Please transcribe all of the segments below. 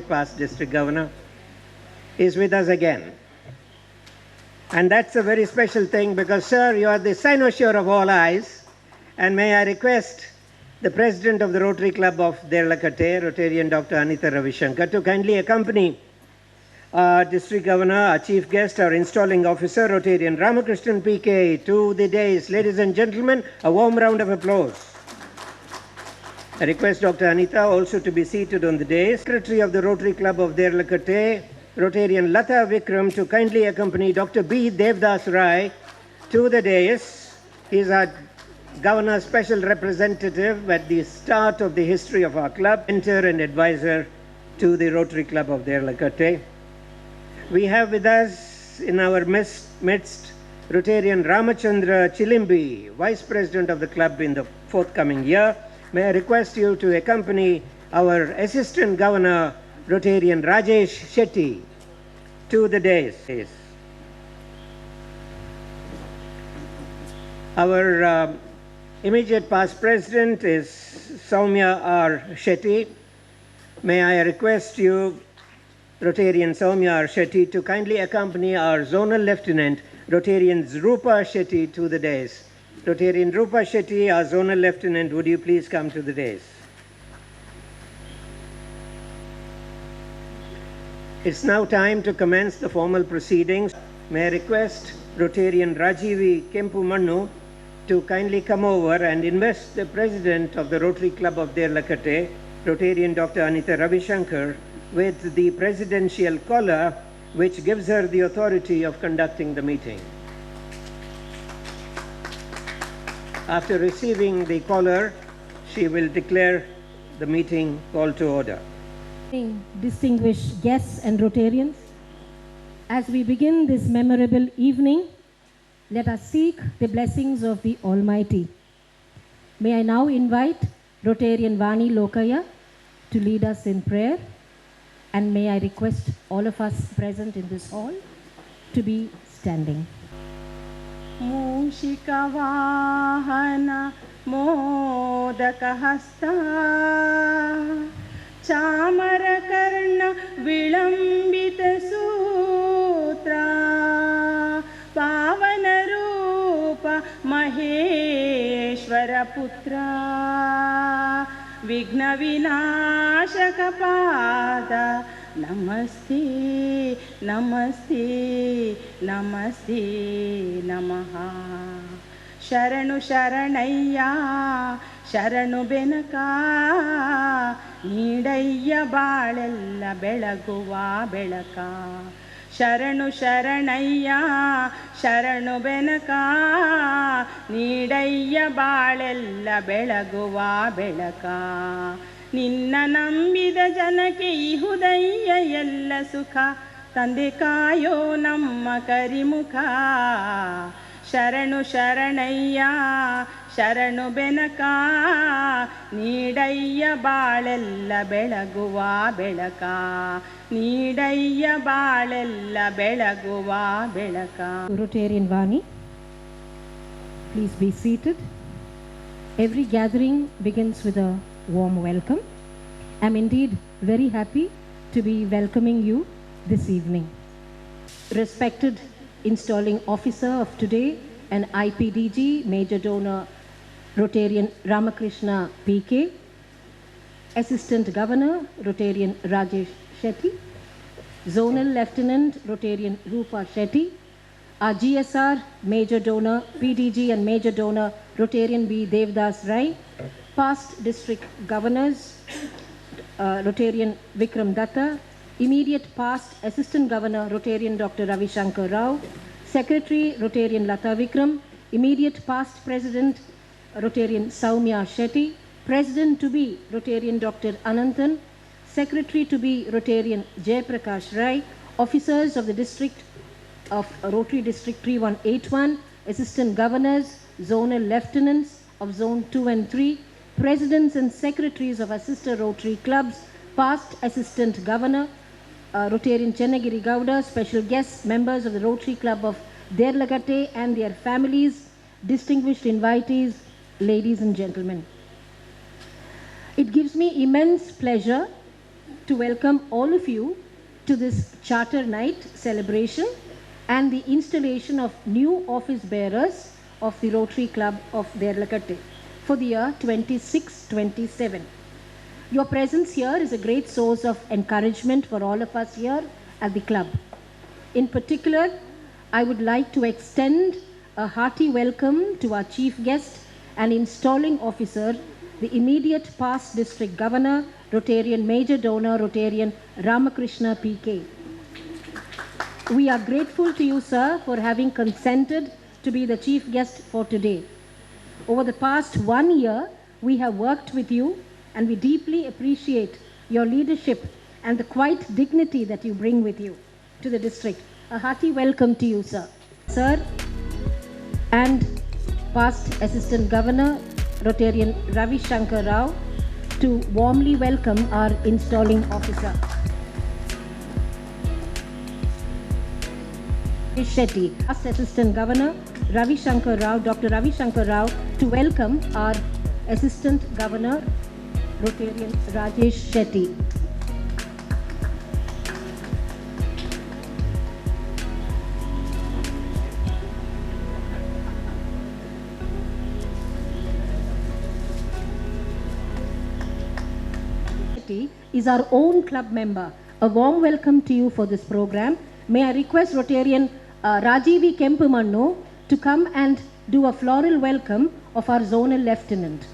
immediate past district governor, is with us again. And that's a very special thing because, sir, you are the cynosure of all eyes. And may I request the president of the Rotary Club of Ralakata, Rotarian Dr. Anita Ravishankar, to kindly accompany our district governor, our chief guest, our installing officer, Rotarian Ramakrishnan PK, to the dais. Ladies and gentlemen, a warm round of applause. I request Dr. Anita also to be seated on the dais. Secretary of the Rotary Club of Ralakata, Rotarian Lata Vikram, to kindly accompany Dr. B. Devdas Rai to the dais. He is our governor's special representative at the start of the history of our club, mentor and advisor to the Rotary Club of Ralakata. We have with us in our midst Rotarian Ramachandra Chilimbi, Vice President of the club in the forthcoming year. May I request you to accompany our Assistant Governor, Rotarian Rajesh Shetty, to the dais. Our immediate past president is Soumya R. Shetty. May I request you, Rotarian Soumya R. Shetty, to kindly accompany our zonal lieutenant, Rotarian Rupa Shetty, to the dais. Rotarian Rupa Shetty, our zonal lieutenant, would you please come to the dais? It's now time to commence the formal proceedings. May I request Rotarian Rajivi Kempumannu to kindly come over and invest the president of the Rotary Club of Ralakata, Rotarian Dr. Anita Ravishankar, with the presidential collar which gives her the authority of conducting the meeting. After receiving the collar, she will declare the meeting call to order. Distinguished guests and Rotarians, as we begin this memorable evening, let us seek the blessings of the Almighty. May I now invite Rotarian Vani Lokaya to lead us in prayer, and may I request all of us present in this hall to be standing. Mushikavahana modakahasta Chamarakarna vilambita sutra Pavana Rupa Maheshwara Putra Vigna Vinashaka Pada Namaste, Namaste, Namaste, Namaha. Sharanu Sharanayya, Sharanu Benaka, Nidayya Balella Belaguva Belaka. Sharanu Sharanayya, Sharanu Benaka, Nidayya Balella Belaguva Belaka. ನಿನ್ನ ನಂಬಿದ ಜನಕ್ಕೆ ಇಹುದಯ್ಯ ಎಲ್ಲ ಸುಖ ತಂದೆ ಕಾಯೋ ನಮ್ಮ ಕರಿಮುಖ ಶರಣು ಶರಣಯ್ಯ ಶರಣು ಬೆನಕ ನೀಡಯ್ಯ ಬಾಳೆಲ್ಲ ಬೆಳಗುವ ಬೆಳಕ ನೀಡಯ್ಯ ಬಾಳೆಲ್ಲ ಬೆಳಗುವ ಬೆಳಕ. Rotarian Vani, please be seated. Every gathering begins with a warm welcome. I'm indeed very happy to be welcoming you this evening. Respected installing officer of today and IPDG, Major Donor Rotarian Ramakrishna PK, Assistant Governor Rotarian Rajesh Shetty, Zonal Lieutenant Rotarian Rupa Shetty, our GSR Major Donor PDG and Major Donor Rotarian B. Devdas Rai, past district governors, Rotarian Vikram Datta, immediate past Assistant Governor Rotarian Dr. Ravishankar Rao, Secretary Rotarian Lata Vikram, immediate past President Rotarian Soumya Shetty, President to be Rotarian Dr. Ananthan, Secretary to be Rotarian Jayaprakash Rai, officers of the district of Rotary District 3181, Assistant Governors, Zonal Lieutenants of Zone 2 and 3, Presidents and Secretaries of our sister Rotary Clubs, past Assistant Governor, Rotarian Chennagiri Gowda, special guests, members of the Rotary Club of Ralakata and their families, distinguished invitees, ladies and gentlemen. It gives me immense pleasure to welcome all of you to this Charter Night celebration and the installation of new office bearers of the Rotary Club of Ralakata for the year 26-27. Your presence here is a great source of encouragement for all of us here at the club. In particular, I would like to extend a hearty welcome to our chief guest and installing officer, the immediate past district governor, Rotarian major donor, Rotarian Ramakrishna PK. We are grateful to you, sir, for having consented to be the chief guest for today. Over the past 1 year, we have worked with you and we deeply appreciate your leadership and the quiet dignity that you bring with you to the district. A hearty welcome to you, sir. Sir, and past Assistant Governor, Rotarian Ravi Shankar Rao, to warmly welcome our installing officer. Shetty, past Assistant Governor, Ravi Shankar Rao, Dr. Ravi Shankar Rao, to welcome our Assistant Governor, Rotarian Rajesh Shetty. Is our own club member. A warm welcome to you for this program. May I request Rotarian Rajivi Kempumannu to come and do a floral welcome of our zonal lieutenant.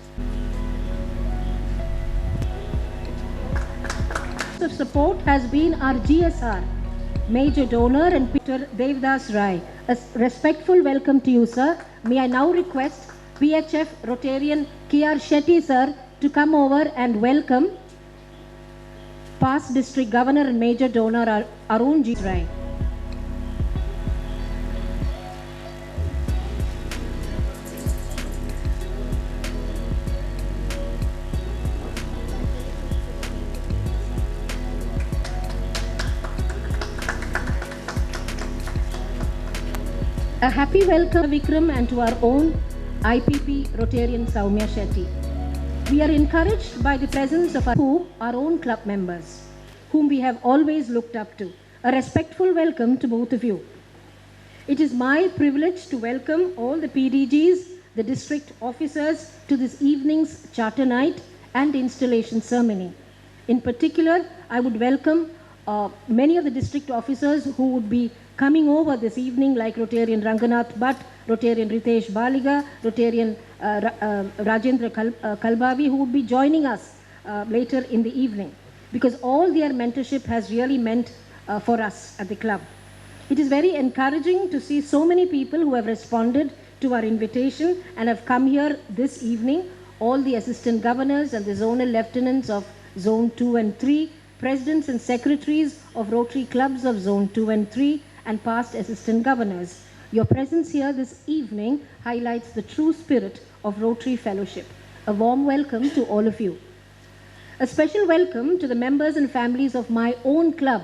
Of support has been our GSR, major donor, and Peter Devdas Rai. A respectful welcome to you, sir. May I now request PHF Rotarian KR Shetty, sir, to come over and welcome past district governor and major donor Arun G. Rai. A happy welcome Vikram and to our own IPP Rotarian Saumya Shetty. We are encouraged by the presence of our own club members, whom we have always looked up to. A respectful welcome to both of you. It is my privilege to welcome all the PDGs, the district officers, to this evening's charter night and installation ceremony. In particular, I would welcome many of the district officers who would be coming over this evening, like Rotarian Ranganath Bhatt, Rotarian Ritesh Baliga, Rotarian Rajendra Kalbavi, who would be joining us later in the evening, because all their mentorship has really meant for us at the club. It is very encouraging to see so many people who have responded to our invitation and have come here this evening. All the assistant governors and the zonal lieutenants of Zone 2 and 3, presidents and secretaries of Rotary clubs of Zone 2 and 3, and past assistant governors. Your presence here this evening highlights the true spirit of Rotary Fellowship. A warm welcome to all of you. A special welcome to the members and families of my own club,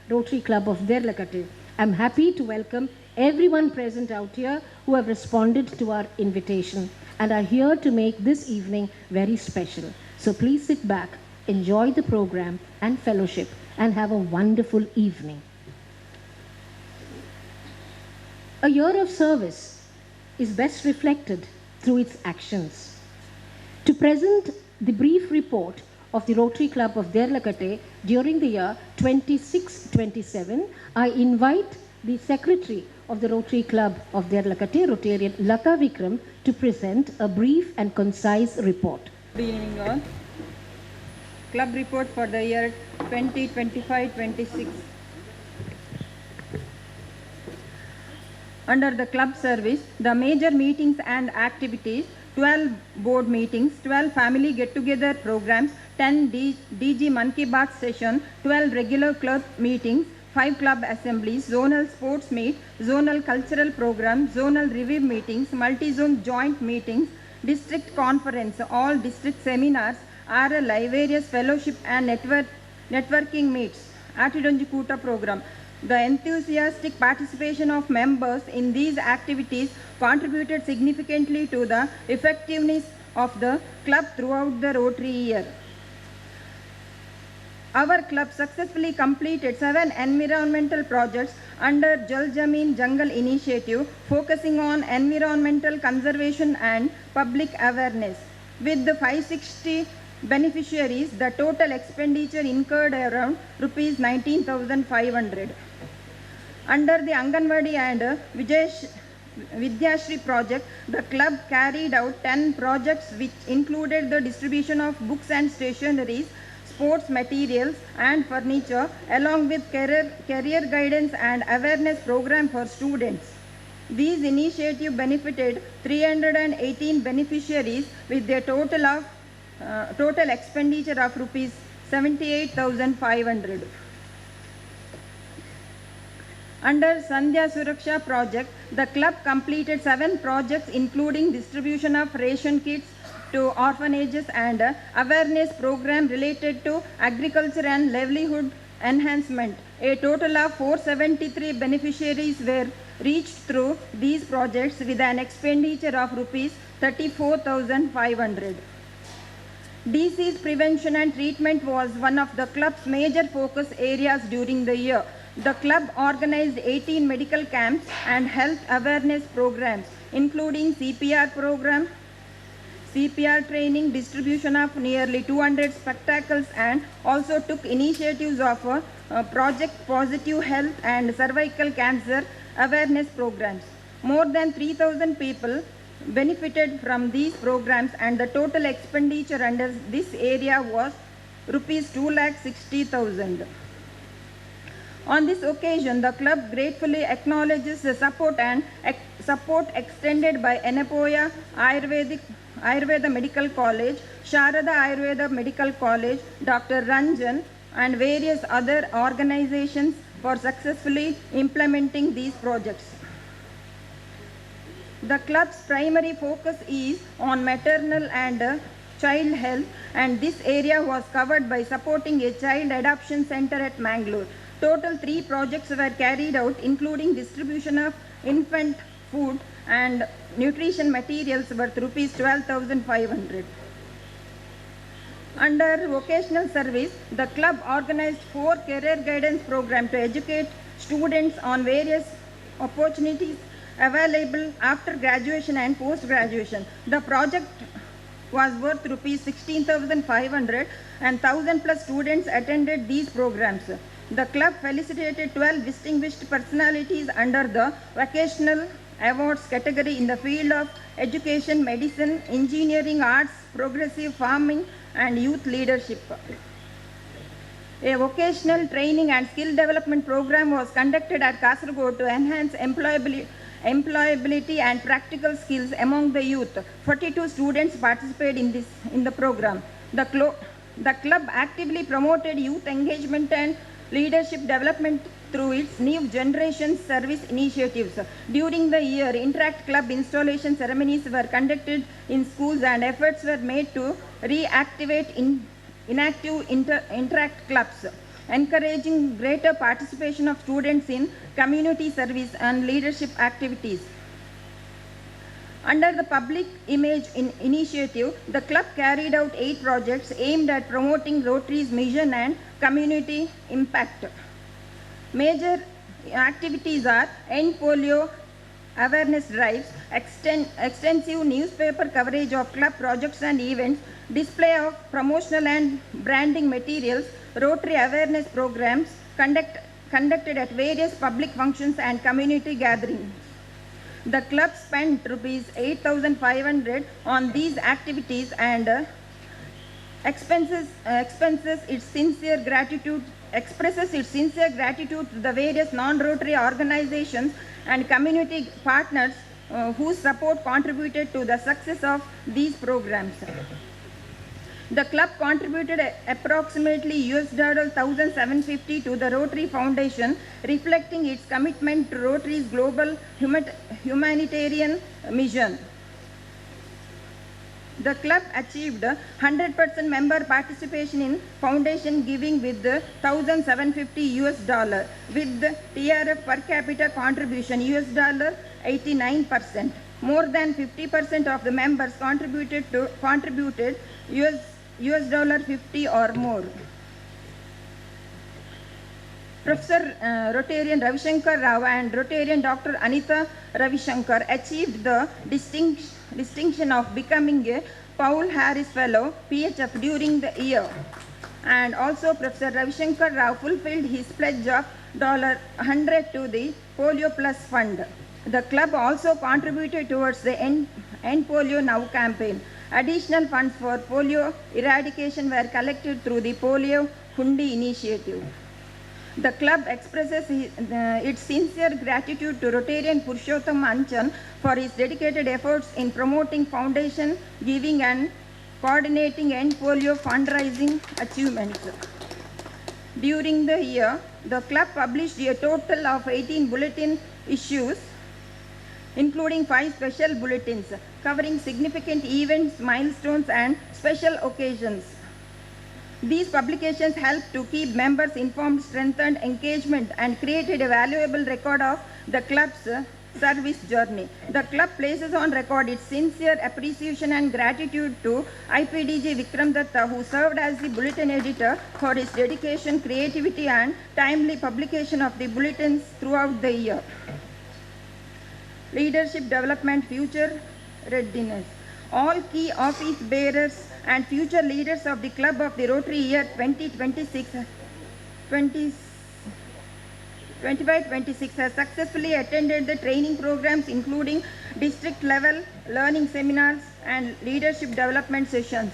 Rotary Club of Ralakata. I'm happy to welcome everyone present out here who have responded to our invitation and are here to make this evening very special. So please sit back, enjoy the program and fellowship, and have a wonderful evening. A year of service is best reflected through its actions. To present the brief report of the Rotary Club of Ralakata during the year 26-27, I invite the Secretary of the Rotary Club of Ralakata, Rotarian Lata Vikram, to present a brief and concise report. Good evening all. Club report for the year 2025-26. Under the club service, the major meetings and activities: 12 board meetings, 12 family get-together programs, 10 DG Mann Ki Baat session, 12 regular club meetings, 5 club assemblies, zonal sports meet, zonal cultural program, zonal review meetings, multi-zone joint meetings, district conference, all district seminars, RL, various fellowship and networking meets, Atidonji Kuta program. The enthusiastic participation of members in these activities contributed significantly to the effectiveness of the club throughout the Rotary year. Our club successfully completed 7 environmental projects under Jal Jameen Jungle initiative, focusing on environmental conservation and public awareness. With the 560 beneficiaries, the total expenditure incurred around rupees 19,500. Under the Anganwadi and Vidyashri project, the club carried out 10 projects which included the distribution of books and stationeries, sports materials and furniture, along with career guidance and awareness program for students. These initiatives benefited 318 beneficiaries with a total expenditure of rupees 78,500. Under Sandhya Suraksha project, the club completed 7 projects including distribution of ration kits to orphanages and awareness program related to agriculture and livelihood enhancement. A total of 473 beneficiaries were reached through these projects with an expenditure of rupees 34,500. Disease prevention and treatment was one of the club's major focus areas during the year. The club organized 18 medical camps and health awareness programs, including CPR program, CPR training, distribution of nearly 200 spectacles, and also took initiatives of Project Positive Health and cervical cancer awareness programs. More than 3,000 people benefited from these programs, and the total expenditure under this area was rupees 2,60,000. On this occasion, the club gratefully acknowledges the support extended by Enepoya Ayurveda Medical College, Sharada Ayurveda Medical College, Dr. Ranjan, and various other organizations for successfully implementing these projects. The club's primary focus is on maternal and child health, and this area was covered by supporting a child adoption center at Mangalore. Total 3 projects were carried out, including distribution of infant food and nutrition materials worth rupees 12,500. Under vocational service, the club organized 4 career guidance programs to educate students on various opportunities available after graduation and post-graduation. The project was worth rupees 16,500 and 1,000 plus students attended these programs. The club felicitated 12 distinguished personalities under the vocational awards category in the field of education, medicine, engineering, arts, progressive farming, and youth leadership. A vocational training and skill development program was conducted at Kasaragod to enhance employability and practical skills among the youth. 42 students participated in the program. The club actively promoted youth engagement and leadership development through its new generation service initiatives. During the year, Interact Club installation ceremonies were conducted in schools and efforts were made to reactivate inactive Interact clubs, encouraging greater participation of students in community service and leadership activities. Under the public image initiative, the club carried out 8 projects aimed at promoting Rotary's mission and community impact. Major activities are end polio awareness drives, extensive newspaper coverage of club projects and events, display of promotional and branding materials, Rotary awareness programs conducted at various public functions and community gatherings. The club spent rupees 8,500 on these activities and expresses its sincere gratitude to the various non-Rotary organizations and community partners whose support contributed to the success of these programs. The club contributed approximately $1,750 to the Rotary Foundation, reflecting its commitment to Rotary's global humanitarian mission. The club achieved 100% member participation in foundation giving with $1,750 with the TRF per capita contribution $89%. More than 50% of the members contributed $50 or more. Professor Rotarian Ravishankar Rao and Rotarian Dr. Anita Ravishankar achieved the distinction of becoming a Paul Harris Fellow, PHF, during the year. And also Professor Ravishankar Rao fulfilled his pledge of $100 to the Polio Plus Fund. The club also contributed towards the End Polio Now campaign. Additional funds for polio eradication were collected through the Polio Hundi initiative. The club expresses its sincere gratitude to Rotarian Purushottam Anchan for his dedicated efforts in promoting foundation, giving and coordinating End Polio fundraising achievements. During the year, the club published a total of 18 bulletin issues, including 5 special bulletins covering significant events, milestones, and special occasions. These publications helped to keep members informed, strengthened engagement, and created a valuable record of the club's service journey. The club places on record its sincere appreciation and gratitude to IPDG Vikram Datta, who served as the bulletin editor, for his dedication, creativity, and timely publication of the bulletins throughout the year. Leadership development, future readiness. All key office bearers and future leaders of the club of the Rotary year 25-26 has successfully attended the training programs, including district level learning seminars and leadership development sessions.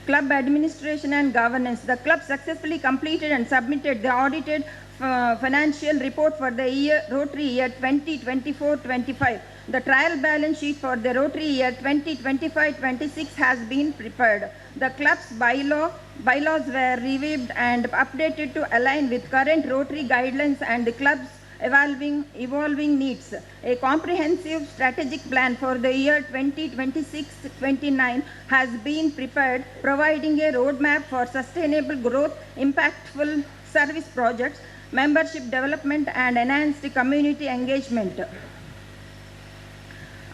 Club administration and governance. The club successfully completed and submitted the audited financial report for the Rotary year 2024-25. The trial balance sheet for the Rotary year 2025-26 has been prepared. The club's bylaws were reviewed and updated to align with current Rotary guidelines and the club's evolving needs. A comprehensive strategic plan for the year 2026-29 has been prepared, providing a roadmap for sustainable growth, impactful service projects, membership development, and enhanced community engagement.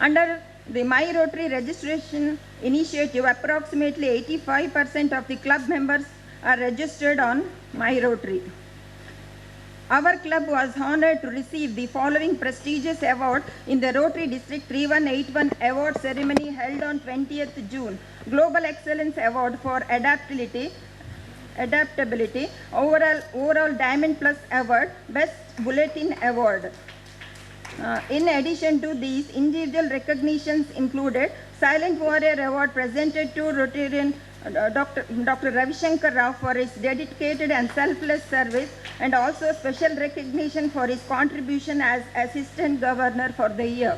Under the My Rotary registration initiative, approximately 85% of the club members are registered on My Rotary. Our club was honored to receive the following prestigious award in the Rotary District 3181 Award ceremony held on 20th June. Global Excellence Award for Adaptability, Overall Diamond Plus Award, Best Bulletin Award. In addition to these, individual recognitions included Silent Warrior Award presented to Rotarian Dr. Ravishankar Rao for his dedicated and selfless service, and also special recognition for his contribution as Assistant Governor for the year.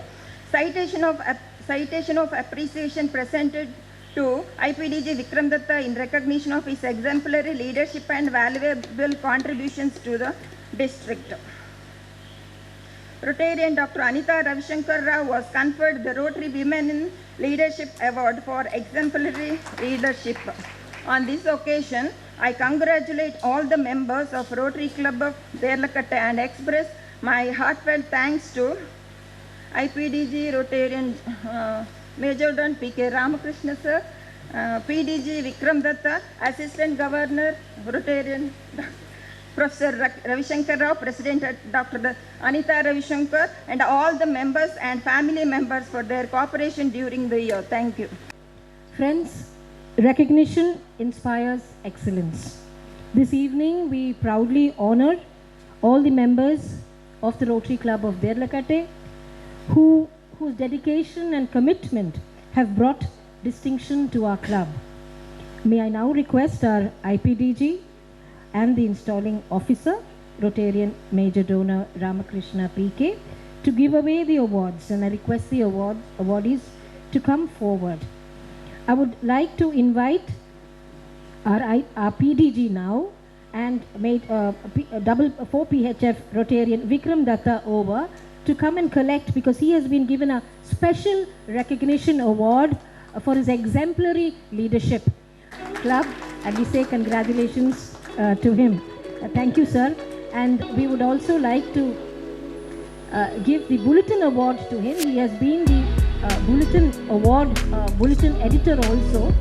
Citation of appreciation presented to IPDG Vikram Datta in recognition of his exemplary leadership and valuable contributions to the district. Rotarian Dr. Anita Ravishankar Rao was conferred the Rotary Women in Leadership Award for exemplary leadership. On this occasion, I congratulate all the members of Rotary Club of Ralakata and express my heartfelt thanks to IPDG Rotarian Major Don P.K. Ramakrishna Sir, PDG Vikram Datta, Assistant Governor Rotarian Professor Ravishankar Rao, President Dr. Anita Ravishankar, and all the members and family members for their cooperation during the year. Thank you. Friends, recognition inspires excellence. This evening, we proudly honor all the members of the Rotary Club of Derlakate whose dedication and commitment have brought distinction to our club. May I now request our IPDG and the installing officer, Rotarian Major Donor Ramakrishna PK, to give away the awards, and I request the awardees to come forward. I would like to invite our PDG now and made 4 PHF Rotarian Vikram Datta over to come and collect, because he has been given a special recognition award for his exemplary leadership. Club, and we say congratulations to him. Thank you, sir. And we would also like to give the Bulletin Award to him. He has been the Bulletin Award Bulletin editor also,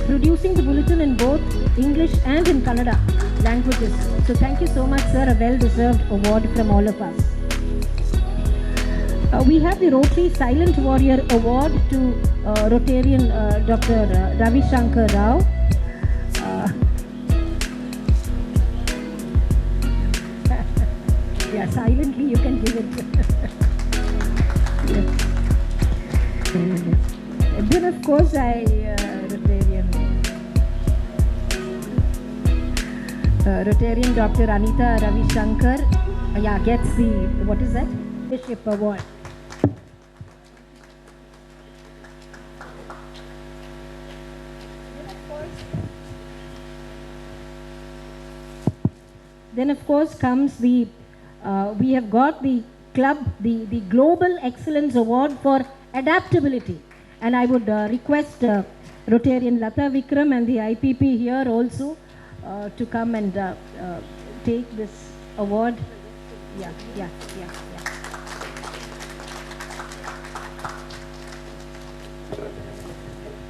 producing the bulletin in both English and in Kannada languages. So thank you so much, sir. A well-deserved award from all of us. We have the Rotary Silent Warrior Award to Rotarian Dr. Ravi Shankar Rao. Yeah, silently you can give it. Yes. Then of course Rotarian Dr. Anita Ravi Shankar gets the, what is that? Leadership Award. Then of course comes the, we have got the club, the Global Excellence Award for Adaptability. And I would request Rotarian Lata Vikram and the IPP here also to come and take this award. Yeah.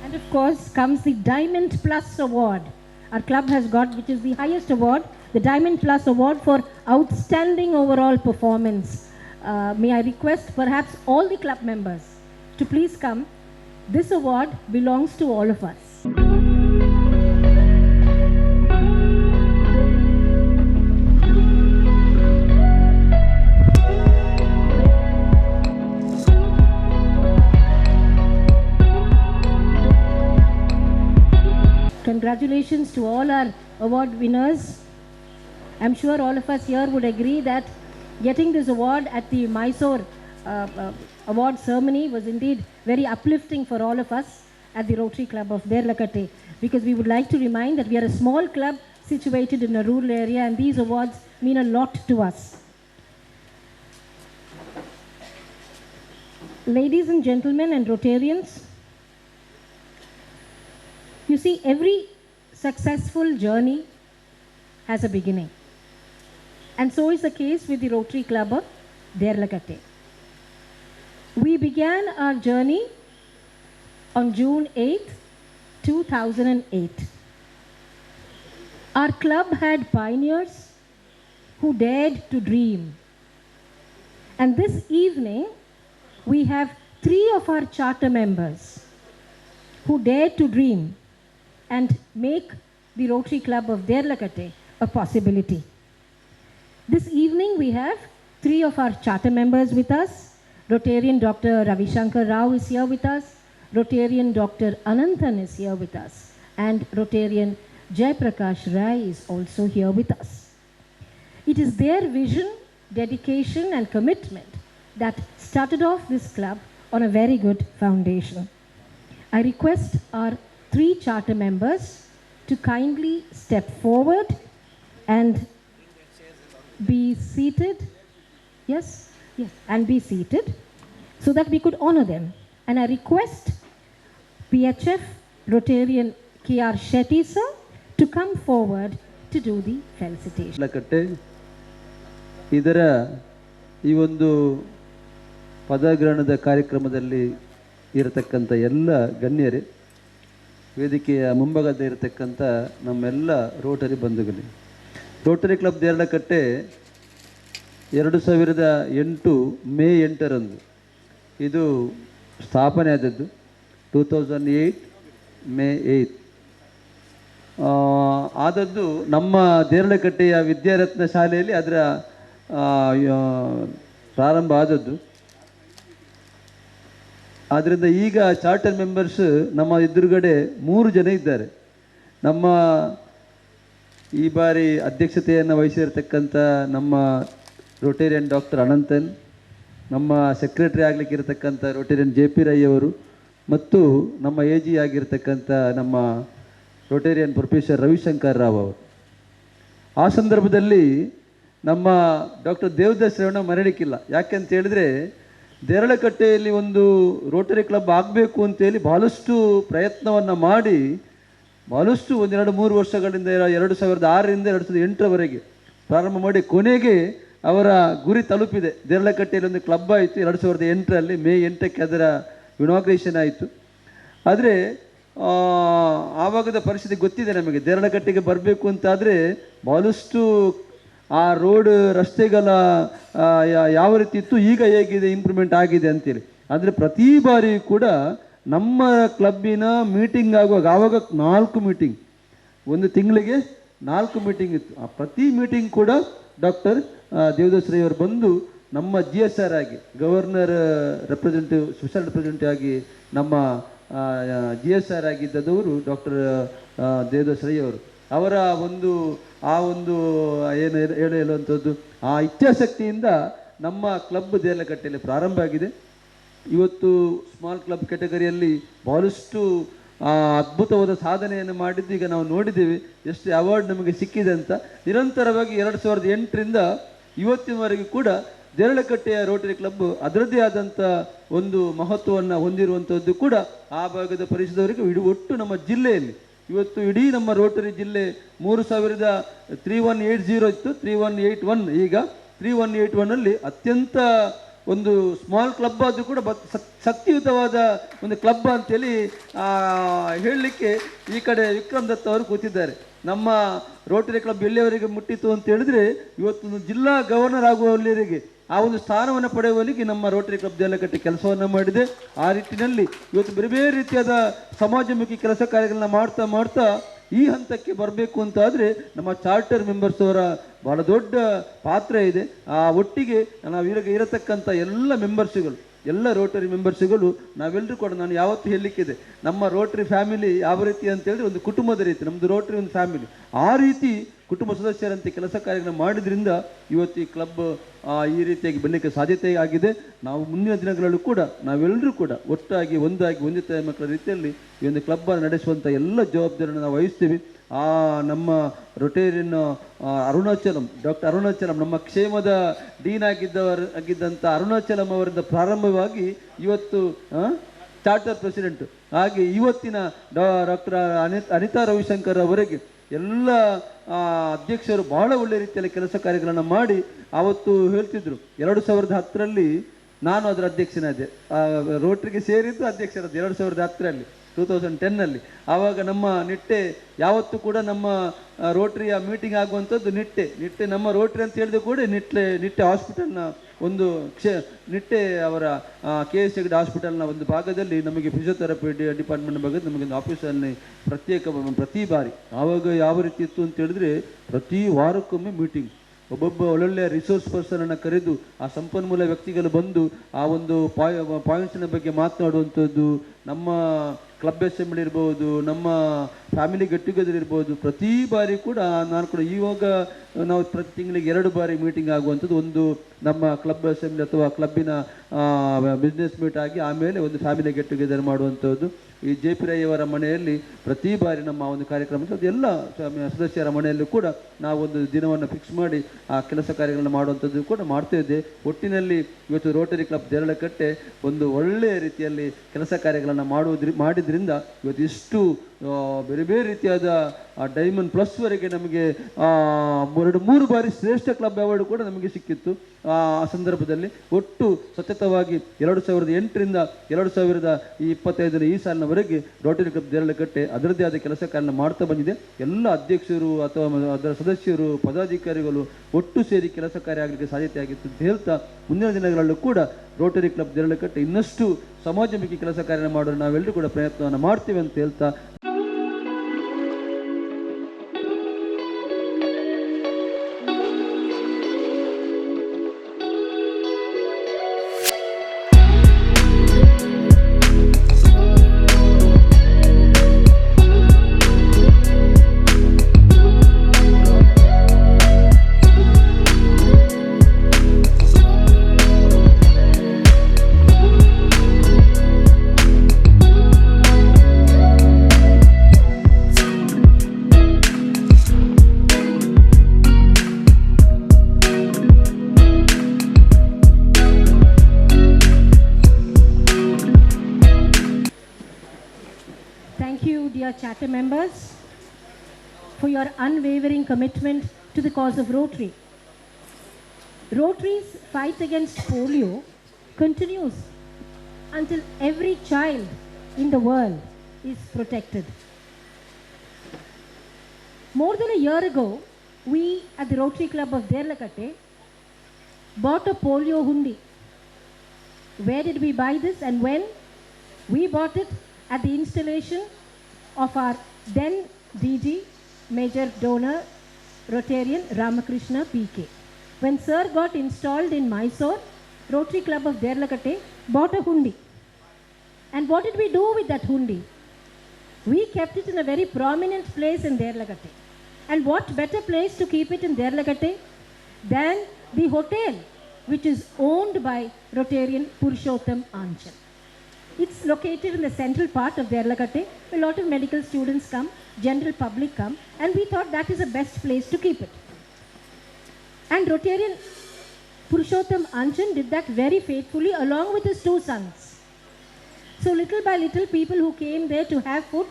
And of course comes the Diamond Plus Award. Our club has got, which is the highest award, the Diamond Plus Award for Outstanding Overall Performance. May I request perhaps all the club members to please come. This award belongs to all of us. Congratulations to all our award winners. I'm sure all of us here would agree that getting this award at the Mysore award ceremony was indeed very uplifting for all of us at the Rotary Club of Ralakata, because we would like to remind that we are a small club situated in a rural area, and these awards mean a lot to us. Ladies and gentlemen and Rotarians, you see, every successful journey has a beginning. And so is the case with the Rotary Club of Ralakata. We began our journey on June 8th, 2008. Our club had pioneers who dared to dream. And this evening, we have 3 of our charter members who dared to dream and make the Rotary Club of Ralakata a possibility. This evening, we have 3 of our charter members with us. Rotarian Dr. Ravi Shankar Rao is here with us. Rotarian Dr. Ananthan is here with us. And Rotarian Jai Prakash Rai is also here with us. It is their vision, dedication and commitment that started off this club on a very good foundation. I request our 3 charter members to kindly step forward and be seated. Yes, and be seated so that we could honor them. And I request PHF Rotarian K.R. Shetty sir to come forward to do the felicitation. ರಳಕಟೆ ಇದರ ಈ ಒಂದು ಪದಗ್ರಹಣದ ಕಾರ್ಯಕ್ರಮದಲ್ಲಿ ಇರತಕ್ಕಂಥ ಎಲ್ಲ ಗಣ್ಯರೇ, ವೇದಿಕೆಯ ಮುಂಭಾಗದಲ್ಲಿ ಇರತಕ್ಕಂಥ ನಮ್ಮೆಲ್ಲ ರೋಟರಿ ಬಂಧುಗಳೇ, ರೋಟರಿ ಕ್ಲಬ್ ರಳಕಟೆ 2008 ಮೇ 8ರಂದು ಇದು ಸ್ಥಾಪನೆ ಆದದ್ದು. 2008 ಮೇ 8 ಆದದ್ದು ನಮ್ಮ ರಳಕಟೆಯ ವಿದ್ಯಾರತ್ನ ಶಾಲೆಯಲ್ಲಿ ಅದರ ಪ್ರಾರಂಭ ಆದದ್ದು. ಆದ್ದರಿಂದ ಈಗ ಚಾರ್ಟರ್ ಮೆಂಬರ್ಸ್ ನಮ್ಮ ಎದುರುಗಡೆ 3 ಜನ ಇದ್ದಾರೆ. ನಮ್ಮ ಈ ಬಾರಿ ಅಧ್ಯಕ್ಷತೆಯನ್ನು ವಹಿಸಿರ್ತಕ್ಕಂಥ ನಮ್ಮ ರೋಟೇರಿಯನ್ ಡಾಕ್ಟರ್ ಅನಂತನ್, ನಮ್ಮ ಸೆಕ್ರೆಟರಿ ಆಗಲಿಕ್ಕೆ ಇರತಕ್ಕಂಥ ರೋಟೇರಿಯನ್ JP ರೈ ಅವರು, ಮತ್ತು ನಮ್ಮ AG ಆಗಿರ್ತಕ್ಕಂಥ ನಮ್ಮ ರೋಟೇರಿಯನ್ ಪ್ರೊಫೆಸರ್ ರವಿಶಂಕರ್ ರಾವ್ ಅವರು. ಆ ಸಂದರ್ಭದಲ್ಲಿ ನಮ್ಮ ಡಾಕ್ಟರ್ ದೇವದಾಸ್ ರೇವಣ್ಣ ಮರಳಿಕ್ಕಿಲ್ಲ. ಯಾಕೆಂತ ಹೇಳಿದ್ರೆ ರಳಕಟ್ಟೆಯಲ್ಲಿ ಒಂದು ರೋಟರಿ ಕ್ಲಬ್ ಆಗಬೇಕು ಅಂತೇಳಿ ಬಹಳಷ್ಟು ಪ್ರಯತ್ನವನ್ನು ಮಾಡಿ, ಬಹಳಷ್ಟು 1-2-3 ವರ್ಷಗಳಿಂದ 2006ರಿಂದ 2008ರವರೆಗೆ ಪ್ರಾರಂಭ ಮಾಡಿ ಕೊನೆಗೆ ಅವರ ಗುರಿ ತಲುಪಿದೆ. ರಳಕಟ್ಟೆಯಲ್ಲಿ ಒಂದು ಕ್ಲಬ್ ಆಯಿತು 2008ರಲ್ಲಿ ಮೇ 8ಕ್ಕೆ ಅದರ ಇನಾಗ್ರೇಷನ್ ಆಯಿತು. ಆದರೆ ಆವಾಗದ ಪರಿಸ್ಥಿತಿ ಗೊತ್ತಿದೆ ನಮಗೆ. ದೇರಳಕಟ್ಟೆಗೆ ಬರಬೇಕು ಅಂತಾದರೆ ಭಾಳಷ್ಟು ಆ ರೋಡ್ ರಸ್ತೆಗಳ ಯಾವ ರೀತಿ ಇತ್ತು, ಈಗ ಹೇಗಿದೆ, ಇಂಪ್ರೂವ್ಮೆಂಟ್ ಆಗಿದೆ ಅಂತೇಳಿ. ಅಂದರೆ ಪ್ರತಿ ಬಾರಿ ಕೂಡ ನಮ್ಮ ಕ್ಲಬ್ಬಿನ ಮೀಟಿಂಗ್ ಆಗುವಾಗ ಆವಾಗ 4 ಮೀಟಿಂಗ್, ಒಂದು ತಿಂಗಳಿಗೆ 4 ಮೀಟಿಂಗ್ ಇತ್ತು. ಆ ಪ್ರತಿ ಮೀಟಿಂಗ್ ಕೂಡ ಡಾಕ್ಟರ್ ದೇವದಾಸ್ ರೈ ಅವರು ಬಂದು ನಮ್ಮ GSR ಆಗಿ, ಗವರ್ನರ್ ರೆಪ್ರೆಸೆಂಟೇಟಿವ್, ಸ್ಪೆಷಲ್ ರೆಪ್ರೆಸೆಂಟೇಟಿವ್ ಆಗಿ ನಮ್ಮ GSR ಆಗಿದ್ದದವರು ಡಾಕ್ಟರ್ ದೇವದಾಸ್ ರೈ ಅವರು. ಅವರ ಒಂದು ಏನು ಹೇಳುವಂಥದ್ದು, ಆ ಇಚ್ಛಾಶಕ್ತಿಯಿಂದ ನಮ್ಮ ಕ್ಲಬ್ ದೇರಳಕಟ್ಟೆಯಲ್ಲಿ ಪ್ರಾರಂಭ ಆಗಿದೆ. ಇವತ್ತು ಸ್ಮಾಲ್ ಕ್ಲಬ್ ಕ್ಯಾಟಗರಿಯಲ್ಲಿ ಭಾಳಷ್ಟು ಅದ್ಭುತವಾದ ಸಾಧನೆಯನ್ನು ಮಾಡಿದ್ದು ಈಗ ನಾವು ನೋಡಿದ್ದೇವೆ. ಎಷ್ಟು ಅವಾರ್ಡ್ ನಮಗೆ ಸಿಕ್ಕಿದೆ ಅಂತ. ನಿರಂತರವಾಗಿ 2008ರಿಂದ ಇವತ್ತಿನವರೆಗೂ ಕೂಡ ದೇರಳಕಟ್ಟೆಯ ರೋಟರಿ ಕ್ಲಬ್ ಅದರದ್ದೇ ಆದಂಥ ಒಂದು ಮಹತ್ವವನ್ನು ಹೊಂದಿರುವಂಥದ್ದು ಕೂಡ ಆ ಭಾಗದ ಪರಿಸರದವರಿಗೆ ಒಟ್ಟು ನಮ್ಮ ಜಿಲ್ಲೆಯಲ್ಲಿ ಇವತ್ತು ಇಡೀ ನಮ್ಮ ರೋಟರಿ ಜಿಲ್ಲೆ 3180 ಇತ್ತು, 3181, ಈಗ 3181ನಲ್ಲಿ ಅತ್ಯಂತ ಒಂದು ಸ್ಮಾಲ್ ಕ್ಲಬ್ ಆದರೂ ಕೂಡ ಶಕ್ತಿಯುತವಾದ ಒಂದು ಕ್ಲಬ್ ಅಂತೇಳಿ ಹೇಳಲಿಕ್ಕೆ ಈ ಕಡೆ ವಿಕ್ರಮ್ ದತ್ ಅವರು ಕೂತಿದ್ದಾರೆ. ನಮ್ಮ ರೋಟರಿ ಕ್ಲಬ್ ಎಲ್ಲಿಯವರೆಗೆ ಮುಟ್ಟಿತ್ತು ಅಂತ ಹೇಳಿದ್ರೆ, ಇವತ್ತು ಜಿಲ್ಲಾ ಗವರ್ನರ್ ಆಗುವವರಿಗೆ ಆ ಒಂದು ಸ್ಥಾನವನ್ನು ಪಡೆಯುವವರಿಗೆ ನಮ್ಮ ರೋಟರಿ ಕ್ಲಬ್ ದೇರಳಕಟ್ಟೆ ಕೆಲಸವನ್ನು ಮಾಡಿದೆ. ಆ ನಿಟ್ಟಿನಲ್ಲಿ ಇವತ್ತು ಬೇರೆ ಬೇರೆ ರೀತಿಯಾದ ಸಮಾಜಮುಖಿ ಕೆಲಸ ಕಾರ್ಯಗಳನ್ನ ಮಾಡ್ತಾ ಈ ಹಂತಕ್ಕೆ ಬರಬೇಕು ಅಂತಾದರೆ ನಮ್ಮ ಚಾರ್ಟರ್ ಮೆಂಬರ್ಸ್ ಅವರ ಭಾಳ ದೊಡ್ಡ ಪಾತ್ರ ಇದೆ. ಆ ಒಟ್ಟಿಗೆ ನಾವು ಇರತಕ್ಕಂಥ ಎಲ್ಲ ಮೆಂಬರ್ಸ್ಗಳು, ಎಲ್ಲ ರೋಟರಿ ಮೆಂಬರ್ಸ್ಗಳು ನಾವೆಲ್ಲರೂ ಕೂಡ, ನಾನು ಯಾವತ್ತೂ ಹೇಳಲಿಕ್ಕಿದೆ, ನಮ್ಮ ರೋಟರಿ ಫ್ಯಾಮಿಲಿ ಯಾವ ರೀತಿ ಅಂತೇಳಿದ್ರೆ ಒಂದು ಕುಟುಂಬದ ರೀತಿ, ನಮ್ಮದು ರೋಟರಿ ಒಂದು ಫ್ಯಾಮಿಲಿ. ಆ ರೀತಿ ಕುಟುಂಬ ಸದಸ್ಯರಂತೆ ಕೆಲಸ ಕಾರ್ಯಗಳನ್ನು ಮಾಡಿದ್ರಿಂದ ಇವತ್ತು ಈ ಕ್ಲಬ್ ಈ ರೀತಿಯಾಗಿ ಬರಲಿಕ್ಕೆ ಸಾಧ್ಯತೆ ಆಗಿದೆ. ನಾವು ಮುಂದಿನ ದಿನಗಳಲ್ಲೂ ಕೂಡ ನಾವೆಲ್ಲರೂ ಕೂಡ ಒಟ್ಟಾಗಿ ಒಂದೇ ತಾಯಿ ಮಕ್ಕಳ ರೀತಿಯಲ್ಲಿ ಈ ಒಂದು ಕ್ಲಬ್ಬನ್ನು ನಡೆಸುವಂಥ ಎಲ್ಲ ಜವಾಬ್ದಾರಿಯನ್ನು ನಾವು ವಹಿಸ್ತೀವಿ. ನಮ್ಮ ರೊಟೇರಿಯನ್ ಅರುಣಾಚಲಂ, ಡಾಕ್ಟರ್ ಅರುಣಾಚಲಂ, ನಮ್ಮ ಕ್ಷೇಮದ ಡೀನ್ ಆಗಿದ್ದಂಥ ಅರುಣಾಚಲಂ ಅವರಿಂದ ಪ್ರಾರಂಭವಾಗಿ ಇವತ್ತು ಚಾರ್ಟರ್ ಪ್ರೆಸಿಡೆಂಟ್ ಹಾಗೆ ಇವತ್ತಿನ ಡಾಕ್ಟರ್ ಅನಿತಾ ರವಿಶಂಕರ್ ಅವರಿಗೆ ಎಲ್ಲ ಅಧ್ಯಕ್ಷರು ಬಹಳ ಒಳ್ಳೆ ರೀತಿಯಲ್ಲಿ ಕೆಲಸ ಕಾರ್ಯಗಳನ್ನು ಮಾಡಿ ಆವತ್ತು ಹೇಳ್ತಿದ್ರು. 2010ರಲ್ಲಿ ನಾನು ಅದರ ಅಧ್ಯಕ್ಷನಾದೆ, ರೋಟರಿಗೆ ಸೇರಿದ್ದು ಅಧ್ಯಕ್ಷರಾದ 2010ರಲ್ಲಿ, 2010ನಲ್ಲಿ. ಆವಾಗ ನಮ್ಮ ನಿಟ್ಟೆ ಯಾವತ್ತೂ ಕೂಡ ನಮ್ಮ ರೋಟರಿಯ ಮೀಟಿಂಗ್ ಆಗುವಂಥದ್ದು ನಿಟ್ಟೆ ನಮ್ಮ ರೋಟರಿ ಅಂತ ಹೇಳಿದ್ರು ಕೂಡ ನಿಟ್ಟೆ ಹಾಸ್ಪಿಟಲ್ನ ಒಂದು ನಿಟ್ಟೆ ಅವರ KS ಹೆಗ್ಡೆ ಹಾಸ್ಪಿಟಲ್ನ ಒಂದು ಭಾಗದಲ್ಲಿ ನಮಗೆ ಫಿಸಿಯೋಥೆರಪಿ ಡಿಪಾರ್ಟ್ಮೆಂಟ್ ಭಾಗದ ನಮಗೊಂದು ಆಫೀಸಲ್ಲಿ ಪ್ರತಿ ಬಾರಿ ಆವಾಗ ಯಾವ ರೀತಿ ಇತ್ತು ಅಂತ ಹೇಳಿದ್ರೆ, ಪ್ರತಿ ವಾರಕ್ಕೊಮ್ಮೆ ಮೀಟಿಂಗ್, ಒಬ್ಬೊಬ್ಬ ಒಳ್ಳೊಳ್ಳೆಯ ರಿಸೋರ್ಸ್ ಪರ್ಸನನ್ನು ಕರೆದು ಆ ಸಂಪನ್ಮೂಲ ವ್ಯಕ್ತಿಗಳು ಬಂದು ಆ ಒಂದು ಪಾಯಿಂಟ್ಸ್ನ ಬಗ್ಗೆ ಮಾತನಾಡುವಂಥದ್ದು. ನಮ್ಮ ಕ್ಲಬ್ ಅಸೆಂಬ್ಲಿ ಇರ್ಬೋದು, ನಮ್ಮ ಫ್ಯಾಮಿಲಿ ಗೆಟ್ ಟುಗೆದರ್ ಇರ್ಬೋದು, ಪ್ರತಿ ಬಾರಿ ಕೂಡ ನಾನು ಕೂಡ ಇವಾಗ ನಾವು ಪ್ರತಿ ತಿಂಗಳಿಗೆ 2 ಬಾರಿ ಮೀಟಿಂಗ್ ಆಗುವಂಥದ್ದು. ಒಂದು ನಮ್ಮ ಕ್ಲಬ್ ಅಸೆಂಬ್ಲಿ ಅಥವಾ ಕ್ಲಬ್ಬಿನ ಬಿಸ್ನೆಸ್ ಮೀಟ್ ಆಗಿ ಆಮೇಲೆ ಒಂದು ಫ್ಯಾಮಿಲಿ ಗೆಟ್ ಟುಗೆದರ್ ಮಾಡುವಂಥದ್ದು. ಈ JP ರೈ ಅವರ ಮನೆಯಲ್ಲಿ ಪ್ರತಿ ಬಾರಿ ನಮ್ಮ ಒಂದು ಕಾರ್ಯಕ್ರಮ, ಎಲ್ಲ ಸದಸ್ಯರ ಮನೆಯಲ್ಲೂ ಕೂಡ ನಾವು ಒಂದು ದಿನವನ್ನು ಫಿಕ್ಸ್ ಮಾಡಿ ಆ ಕೆಲಸ ಕಾರ್ಯಗಳನ್ನು ಮಾಡುವಂಥದ್ದು ಕೂಡ ಮಾಡ್ತಾ ಇದ್ದೆ. ಒಟ್ಟಿನಲ್ಲಿ ಇವತ್ತು ರೋಟರಿ ಕ್ಲಬ್ ದೇರಳಕಟ್ಟೆ ಒಂದು ಒಳ್ಳೆಯ ರೀತಿಯಲ್ಲಿ ಕೆಲಸ ಕಾರ್ಯಗಳನ್ನು ಮಾಡಿದ್ರಿಂದ ಇವತ್ತು ಇಷ್ಟು ಬೇರೆ ಬೇರೆ ರೀತಿಯಾದ ಡೈಮಂಡ್ ಪ್ಲಸ್ವರೆಗೆ ನಮಗೆ 2-3 ಬಾರಿ ಶ್ರೇಷ್ಠ ಕ್ಲಬ್ ಅವಾರ್ಡ್ ಕೂಡ ನಮಗೆ ಸಿಕ್ಕಿತ್ತು. ಆ ಸಂದರ್ಭದಲ್ಲಿ ಒಟ್ಟು ಸತತವಾಗಿ 2008ರಿಂದ 2025 ಈ ಸಾಲಿನವರೆಗೆ ರೋಟರಿ ಕ್ಲಬ್ ದೇರಳಕಟ್ಟೆ ಅದರದ್ದೇ ಆದ ಕೆಲಸ ಕಾರ್ಯ ಮಾಡ್ತಾ ಬಂದಿದೆ. ಎಲ್ಲ ಅಧ್ಯಕ್ಷರು ಅಥವಾ ಅದರ ಸದಸ್ಯರು, ಪದಾಧಿಕಾರಿಗಳು ಒಟ್ಟು ಸೇರಿ ಕೆಲಸ ಕಾರ್ಯ ಆಗಲಿಕ್ಕೆ ಸಾಧ್ಯತೆ ಆಗಿತ್ತು ಅಂತ ಹೇಳ್ತಾ, ಮುಂದಿನ ದಿನಗಳಲ್ಲೂ ಕೂಡ ರೋಟರಿ ಕ್ಲಬ್ ದೇರಳಕಟ್ಟೆ ಇನ್ನಷ್ಟು ಸಮಾಜಮುಖಿ ಕೆಲಸ ಕಾರ್ಯ ಮಾಡಲು ನಾವೆಲ್ಲರೂ ಕೂಡ ಪ್ರಯತ್ನವನ್ನು ಮಾಡ್ತೀವಿ ಅಂತ ಹೇಳ್ತಾ, Charter members, for your unwavering commitment to the cause of Rotary. Rotary's fight against polio continues until every child in the world is protected. More than a year ago, we at the Rotary Club of Derlakate bought a polio hundi. Where did we buy this and when? We bought it at the installation of our then DG, Major Donor, Rotarian Ramakrishna PK. When Sir got installed in Mysore, Rotary Club of Derlakate bought a hundi. And what did we do with that hundi? We kept it in a very prominent place in Derlakate. And what better place to keep it in Derlakate than the hotel, which is owned by Rotarian Purushottam Anchan. It's located in the central part of Derlakate. A lot of medical students come, general public come, and we thought that is the best place to keep it. And Rotarian Purushottam Anchan did that very faithfully along with his two sons. So little by little, people who came there to have food,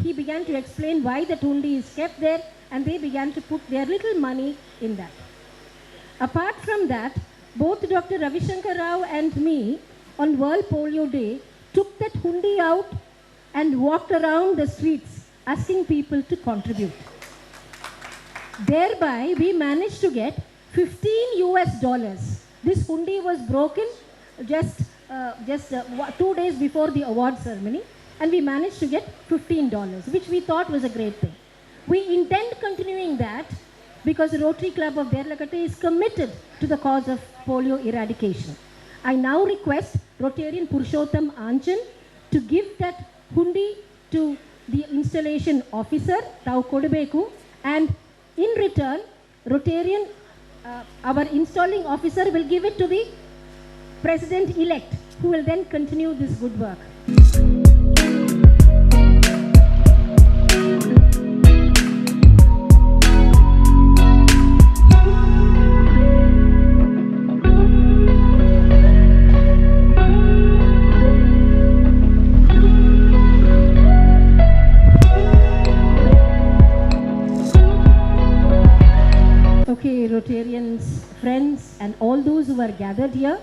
he began to explain why the hundi is kept there, and they began to put their little money in that. Apart from that, both Dr. Ravi Shankar Rao and me on World Polio Day took that hundi out and walked around the streets asking people to contribute. Thereby, we managed to get $15 US. This hundi was broken just 2 days before the award ceremony, and we managed to get $15, which we thought was a great thing. We intend continuing that because the Rotary Club of Derlakate is committed to the cause of polio eradication. I now request Rotarian Purushottam Anchan to give that hundi to the installation officer, Tau Kodabeku, and in return, Rotarian, our installing officer, will give it to the President-elect, who will then continue this good work. Okay, Rotarians, friends, and all those who are gathered here,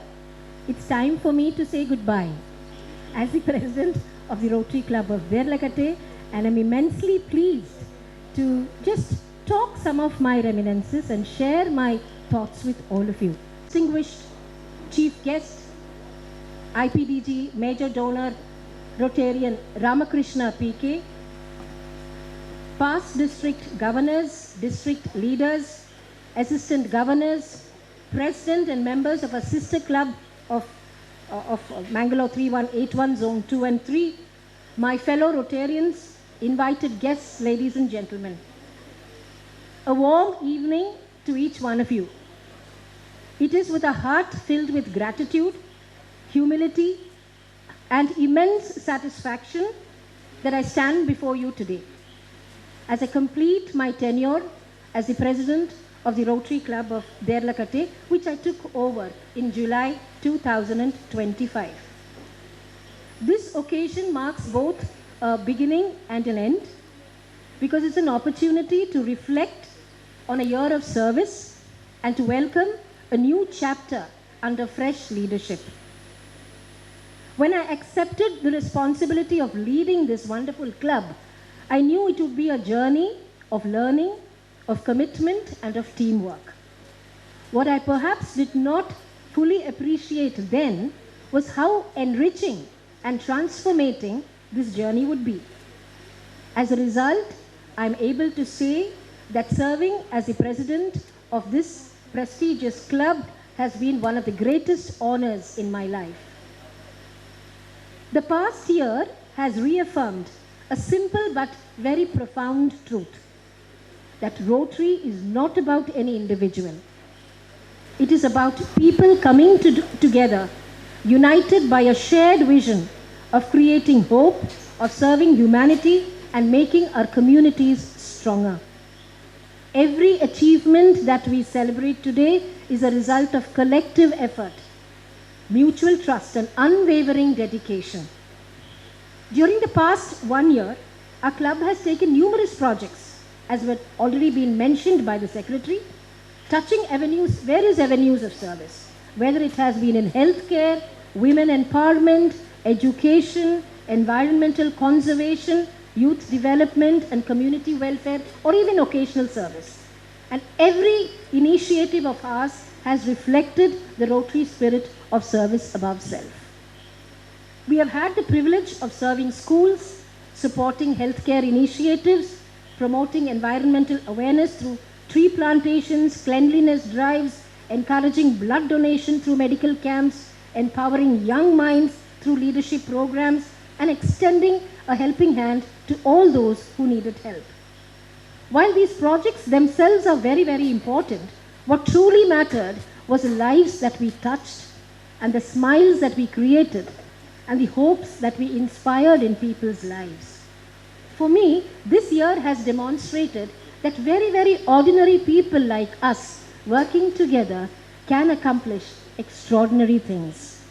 it's time for me to say goodbye. As the president of the Rotary Club of Derlakate, and I'm immensely pleased to just talk some of my reminiscences and share my thoughts with all of you. Distinguished Chief Guest, IPDG Major Donor Rotarian Ramakrishna PK, past district governors, district leaders, assistant governors, president and members of a sister club of Mangalore 3181 Zone 2 and 3, my fellow Rotarians, invited guests, ladies and gentlemen. A warm evening to each one of you. It is with a heart filled with gratitude, humility, and immense satisfaction that I stand before you today as I complete my tenure as the president of the Rotary Club of Derlakate, which I took over in July 2025. This occasion marks both a beginning and an end because it's an opportunity to reflect on a year of service and to welcome a new chapter under fresh leadership. When I accepted the responsibility of leading this wonderful club, I knew it would be a journey of learning, of commitment, and of teamwork. What I perhaps did not fully appreciate then was how enriching and transformating this journey would be. As a result, I am able to say that serving as the president of this prestigious club has been one of the greatest honors in my life. The past year has reaffirmed a simple but very profound truth, that Rotary is not about any individual. It is about people coming together, united by a shared vision of creating hope, of serving humanity, and making our communities stronger. Every achievement that we celebrate today is a result of collective effort, mutual trust, and unwavering dedication. During the past 1 year, our club has taken numerous projects, as were already been mentioned by the Secretary, touching various avenues of service, whether it has been in healthcare, women empowerment, education, environmental conservation, youth development and community welfare, or even occasional service. And every initiative of ours has reflected the Rotary spirit of service above self. We have had the privilege of serving schools, supporting healthcare initiatives, promoting environmental awareness through tree plantations, cleanliness drives, encouraging blood donation through medical camps, empowering young minds through leadership programs, and extending a helping hand to all those who needed help. While these projects themselves are very, very important, what truly mattered was the lives that we touched and the smiles that we created and the hopes that we inspired in people's lives. For me, this year has demonstrated that very, very ordinary people like us working together can accomplish extraordinary things.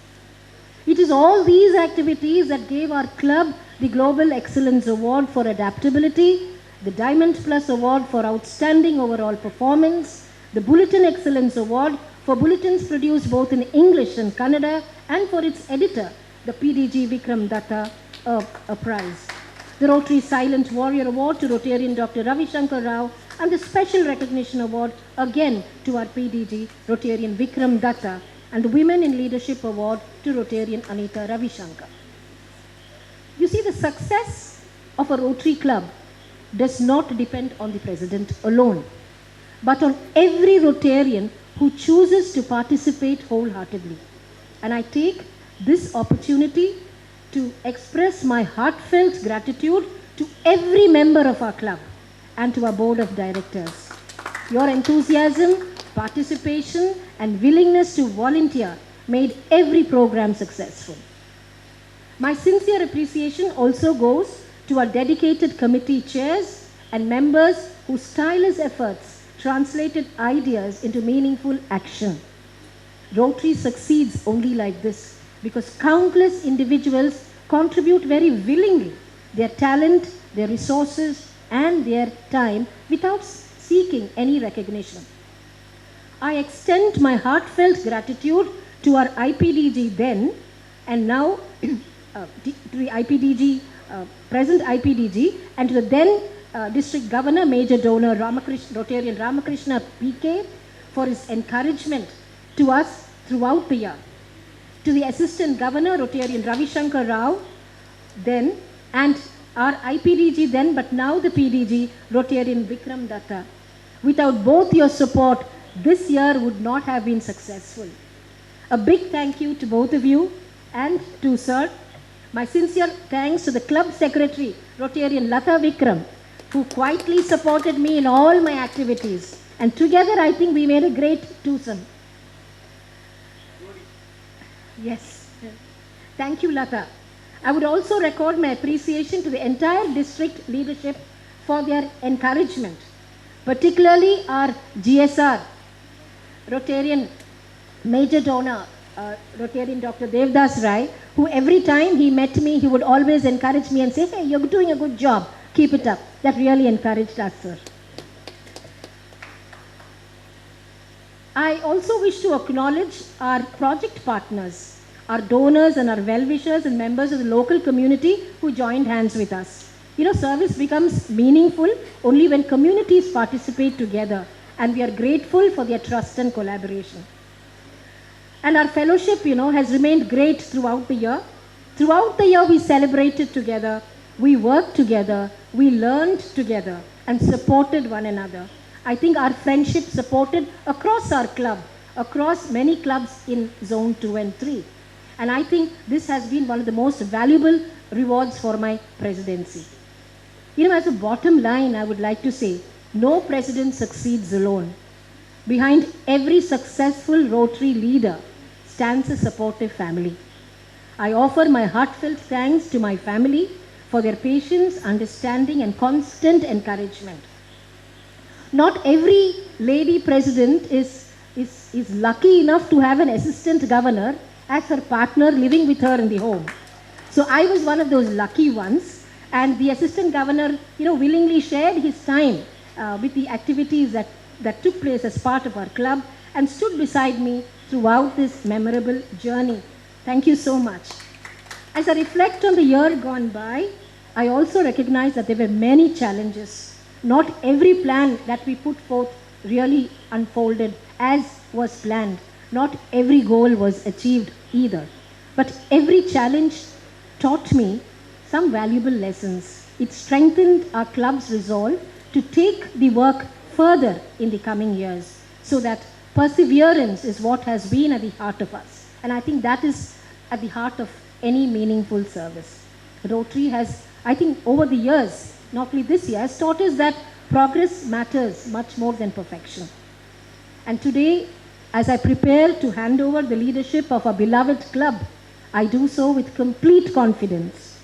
It is all these activities that gave our club the Global Excellence Award for Adaptability, the Diamond Plus Award for Outstanding Overall Performance, the Bulletin Excellence Award for bulletins produced both in English and Kannada, and for its editor, the PDG Vikram Datta, a prize. The Rotary Silent Warrior Award to Rotarian Dr. Ravi Shankar Rao, and the Special Recognition Award again to our PDG, Rotarian Vikram Datta, and the Women in Leadership Award to Rotarian Anita Ravi Shankar. You see, the success of a Rotary club does not depend on the president alone, but on every Rotarian who chooses to participate wholeheartedly. And I take this opportunity to express my heartfelt gratitude to every member of our club and to our board of directors. Your enthusiasm, participation, and willingness to volunteer made every program successful. My sincere appreciation also goes to our dedicated committee chairs and members whose tireless efforts translated ideas into meaningful action. Rotary succeeds only like this because countless individuals contribute very willingly their talent, their resources, and their time without seeking any recognition. I extend my heartfelt gratitude to our IPDG then and now, to the IPDG, present IPDG, and to the then District Governor, Major Donor Rotarian Ramakrishna PK for his encouragement to us throughout the year. To the Assistant Governor, Rotarian Ravi Shankar Rao, then, and our IPDG then, but now the PDG, Rotarian Vikram Datta. Without both your support, this year would not have been successful. A big thank you to both of you and to Sir. My sincere thanks to the club secretary, Rotarian Lata Vikram, who quietly supported me in all my activities. And together I think we made a great twosome. Yes. Thank you, Lata. I would also record my appreciation to the entire district leadership for their encouragement, particularly our GSR, Rotarian Major Donor, Rotarian Dr. Devdas Rai, who every time he met me, he would always encourage me and say, hey, you're doing a good job, keep it up. That really encouraged us, sir. I also wish to acknowledge our project partners, our donors and our well-wishers and members of the local community who joined hands with us. You know, service becomes meaningful only when communities participate together, and we are grateful for their trust and collaboration. And our fellowship, you know, has remained great throughout the year. Throughout the year, we celebrated together, we worked together, we learned together, and supported one another. I think our friendship supported across our club, across many clubs in Zone 2 and 3. And I think this has been one of the most valuable rewards for my presidency. You know, as a bottom line, I would like to say, no president succeeds alone. Behind every successful Rotary leader stands a supportive family. I offer my heartfelt thanks to my family for their patience, understanding, and constant encouragement. Not every lady president is lucky enough to have an assistant governor as her partner living with her in the home. So I was one of those lucky ones, and the assistant governor, you know, willingly shared his time with the activities that took place as part of our club and stood beside me throughout this memorable journey. Thank you so much. As I reflect on the year gone by, I also recognize that there were many challenges. Not every plan that we put forth really unfolded as was planned. Not every goal was achieved either. But every challenge taught me some valuable lessons. It strengthened our club's resolve to take the work further in the coming years, so that perseverance is what has been at the heart of us. And I think that is at the heart of any meaningful service. Rotary has, I think, over the years, not only this year, has taught us that progress matters much more than perfection. And today, as I prepare to hand over the leadership of our beloved club, I do so with complete confidence.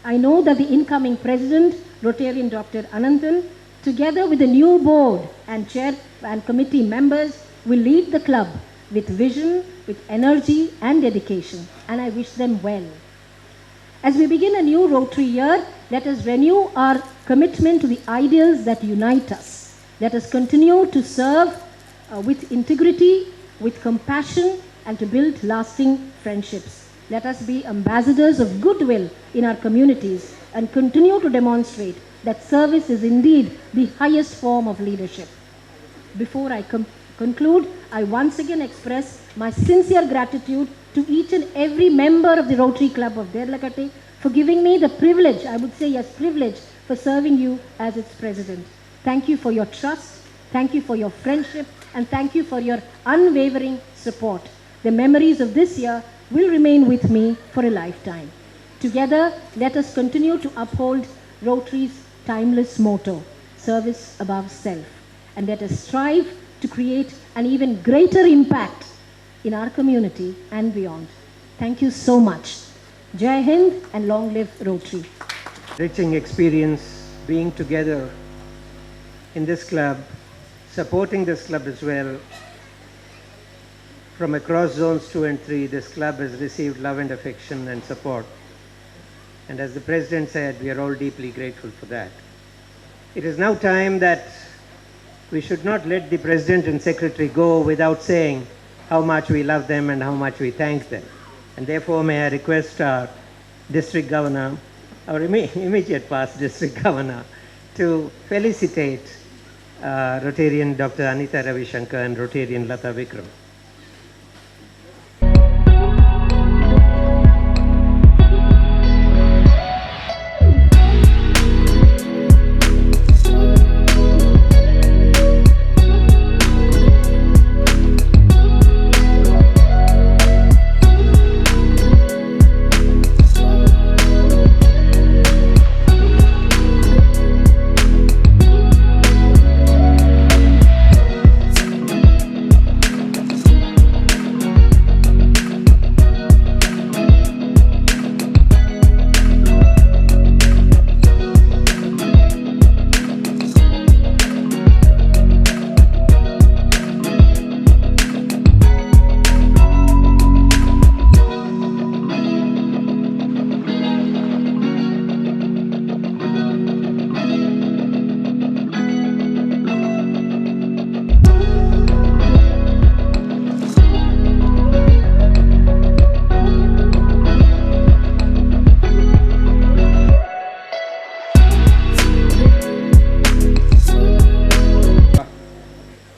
I know that the incoming president, Rotarian Dr. Ananthan, together with the new board and chair and committee members, will lead the club with vision, with energy and dedication, and I wish them well. As we begin a new Rotary year, let us renew our commitment to the ideals that unite us. Let us continue to serve with integrity, with compassion, and to build lasting friendships. Let us be ambassadors of goodwill in our communities and continue to demonstrate that service is indeed the highest form of leadership. Before I conclude, I once again express my sincere gratitude to each and every member of the Rotary Club of Ralakata for giving me the privilege, I would say yes, privilege, for serving you as its president. Thank you for your trust, thank you for your friendship, and thank you for your unwavering support. The memories of this year will remain with me for a lifetime. Together, let us continue to uphold Rotary's timeless motto, service above self, and let us strive to create an even greater impact in our community and beyond. Thank you so much. Jai Hind and long live Rotary. Enriching experience being together in this club, supporting this club as well. From across zones 2 and 3, this club has received love and affection and support. And as the President said, we are all deeply grateful for that. It is now time that we should not let the President and Secretary go without saying how much we love them and how much we thank them. And therefore, may I request our District Governor, our immediate past District Governor, to felicitate Rotarian Dr. Anita Ravishankar and Rotarian Lata Vikram.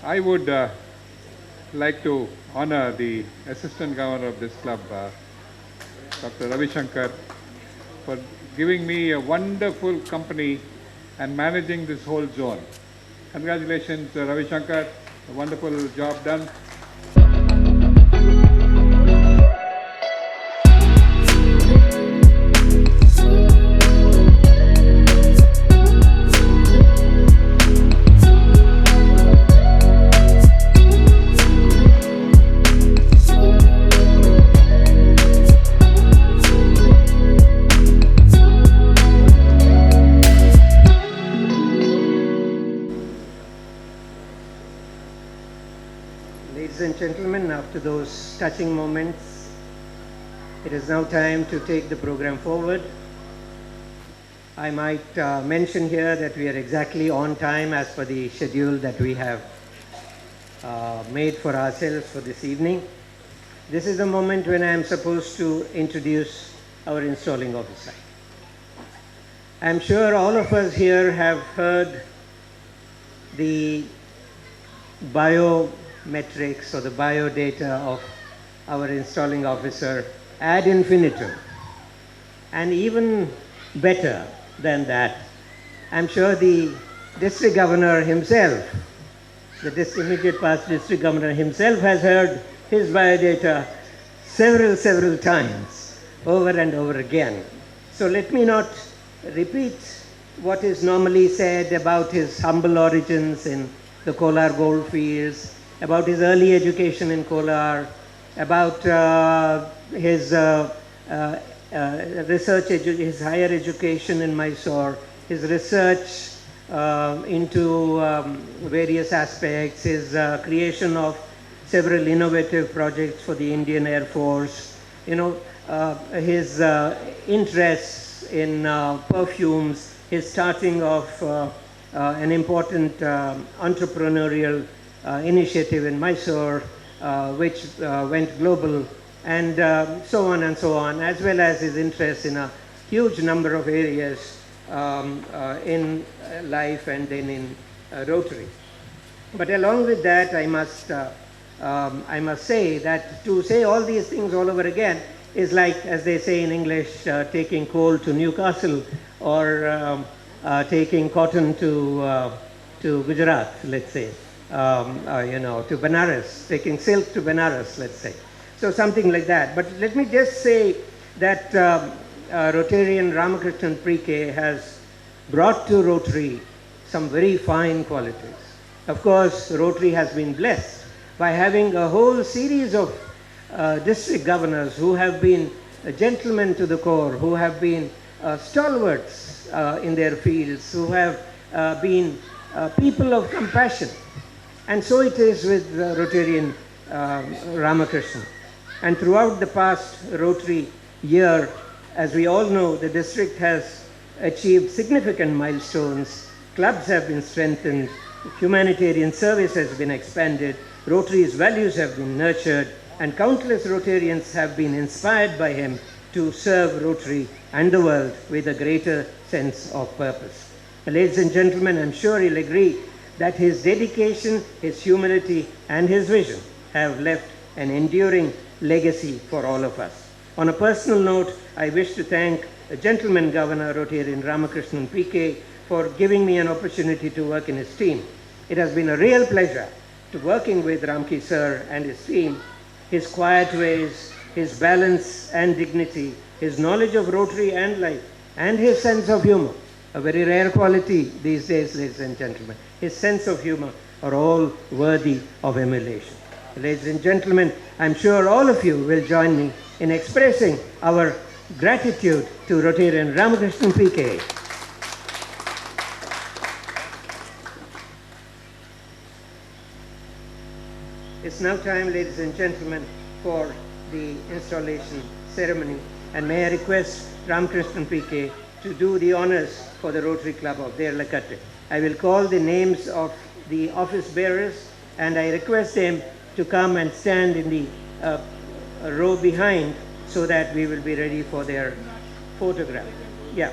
I would like to honor the Assistant Governor of this club, Dr. Ravishankar, for giving me a wonderful company and managing this whole zone. Congratulations, Ravishankar, a wonderful job done. Ladies and gentlemen, after those touching moments, it is now time to take the program forward. I might mention here that we are exactly on time as per the schedule that we have made for ourselves for this evening. This is the moment when I am supposed to introduce our installing officer. I'm sure all of us here have heard the biometrics or the biodata of our installing officer ad infinitum. And even better than that, I'm sure the district governor himself, the immediate past district governor himself, has heard his biodata several times, over and over again. So let me not repeat what is normally said about his humble origins in the Kolar goldfields, about his early education in Kolar, about his his higher education in Mysore, his research into various aspects, his creation of several innovative projects for the Indian Air Force, his interests in perfumes, his starting of an important entrepreneurial initiative in Mysore, which went global, and so on and so on, as well as his interest in a huge number of areas in life and then in Rotary. But along with that, I must say that to say all these things all over again is like, as they say in English, taking coal to Newcastle or taking cotton to Gujarat, let's say, to Benares, taking silk to Benares, let's say. So something like that. But let me just say that Rotarian Ramakrishnan Pre-K has brought to Rotary some very fine qualities. Of course, Rotary has been blessed by having a whole series of district governors who have been gentlemen to the core, who have been stalwarts in their fields, who have been people of compassion. And so it is with Rotarian Ramakrishnan. And throughout the past Rotary year, as we all know, the district has achieved significant milestones. Clubs have been strengthened, humanitarian service has been expanded, Rotary's values have been nurtured, and countless Rotarians have been inspired by him to serve Rotary and the world with a greater sense of purpose. Ladies and gentlemen, I'm sure you'll agree that his dedication, his humility, and his vision have left an enduring legacy for all of us. On a personal note, I wish to thank the Gentleman Governor, Rotarian Ramakrishnan P.K., for giving me an opportunity to work in his team. It has been a real pleasure to working with Ramki sir and his team. His quiet ways, his balance and dignity, his knowledge of Rotary and life, and his sense of humor, a very rare quality these days, ladies and gentlemen. His sense of humor are all worthy of emulation. Ladies and gentlemen, I'm sure all of you will join me in expressing our gratitude to Rotarian Ramakrishnan P.K. It's now time, ladies and gentlemen, for the installation ceremony. And may I request Ramakrishnan P.K. to do the honors for the Rotary Club of Ralakata. I will call the names of the office bearers, and I request them to come and stand in the row behind so that we will be ready for their photograph. Yeah,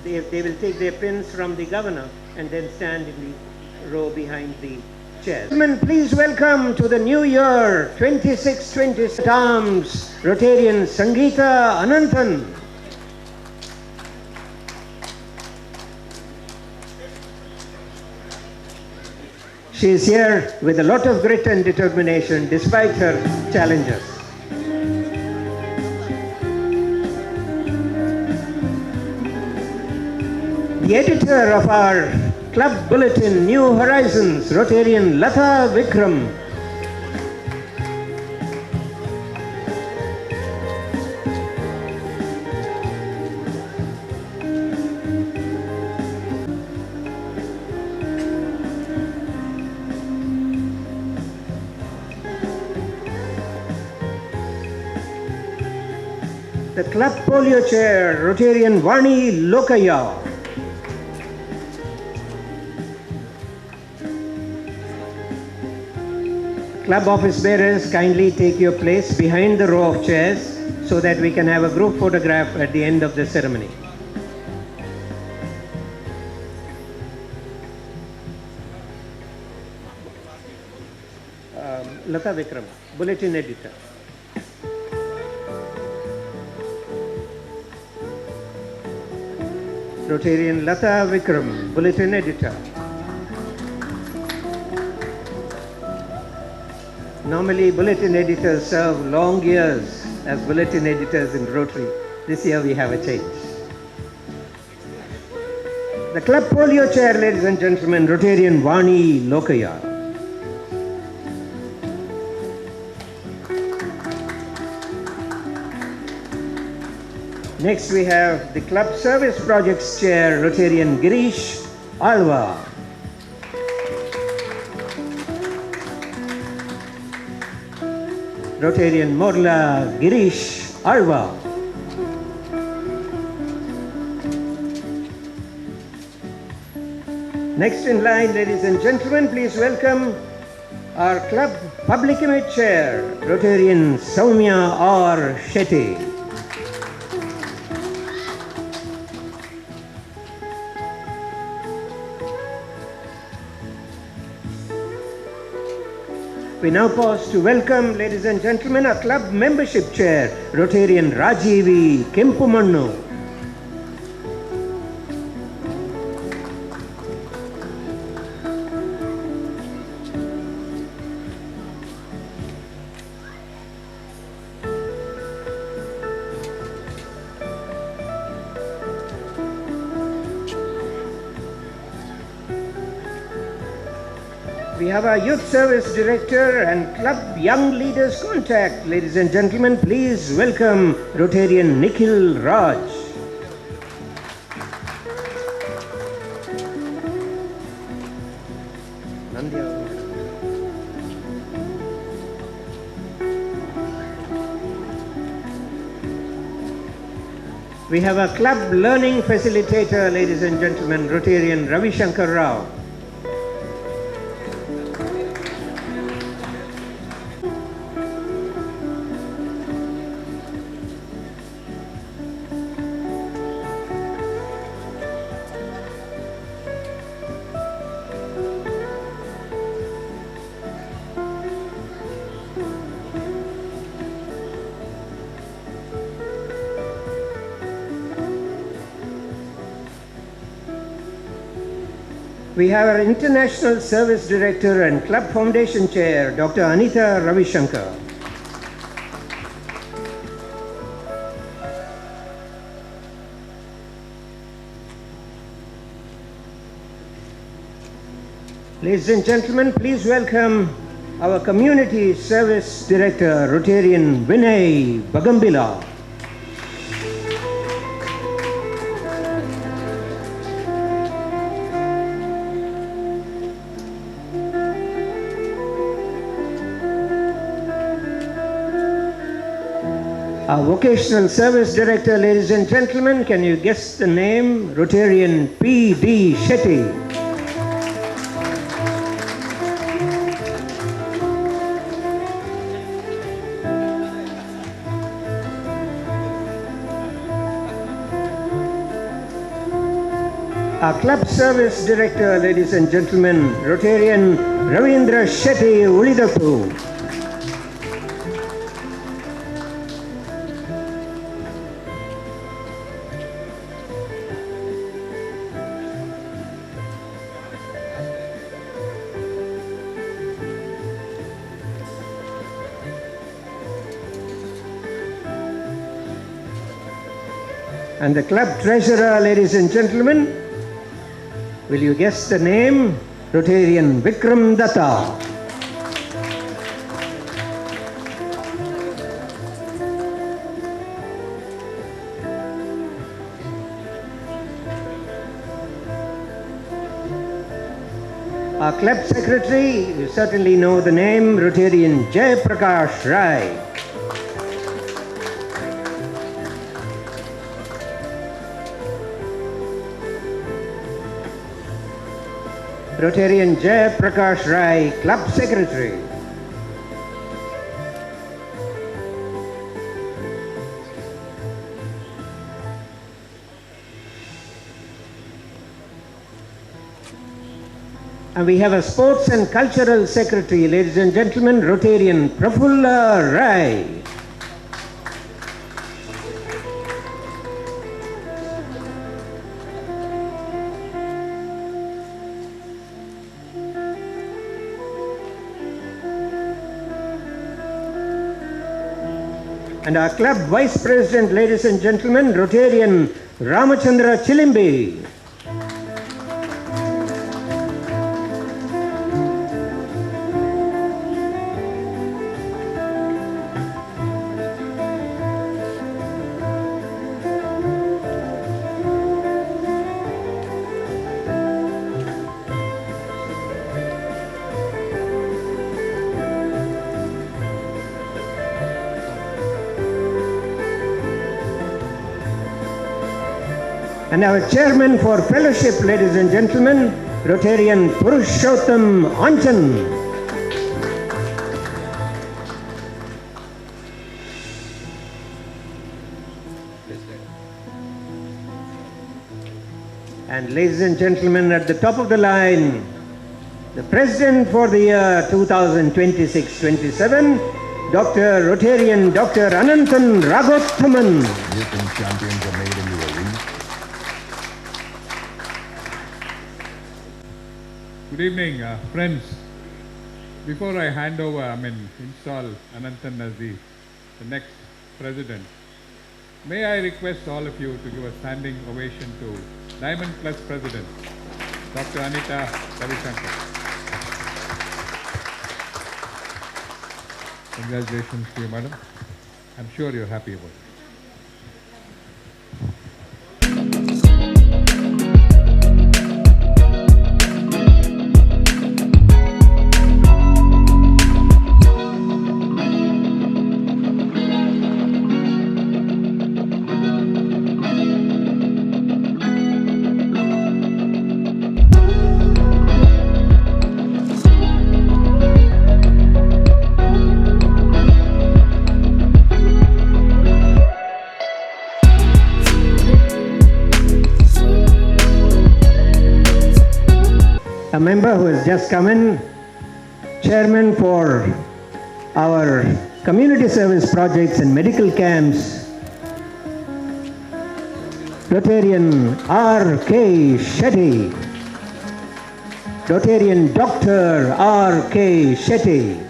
they will take their pins from the governor and then stand in the row behind the chairs. Gentlemen, please welcome to the new year 26-27 arms Rotarian Sangeeta Ananthan. She is here with a lot of grit and determination despite her challenges. The editor of our club bulletin, New Horizons, Rotarian Lata Vikram. The club polio chair, Rotarian Vani Lokaya. Club office bearers, kindly take your place behind the row of chairs so that we can have a group photograph at the end of the ceremony. Lata Vikram, Bulletin Editor. Rotarian Lata Vikram, Bulletin Editor. Normally, bulletin editors serve long years as bulletin editors in Rotary. This year we have a change. The club polio chair, ladies and gentlemen, Rotarian Vani Lokaya. Next we have the club service projects chair, Rotarian Girish Alva. Rotarian Morla Girish Alva. Next in line, ladies and gentlemen, please welcome our club public image chair, Rotarian Soumya R. Shetty. We now pause to welcome, ladies and gentlemen, our club membership chair, Rotarian Rajivi Kempumannu. We have our Youth Service Director and Club Young Leaders Contact. Ladies and gentlemen, please welcome Rotarian Nikhil Raj. We have a Club Learning Facilitator, ladies and gentlemen, Rotarian Ravi Shankar Rao. We have our International Service Director and Club Foundation Chair, Dr. Anita Ravishankar. Ladies and gentlemen, please welcome our Community Service Director, Rotarian Vinay Bagambila. Our Vocational Service Director, ladies and gentlemen, can you guess the name? Rotarian P.D. Shetty. Our Club Service Director, ladies and gentlemen, Rotarian Ravindra Shetty Ulidappu. And the club treasurer, ladies and gentlemen, will you guess the name? Rotarian Vikram Datta. Our club secretary, you certainly know the name, Rotarian Jay Prakash Rai. Rotarian Jay Prakash Rai, Club Secretary. And we have a sports and cultural secretary, ladies and gentlemen, Rotarian Prafulla Rai. And our club vice president, ladies and gentlemen, Rotarian Ramachandra Chilimbi. And our chairman for fellowship, ladies and gentlemen, Rotarian Purushottam Anchan. And ladies and gentlemen, at the top of the line, the president for the year 2026-27, Dr. Rotarian Dr. Ananthan Ragothaman. Champions are made into a league. Good evening, friends. Before I hand over, install Ananthan as the next president, may I request all of you to give a standing ovation to Diamond Plus President, Dr. Anita Ravishankar. Congratulations to you, madam. I'm sure you're happy about it. A member who has just come in, chairman for our community service projects and medical camps, Rotarian R.K. Shetty, Rotarian Dr. R.K. Shetty,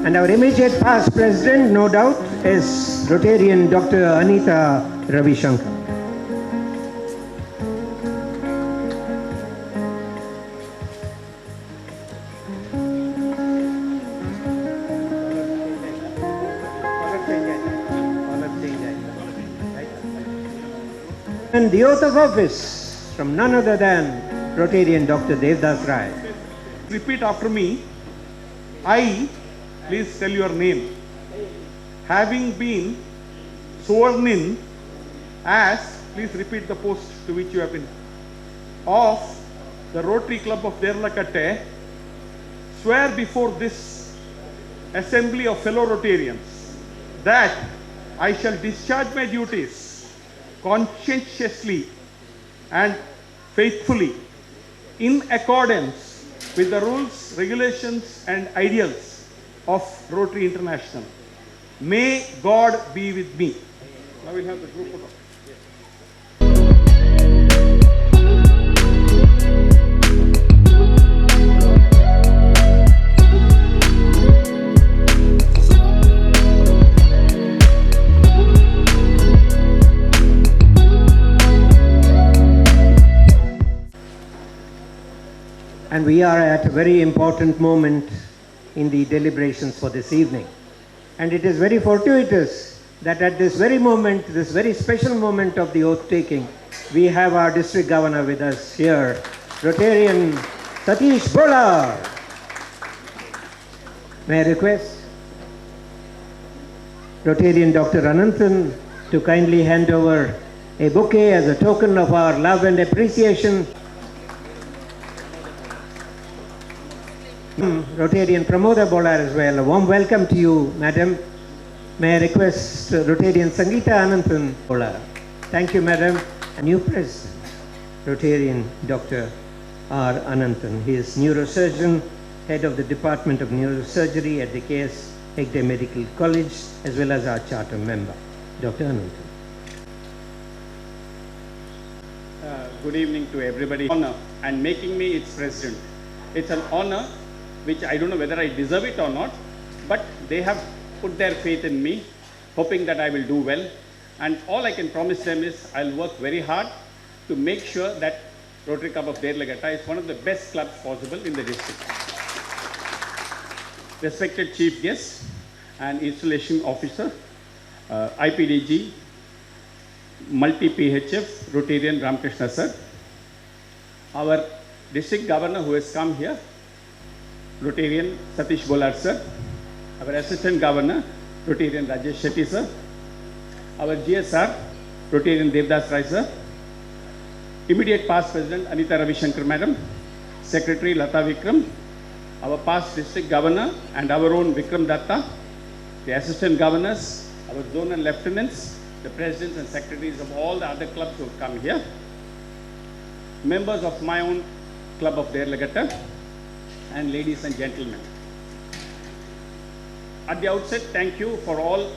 and our immediate past president, no doubt, is Rotarian Dr. Anita Ravishankar. And the oath of office from none other than Rotarian Dr. Devdas Rai. Repeat after me. I, please tell your name. Having been sworn in as, please repeat the post to which you have been, of the Rotary Club of Ralakata, swear before this assembly of fellow Rotarians that I shall discharge my duties conscientiously and faithfully in accordance with the rules, regulations and ideals of Rotary International. May God be with me. Now we'll have the group photo. And we are at a very important moment in the deliberations for this evening. And it is very fortuitous that at this very moment, this very special moment of the oath taking, we have our district governor with us here, Rotarian Satish Bolar. May I request Rotarian Dr. Ananthan to kindly hand over a bouquet as a token of our love and appreciation. Rotarian Pramoda Bolar as well. A warm welcome to you, Madam. May I request Rotarian Sangeeta Ananthan Bolar. Thank you, Madam. A new President, Rotarian Dr. R. Ananthan. He is neurosurgeon, head of the Department of Neurosurgery at the K.S. Hegde Medical College, as well as our charter member, Dr. Ananthan. Good evening to everybody. Honor and making me its president. It's an honor which I don't know whether I deserve it or not, but they have put their faith in me, hoping that I will do well. And all I can promise them is I'll work very hard to make sure that Rotary Club of Ralkata is one of the best clubs possible in the district. Respected Chief Guest and Installation Officer, IPDG, Multi-PHF, Rotarian Ramakrishna Sir, our District Governor who has come here, Rotarian Satish Bolar Sir, our Assistant Governor, Rotarian Rajesh Shetty Sir, our GSR, Rotarian Devdas Rai Sir, immediate past President Anita Ravishankar Madam, Secretary Lata Vikram, our past District Governor and our own Vikram Datta, the Assistant Governors, our Zonal Lieutenants, the Presidents and Secretaries of all the other clubs who have come here, members of my own Club of Ralkata, and ladies and gentlemen. At the outset, thank you for all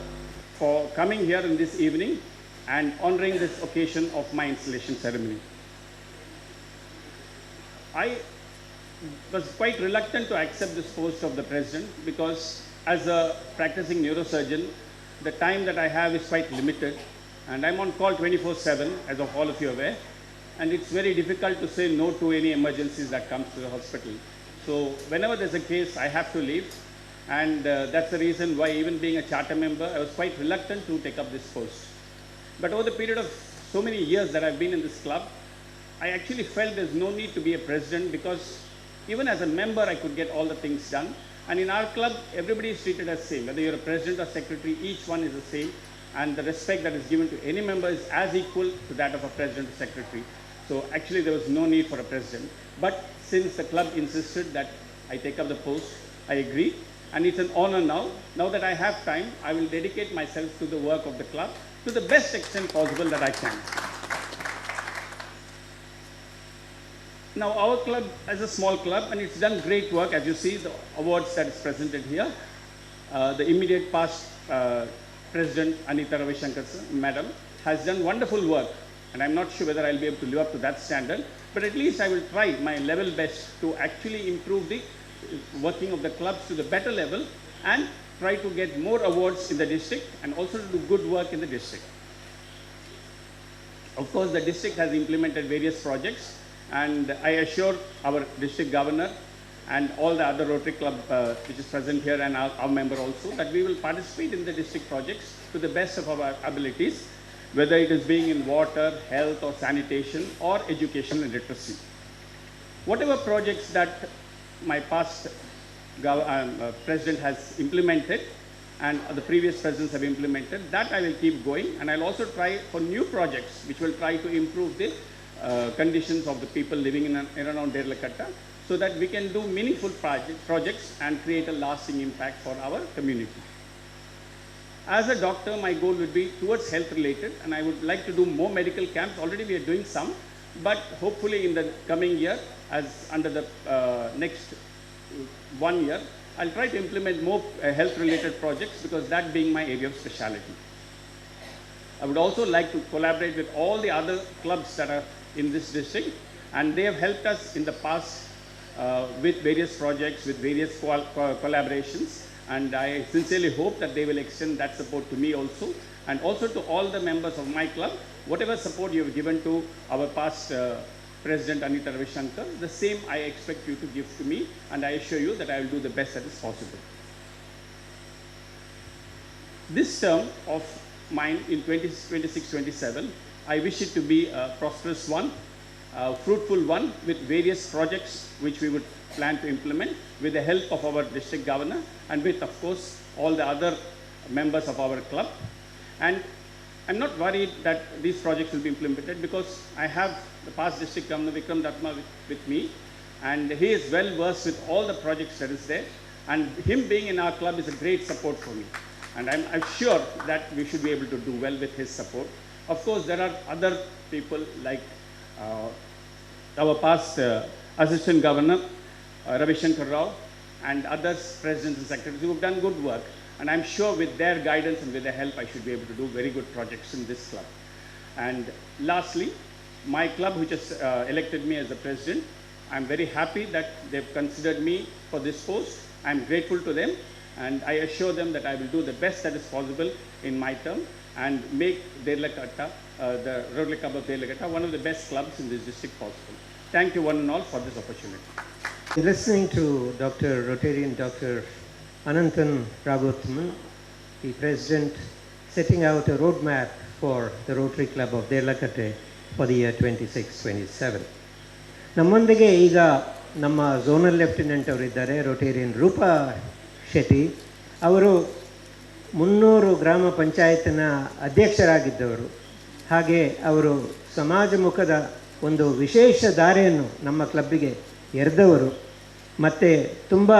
for coming here in this evening and honoring this occasion of my installation ceremony. I was quite reluctant to accept this post of the President because as a practicing neurosurgeon, the time that I have is quite limited and I'm on call 24/7, as of all of you aware, and it's very difficult to say no to any emergencies that comes to the hospital. So whenever there's a case, I have to leave, and that's the reason why, even being a charter member, I was quite reluctant to take up this post. But over the period of so many years that I've been in this club, I actually felt there's no need to be a president because even as a member, I could get all the things done. And in our club, everybody is treated as same. Whether you're a president or secretary, each one is the same. And the respect that is given to any member is as equal to that of a president or secretary. So actually, there was no need for a president. But since the club insisted that I take up the post, I agree. And it's an honor now. Now that I have time, I will dedicate myself to the work of the club to the best extent possible that I can. Now, our club is a small club and it's done great work. As you see, the awards that is presented here. The immediate past President Anita Ravishankar Madam has done wonderful work. And I'm not sure whether I'll be able to live up to that standard. But at least I will try my level best to actually improve the working of the clubs to the better level and try to get more awards in the district and also to do good work in the district. Of course, the district has implemented various projects, and I assure our district governor and all the other Rotary Club which is present here and our member also that we will participate in the district projects to the best of our abilities, whether it is being in water, health or sanitation or education and literacy. Whatever projects that my past president has implemented and the previous presidents have implemented, that I will keep going, and I'll also try for new projects which will try to improve the conditions of the people living in and around Ralkata so that we can do meaningful projects and create a lasting impact for our community. As a doctor, my goal would be towards health related, and I would like to do more medical camps. Already we are doing some, but hopefully in the coming year, as under the next 1 year, I'll try to implement more health related projects because that being my area of specialty. I would also like to collaborate with all the other clubs that are in this district, and they have helped us in the past with various projects, with various collaborations, and I sincerely hope that they will extend that support to me also, and also to all the members of my club. Whatever support you have given to our past President Anita Ravishankar, the same I expect you to give to me, and I assure you that I will do the best that is possible. This term of mine in 2026-27, I wish it to be a prosperous one, a fruitful one with various projects which we would plan to implement with the help of our district governor and with, of course, all the other members of our club. And I'm not worried that these projects will be implemented because I have the past district governor Vikram Datta with me, and he is well versed with all the projects that is there, and him being in our club is a great support for me, and I'm sure that we should be able to do well with his support. Of course, there are other people like our past Assistant Governor, Ravi Shankar Rao, and others, presidents and secretaries who have done good work. And I'm sure with their guidance and with their help, I should be able to do very good projects in this club. And lastly, my club, which has elected me as the president, I'm very happy that they've considered me for this post. I'm grateful to them, and I assure them that I will do the best that is possible in my term and make Ralkata, the Rotary Club of Ralkata, one of the best clubs in this district possible. Thank you one and all for this opportunity. Listening to Rotarian Dr. Ananthan Raghuttman, the President, setting out a roadmap for the Rotary Club of Ralkata for the year 26-27. ನಮ್ಮೊಂದಿಗೆ ಈಗ ನಮ್ಮ zonal lieutenant ಅವರಿದ್ದಾರೆ, Rotarian Roopa Shetty. ಅವರು 300 ಗ್ರಾಮ ಪಂಚಾಯತ್ನ ಅಧ್ಯಕ್ಷರಾಗಿದ್ದವರು. ಹಾಗೆ ಅವರು ಸಮಾಜಮುಖದ ಒಂದು ವಿಶೇಷ ದಾರಿಯನ್ನು ನಮ್ಮ ಕ್ಲಬ್ಬಿಗೆ ಎರೆದವರು ಮತ್ತು ತುಂಬ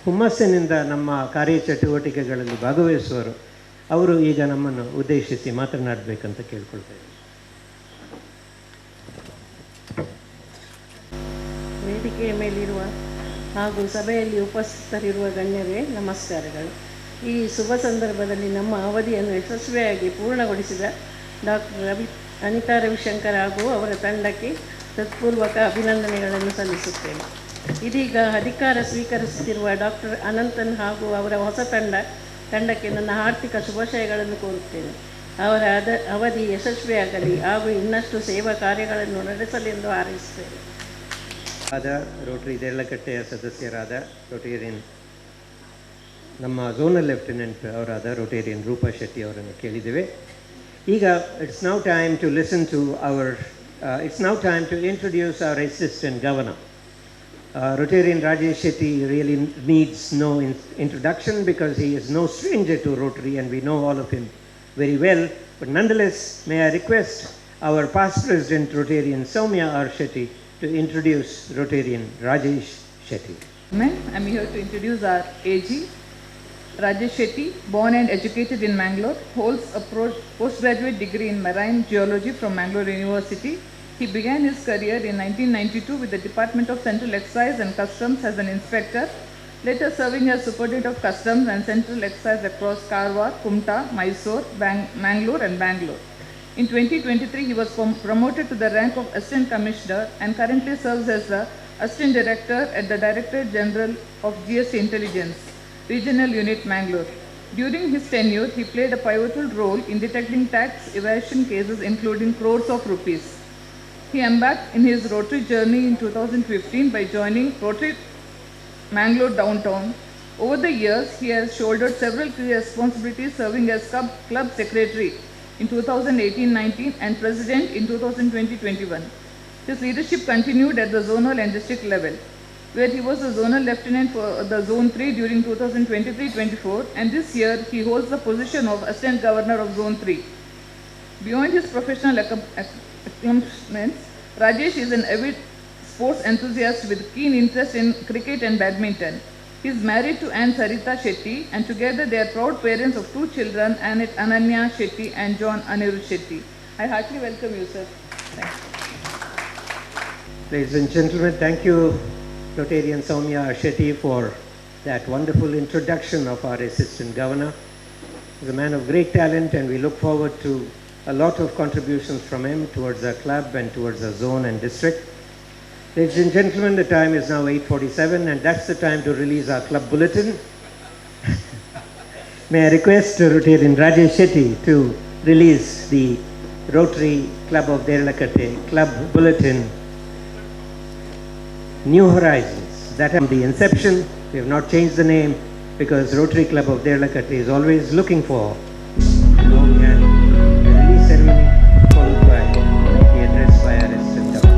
ಹುಮ್ಮಸ್ಸಿನಿಂದ ನಮ್ಮ ಕಾರ್ಯಚಟುವಟಿಕೆಗಳಲ್ಲಿ ಭಾಗವಹಿಸುವರು. ಅವರು ಈಗ ನಮ್ಮನ್ನು ಉದ್ದೇಶಿಸಿ ಮಾತನಾಡಬೇಕಂತ ಕೇಳ್ಕೊಳ್ತೇವೆ. ವೇದಿಕೆಯ ಮೇಲಿರುವ ಹಾಗೂ ಸಭೆಯಲ್ಲಿ ಉಪಸ್ಥಿತರಿರುವ ಗಣ್ಯರೇ, ನಮಸ್ಕಾರಗಳು. ಈ ಶುಭ ಸಂದರ್ಭದಲ್ಲಿ ನಮ್ಮ ಅವಧಿಯನ್ನು ಯಶಸ್ವಿಯಾಗಿ ಪೂರ್ಣಗೊಳಿಸಿದ ಡಾಕ್ಟರ್ ಅನಿತಾ ರವಿಶಂಕರ್ ಹಾಗೂ ಅವರ ತಂಡಕ್ಕೆ ಹೃತ್ಪೂರ್ವಕ ಅಭಿನಂದನೆಗಳನ್ನು ಸಲ್ಲಿಸುತ್ತೇನೆ. ಇದೀಗ ಅಧಿಕಾರ ಸ್ವೀಕರಿಸುತ್ತಿರುವ ಡಾಕ್ಟರ್ ಅನಂತನ್ ಹಾಗೂ ಅವರ ಹೊಸ ತಂಡಕ್ಕೆ ನನ್ನ ಆರ್ಥಿಕ ಶುಭಾಶಯಗಳನ್ನು ಕೋರುತ್ತೇನೆ. ಅವರ ಅವಧಿ ಯಶಸ್ವಿಯಾಗಲಿ ಹಾಗೂ ಇನ್ನಷ್ಟು ಸೇವಾ ಕಾರ್ಯಗಳನ್ನು ನಡೆಸಲೆಂದು ಹಾರೈಸುತ್ತೇನೆ. ರೋಟರಿ ದೇರ್ಲಕಟ್ಟೆಯ ಸದಸ್ಯರಾದ ರೊಟೇರಿಯನ್ ನಮ್ಮ ಝೋನಲ್ ಲೆಫ್ಟಿನೆಂಟ್ ಅವರಾದ ರೊಟೇರಿಯನ್ ರೂಪಾ ಶೆಟ್ಟಿ ಅವರನ್ನು ಕೇಳಿದ್ದೇವೆ. ಈಗ it's now time to listen to it's now time to introduce our assistant governor. Rotarian Rajesh Shetty really needs no introduction because he is no stranger to Rotary and we know all of him very well. But nonetheless, may I request our past president, Rotarian Soumya R. Shetty, to introduce Rotarian Rajesh Shetty. I'm here to introduce our AG. Rajesh Shetty, born and educated in Mangalore, holds a postgraduate degree in marine geology from Mangalore University. He began his career in 1992 with the Department of Central Excise and Customs as an inspector, later serving as Superintendent of Customs and Central Excise across Karwar, Kumta, Mysore, Mangalore and Bangalore. In 2023, he was promoted to the rank of Assistant Commissioner and currently serves as the Assistant Director at the Directorate General of GST Intelligence, Regional Unit Mangalore. During his tenure, he played a pivotal role in detecting tax evasion cases including crores of rupees. He embarked in his Rotary journey in 2015 by joining Rotary Mangalore Downtown. Over the years, he has shouldered several key responsibilities, serving as club secretary in 2018-19 and president in 2020-21. His leadership continued at the zonal and district level, where he was a zonal lieutenant for the Zone 3 during 2023-24, and this year he holds the position of Assistant Governor of Zone 3. Beyond his professional accomplishments, Rajesh is an avid sports enthusiast with keen interest in cricket and badminton. He is married to Anne Sarita Shetty, and together they are proud parents of 2 children, Annette Ananya Shetty and John Anirudh Shetty. I heartily welcome you, sir. Thank you. Ladies and gentlemen, thank you, Rotarian Soumya Shetty, for that wonderful introduction of our Assistant Governor. He's a man of great talent and we look forward to a lot of contributions from him towards our club and towards our zone and district. Ladies and gentlemen, the time is now 8:47 and that's the time to release our club bulletin. May I request Rotarian Rajesh Shetty to release the Rotary Club of Ralkata Club Bulletin, New Horizons. That from the inception, we have not changed the name because Rotary Club of Ralkata is always looking for. Now we had the release ceremony followed by the address by our Assistant Governor.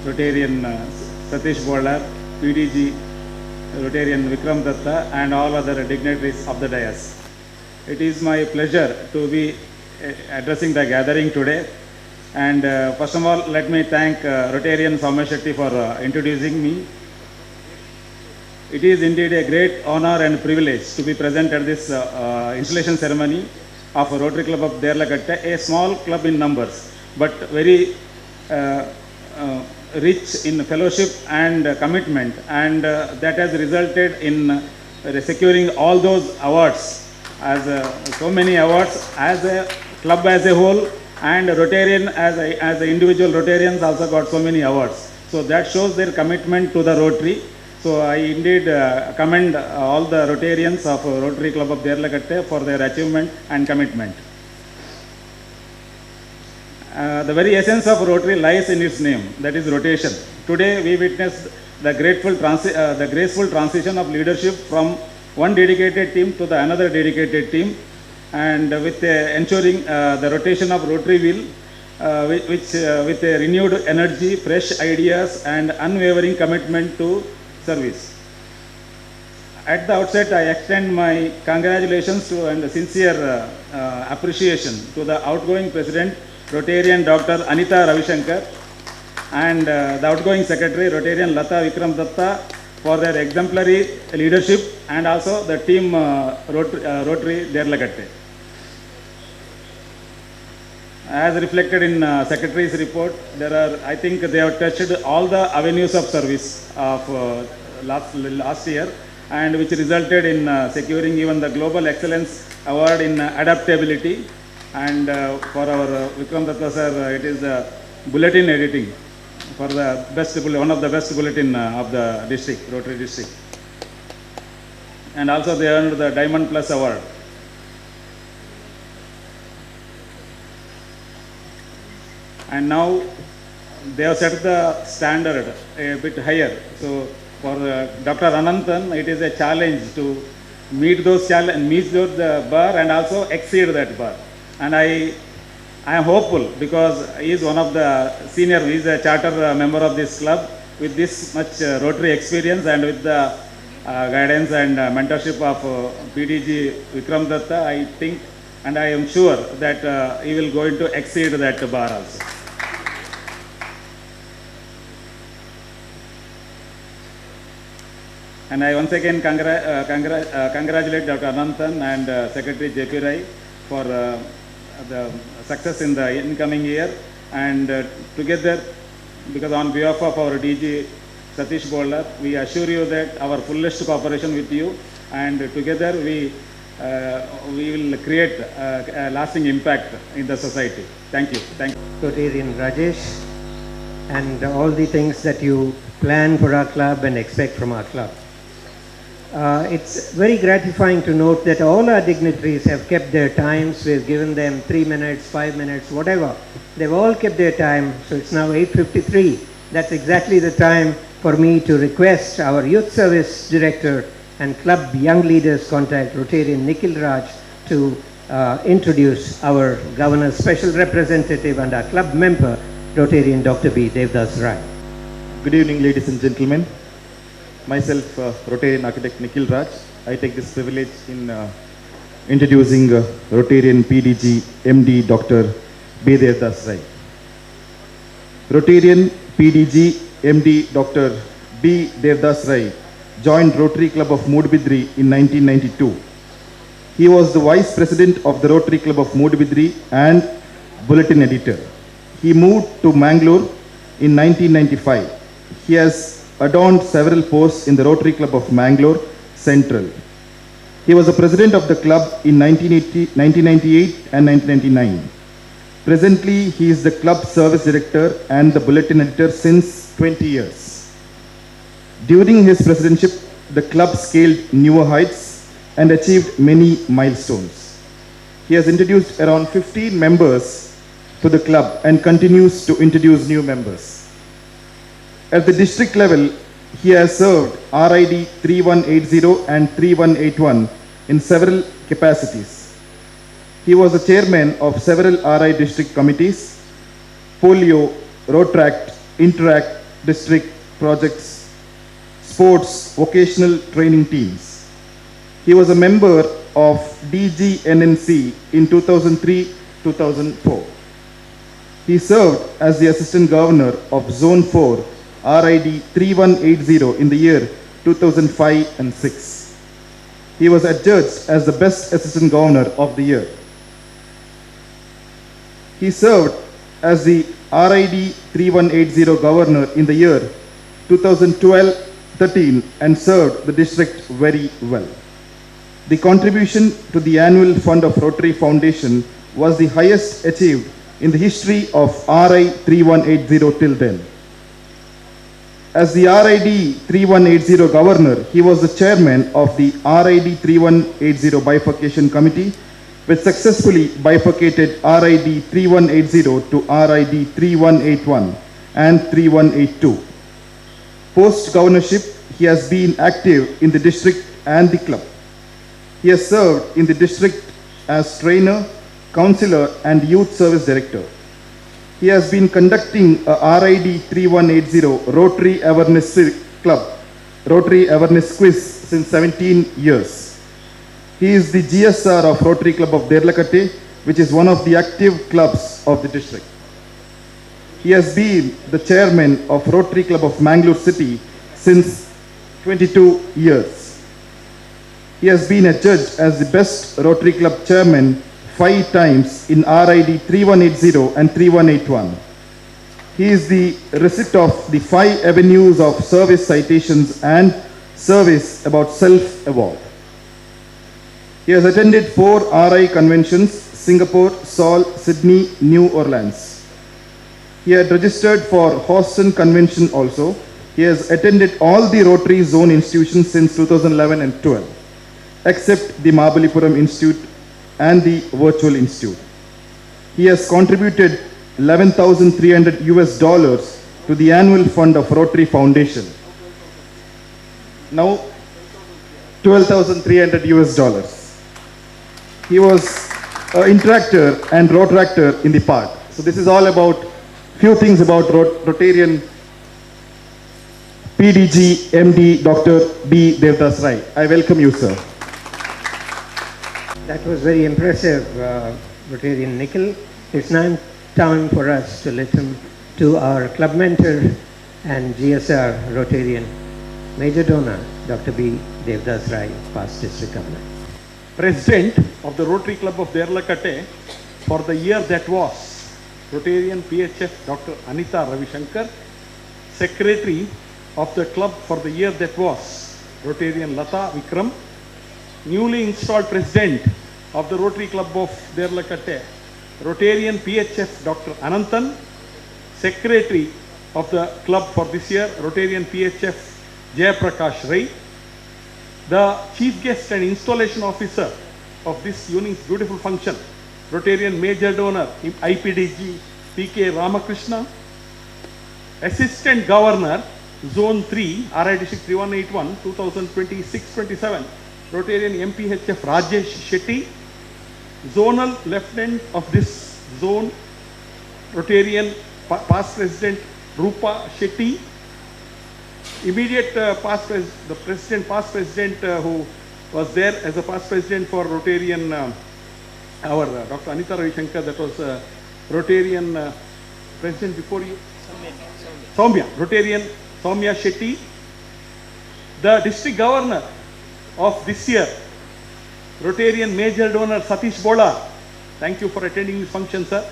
Rotarian Satish Bolar, PDG Rotarian Vikram Datta, and all other dignitaries of the dais. It is my pleasure to be addressing the gathering today. And first of all, let me thank Rotarian Soumya Shetty for introducing me. It is indeed a great honor and privilege to be present at this installation ceremony of Rotary Club of Ralkata, a small club in numbers, but very rich in fellowship and commitment, and that has resulted in securing all those awards, as so many awards as a club as a whole, and Rotarian as a individual Rotarians also got so many awards. So that shows their commitment to the Rotary. So I indeed commend all the Rotarians of Rotary Club of Ralkata for their achievement and commitment. The very essence of Rotary lies in its name, that is rotation. Today we witnessed the graceful transition of leadership from one dedicated team to the another dedicated team, and with ensuring the rotation of Rotary wheel, which with a renewed energy, fresh ideas, and unwavering commitment to service. At the outset, I extend my congratulations to and sincere appreciation to the outgoing President, Rotarian Dr. Anita Ravishankar, and the outgoing Secretary, Rotarian Lata Vikram Datta, for their exemplary leadership, and also the team Rotary Ralkata. As reflected in Secretary's report, I think they have touched all the avenues of service of last year, and which resulted in securing even the Global Excellence Award in Adaptability. And for our Vikram Datta sir, it is the bulletin editing for the one of the best bulletin of the district, Rotary district. And also they earned the Diamond Plus Award. And now they have set the standard a bit higher. So for Dr. Ananthan, it is a challenge to meet those bar and also exceed that bar. And I am hopeful, because he is one of the senior, he is a charter member of this club with this much Rotary experience, and with the guidance and mentorship of PDG Vikram Datta, I think, and I am sure that he will going to exceed that bar also. And I once again congratulate Dr. Ananthan and Secretary JP Rai for the success in the incoming year, and together, because on behalf of our DG Satish Bolar, we assure you that our fullest cooperation with you, and together we will create a lasting impact in the society. Thank you. Thank you. Rotarian Rajesh, and all the things that you plan for our club and expect from our club. It's very gratifying to note that all our dignitaries have kept their times. We've given them 3 minutes, 5 minutes, whatever. They've all kept their time. So it's now 8:53. That's exactly the time for me to request our Youth Service Director and Club Young Leaders Contact, Rotarian Nikhil Raj, to introduce our Governor's Special Representative and our club member, Rotarian Dr. B. Devdas Rai. Good evening, ladies and gentlemen. Myself, Rotarian Architect Nikhil Raj. I take this privilege in introducing Rotarian PDG MD Dr. B. Devdas Rai. Rotarian PDG MD Dr. B. Devdas Rai joined Rotary Club of Moodbidri in 1992. He was the Vice President of the Rotary Club of Moodbidri and Bulletin Editor. He moved to Mangalore in 1995. He has adorned several posts in the Rotary Club of Mangalore Central. He was the president of the club in 1998 and 1999. Presently, he is the club service director and the bulletin editor since 20 years. During his presidency, the club scaled newer heights and achieved many milestones. He has introduced around 15 members to the club and continues to introduce new members. At the district level, he has served RID 3180 and 3181 in several capacities. He was the chairman of several RI district committees, Polio, Rotract, Interact, district projects, sports, vocational training teams. He was a member of DGNNC in 2003-2004. He served as the Assistant Governor of Zone 4, RID 3180 in the year 2005 and 6. He was adjudged as the Best Assistant Governor of the Year. He served as the RID 3180 Governor in the year 2012-13 and served the district very well. The contribution to the annual fund of Rotary Foundation was the highest achieved in the history of RI 3180 till then. As the RID 3180 Governor, he was the chairman of the RID 3180 Bifurcation Committee, which successfully bifurcated RID 3180 to RID 3181 and 3182. Post-governorship, he has been active in the district and the club. He has served in the district as trainer, councillor and youth service director. He has been conducting a RID 3180 Rotary Awareness Club, Rotary Awareness Quiz since 17 years. He is the GSR of Rotary Club of Ralkata, which is one of the active clubs of the district. He has been the chairman of Rotary Club of Mangalore City since 22 years. He has been adjudged as the best Rotary Club chairman 5 times in RID 3180 and 3181. He is the recipient of the 5 avenues of service citations and service about self award. He has attended 4 RI conventions: Singapore, Seoul, Sydney, New Orleans. He had registered for Houston Convention also. He has attended all the Rotary Zone institutions since 2011 and 12, except the Mahabalipuram Institute and the Virtual Institute. He has contributed $11,300 to the annual fund of Rotary Foundation. Now, $12,300. He was an interactor and rotaractor in the park. So this is all about few things about Rotarian PDG MD Dr. B. Devdas Rai. I welcome you, sir. That was very impressive, Rotarian Nikhil. It's now time for us to listen to our club mentor and GSR Rotarian Major Donor, Dr. B. Devdas Rai, past district governor. President of the Rotary Club of Ralkata for the year that was, Rotarian PHF Dr. Anita Ravishankar. Secretary of the club for the year that was, Rotarian Lata Vikram. Newly installed President of the Rotary Club of Ralkata, Rotarian PHF Dr. Ananthan. Secretary of the club for this year, Rotarian PHF Jayaprakash Rai. The chief guest and installation officer of this evening's beautiful function, Rotarian Major Donor IPDG PK Ramakrishna. Assistant Governor Zone 3 RI District 3181 2026-27, Rotarian MPHF Rajesh Shetty. Zonal Lieutenant of this zone, Rotarian past President Rupa Shetty. Immediate past president who was there as a past president for Rotarian, our Dr. Anita Ravishankar, that was Rotarian president before you, Soumya, Rotarian Soumya Shetty. The district governor of this year, Rotarian Major Donor Satish Bola. Thank you for attending this function, sir.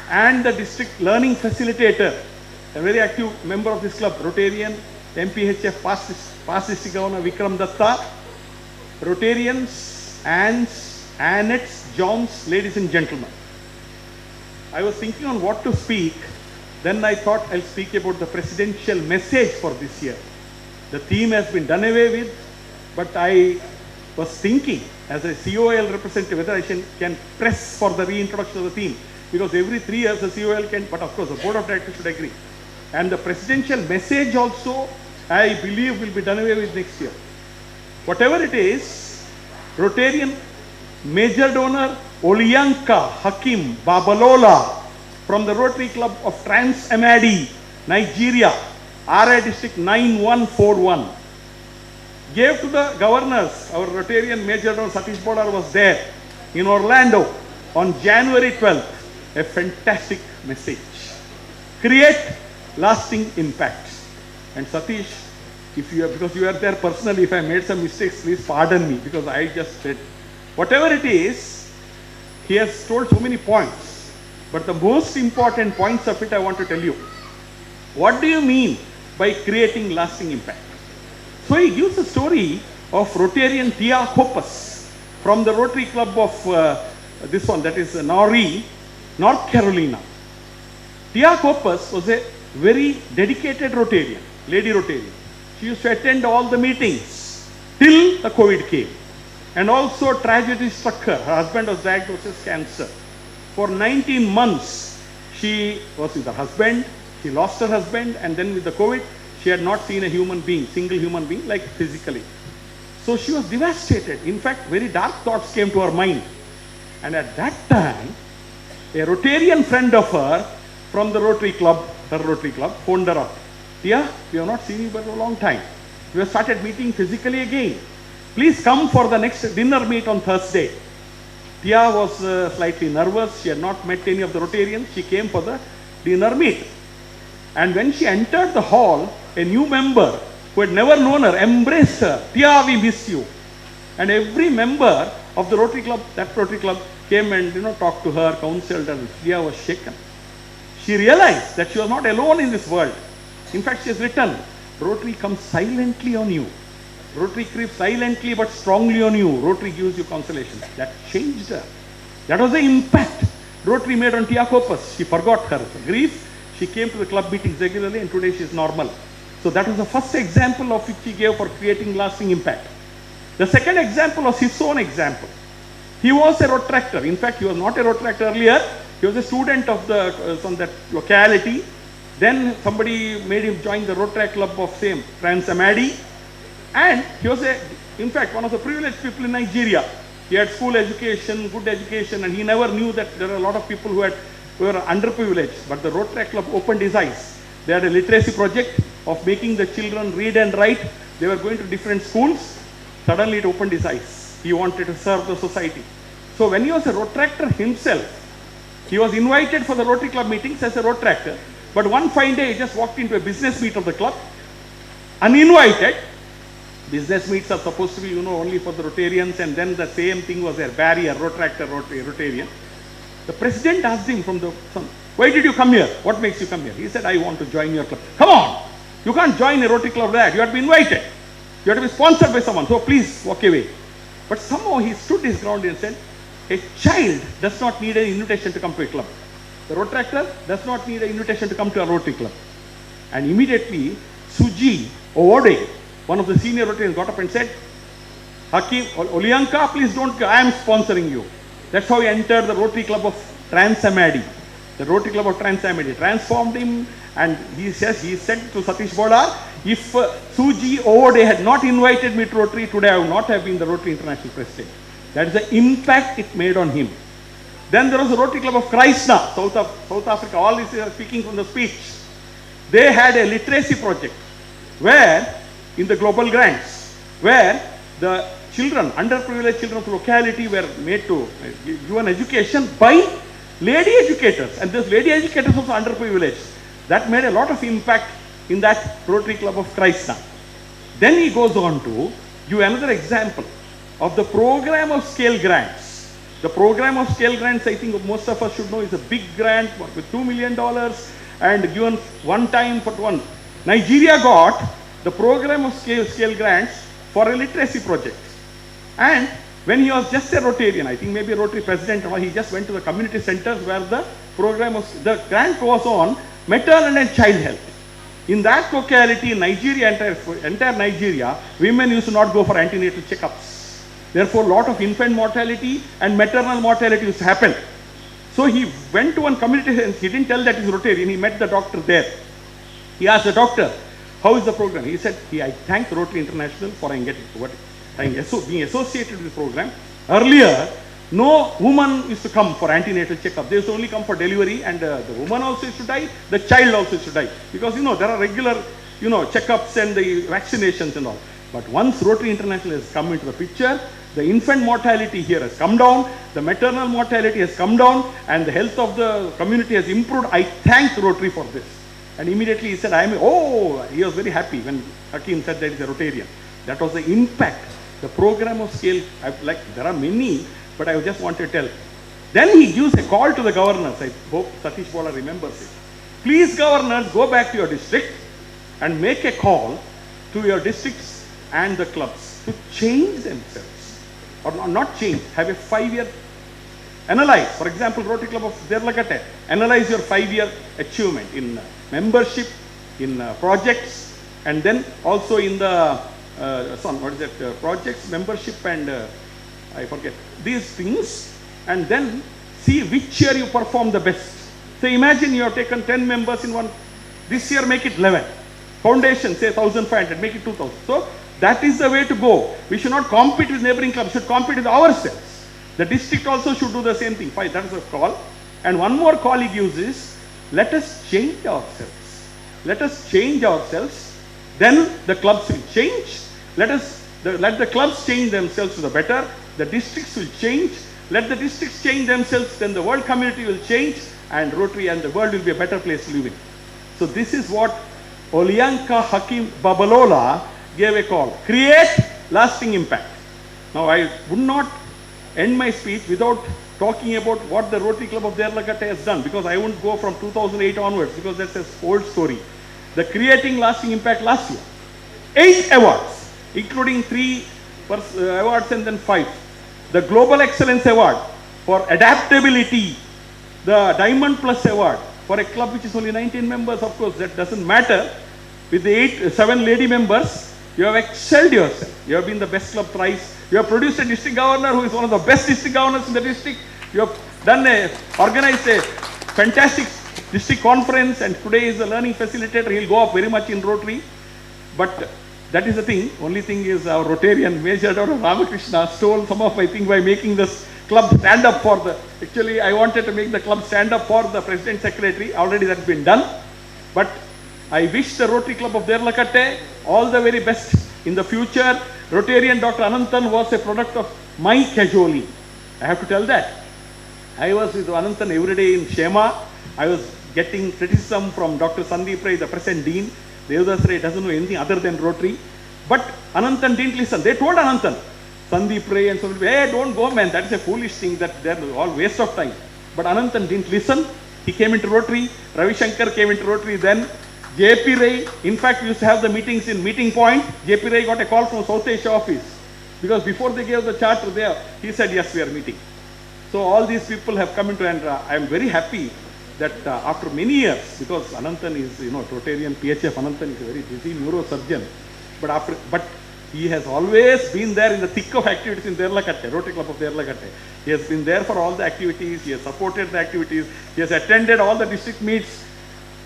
And the district learning facilitator, a very active member of this club, Rotarian MPHF past district governor Vikram Datta. Rotarians, aunts, Annettes, Johns, ladies and gentlemen. I was thinking on what to speak. Then I thought I'll speak about the presidential message for this year. The theme has been done away with, but I was thinking as a COL representative whether I can press for the reintroduction of the theme, because every 3 years the COL can, but of course the board of directors should agree. And the presidential message also, I believe, will be done away with next year. Whatever it is, Rotarian Major Donor Oliyanka Hakim Babalola from the Rotary Club of Trans Amadi, Nigeria, RI district 9141. Gave to the governors, our Rotarian Major General Satish Bodar was there in Orlando on January 12th, a fantastic message. Create lasting impact. And Satish, if you are, because you are there personally, if I made some mistakes, please pardon me, because I just said, whatever it is, he has told so many points. But the most important points of it I want to tell you. What do you mean by creating lasting impact? So he gives a story of Rotarian Tia Kopus from the Rotary Club of this one, that is Norrie, North Carolina. Tia Kopus was a very dedicated Rotarian, lady Rotarian. She used to attend all the meetings till the COVID came. And also tragedy struck her. Her husband was diagnosed with cancer. For 19 months, she was with her husband. She lost her husband, and then with the COVID, she had not seen a human being, single human being, like physically. So she was devastated. In fact, very dark thoughts came to her mind. And at that time, a Rotarian friend of her from the Rotary Club, her Rotary Club, phoned her up. Tia, we have not seen you for a long time. We have started meeting physically again. Please come for the next dinner meet on Thursday. Tia was slightly nervous. She had not met any of the Rotarians. She came for the dinner meet. And when she entered the hall, a new member who had never known her embraced her. Tia, we miss you. And every member of the Rotary Club, that Rotary Club, came and talked to her, counseled her. Tia was shaken. She realized that she was not alone in this world. In fact, she has written, Rotary comes silently on you. Rotary creeps silently but strongly on you. Rotary gives you consolation. That changed her. That was the impact Rotary made on Tia Kopus. She forgot her grief. She came to the club meetings regularly, and today she is normal. So that was the first example of which he gave for creating lasting impact. The second example was his own example. He was a Rotractor. In fact, he was not a Rotractor earlier. He was a student of from that locality. Then somebody made him join the Rotary Club of same Trans-Amadi. And he was in fact, one of the privileged people in Nigeria. He had school education, good education, and he never knew that there are a lot of people who were underprivileged. But the Rotary Club opened his eyes. They had a literacy project of making the children read and write. They were going to different schools. Suddenly it opened his eyes. He wanted to serve the society. So when he was a Rotractor himself, he was invited for the Rotary Club meetings as a Rotractor. But one fine day he just walked into a business meet of the club, uninvited. Business meets are supposed to be, only for the Rotarians, and then the same thing was a barrier, Rotractor, Rotarian. The president asked him why did you come here? What makes you come here? He said, I want to join your club. Come on! You can't join a Rotary Club there. You have to be invited. You have to be sponsored by someone. So please walk away. But somehow he stood his ground and said, a child does not need an invitation to come to a club. The Rotractor does not need an invitation to come to a Rotary Club. And immediately, Suji Owode, one of the senior Rotarians, got up and said, Hakim, Olianka, please don't go. I am sponsoring you. That's how he entered the Rotary Club of Trans-Amadi. The Rotary Club of Trans-Amadi transformed him, and he said to Satish Bodar, if Suji Owode had not invited me to Rotary, today I would not have been the Rotary International President. That is the impact it made on him. Then there was the Rotary Club of Krishna, South Africa. All this is speaking from the speech. They had a literacy project where, in the global grants, where the children, underprivileged children of the locality were made to given education by lady educators. And those lady educators also underprivileged. That made a lot of impact in that Rotary Club of Krishna. Then he goes on to give another example of the program of scale grants. The program of scale grants, I think most of us should know, is a big grant with $2 million and given one time for one. Nigeria got the program of scale grants for a literacy project. And when he was just a Rotarian, I think maybe a Rotary president, or he just went to the community centers where the grant was on maternal and child health. In that locality, Nigeria, entire Nigeria, women used to not go for antenatal checkups. Therefore, a lot of infant mortality and maternal mortality used to happen. So he went to one community and he didn't tell that he's Rotarian. He met the doctor there. He asked the doctor, how is the program? He said, I thank Rotary International for being associated with the program. Earlier, no woman used to come for antenatal checkup. They used to only come for delivery, and the woman also used to die, the child also used to die. Because there are regular checkups and the vaccinations and all. But once Rotary International has come into the picture, the infant mortality here has come down, the maternal mortality has come down, and the health of the community has improved. I thank Rotary for this. And immediately he said, he was very happy when Hakim said that he's a Rotarian. That was the impact. The program of scale, there are many, but I just want to tell. Then he gives a call to the governors. I hope Satish Bola remembers it. Please, governors, go back to your district and make a call to your districts and the clubs to change themselves. Or not change, have a 5-year analyze. For example, Rotary Club of Ralkata, analyze your 5-year achievement in membership, in projects, and then also in the projects, membership, and I forget these things, and then see which year you perform the best. So imagine you have taken 10 members in one, this year make it 11. Foundation, say 1,500, make it 2,000. So that is the way to go. We should not compete with neighboring clubs, we should compete with ourselves. The district also should do the same thing. Fine, that is a call. And one more call he gives is, let us change ourselves. Let us change ourselves. Then the clubs will change. Let the clubs change themselves to the better. The districts will change. Let the districts change themselves. Then the world community will change. And Rotary and the world will be a better place to live in. So this is what Olyanka Hakim Babalola gave a call. Create lasting impact. Now I would not end my speech without talking about what the Rotary Club of Ralkata has done, because I won't go from 2008 onwards, because that's an old story. The creating lasting impact last year, 8 awards, including 3 awards and then 5. The Global Excellence Award for adaptability, the Diamond Plus Award for a club which is only 19 members. Of course, that doesn't matter. With the 7 lady members, you have excelled yourself. You have been the best club thrice. You have produced a district governor who is one of the best district governors in the district. You have organized a fantastic district conference, and today is a learning facilitator. He'll go up very much in Rotary. But that is the thing. Only thing is our Rotarian Major Dr. Ramakrishna stole some of my thing by making this club stand up for the, actually I wanted to make the club stand up for the President Secretary. Already that's been done. But I wish the Rotary Club of Ralkata all the very best in the future. Rotarian Dr. Anantan was a product of my cajoling. I have to tell that. I was with Anantan every day in Shema. I was getting criticism from Dr. Sandeep Ray, the present dean. Devdas Ray doesn't know anything other than Rotary. But Anantan didn't listen. They told Anantan, Sandeep Ray and so on, hey, don't go, man. That is a foolish thing. They're all waste of time. But Anantan didn't listen. He came into Rotary. Ravi Shankar came into Rotary then. JP Ray, in fact, we used to have the meetings in Meeting Point. JP Ray got a call from South Asia office, because before they gave the charter there, he said, yes, we are meeting. So all these people have come into, and I am very happy that after many years, because Anantan is, Rotarian PHF, Anantan is a very busy neurosurgeon, but he has always been there in the thick of activities in Ralkata, Rotary Club of Ralkata. He has been there for all the activities, he has supported the activities, he has attended all the district meets,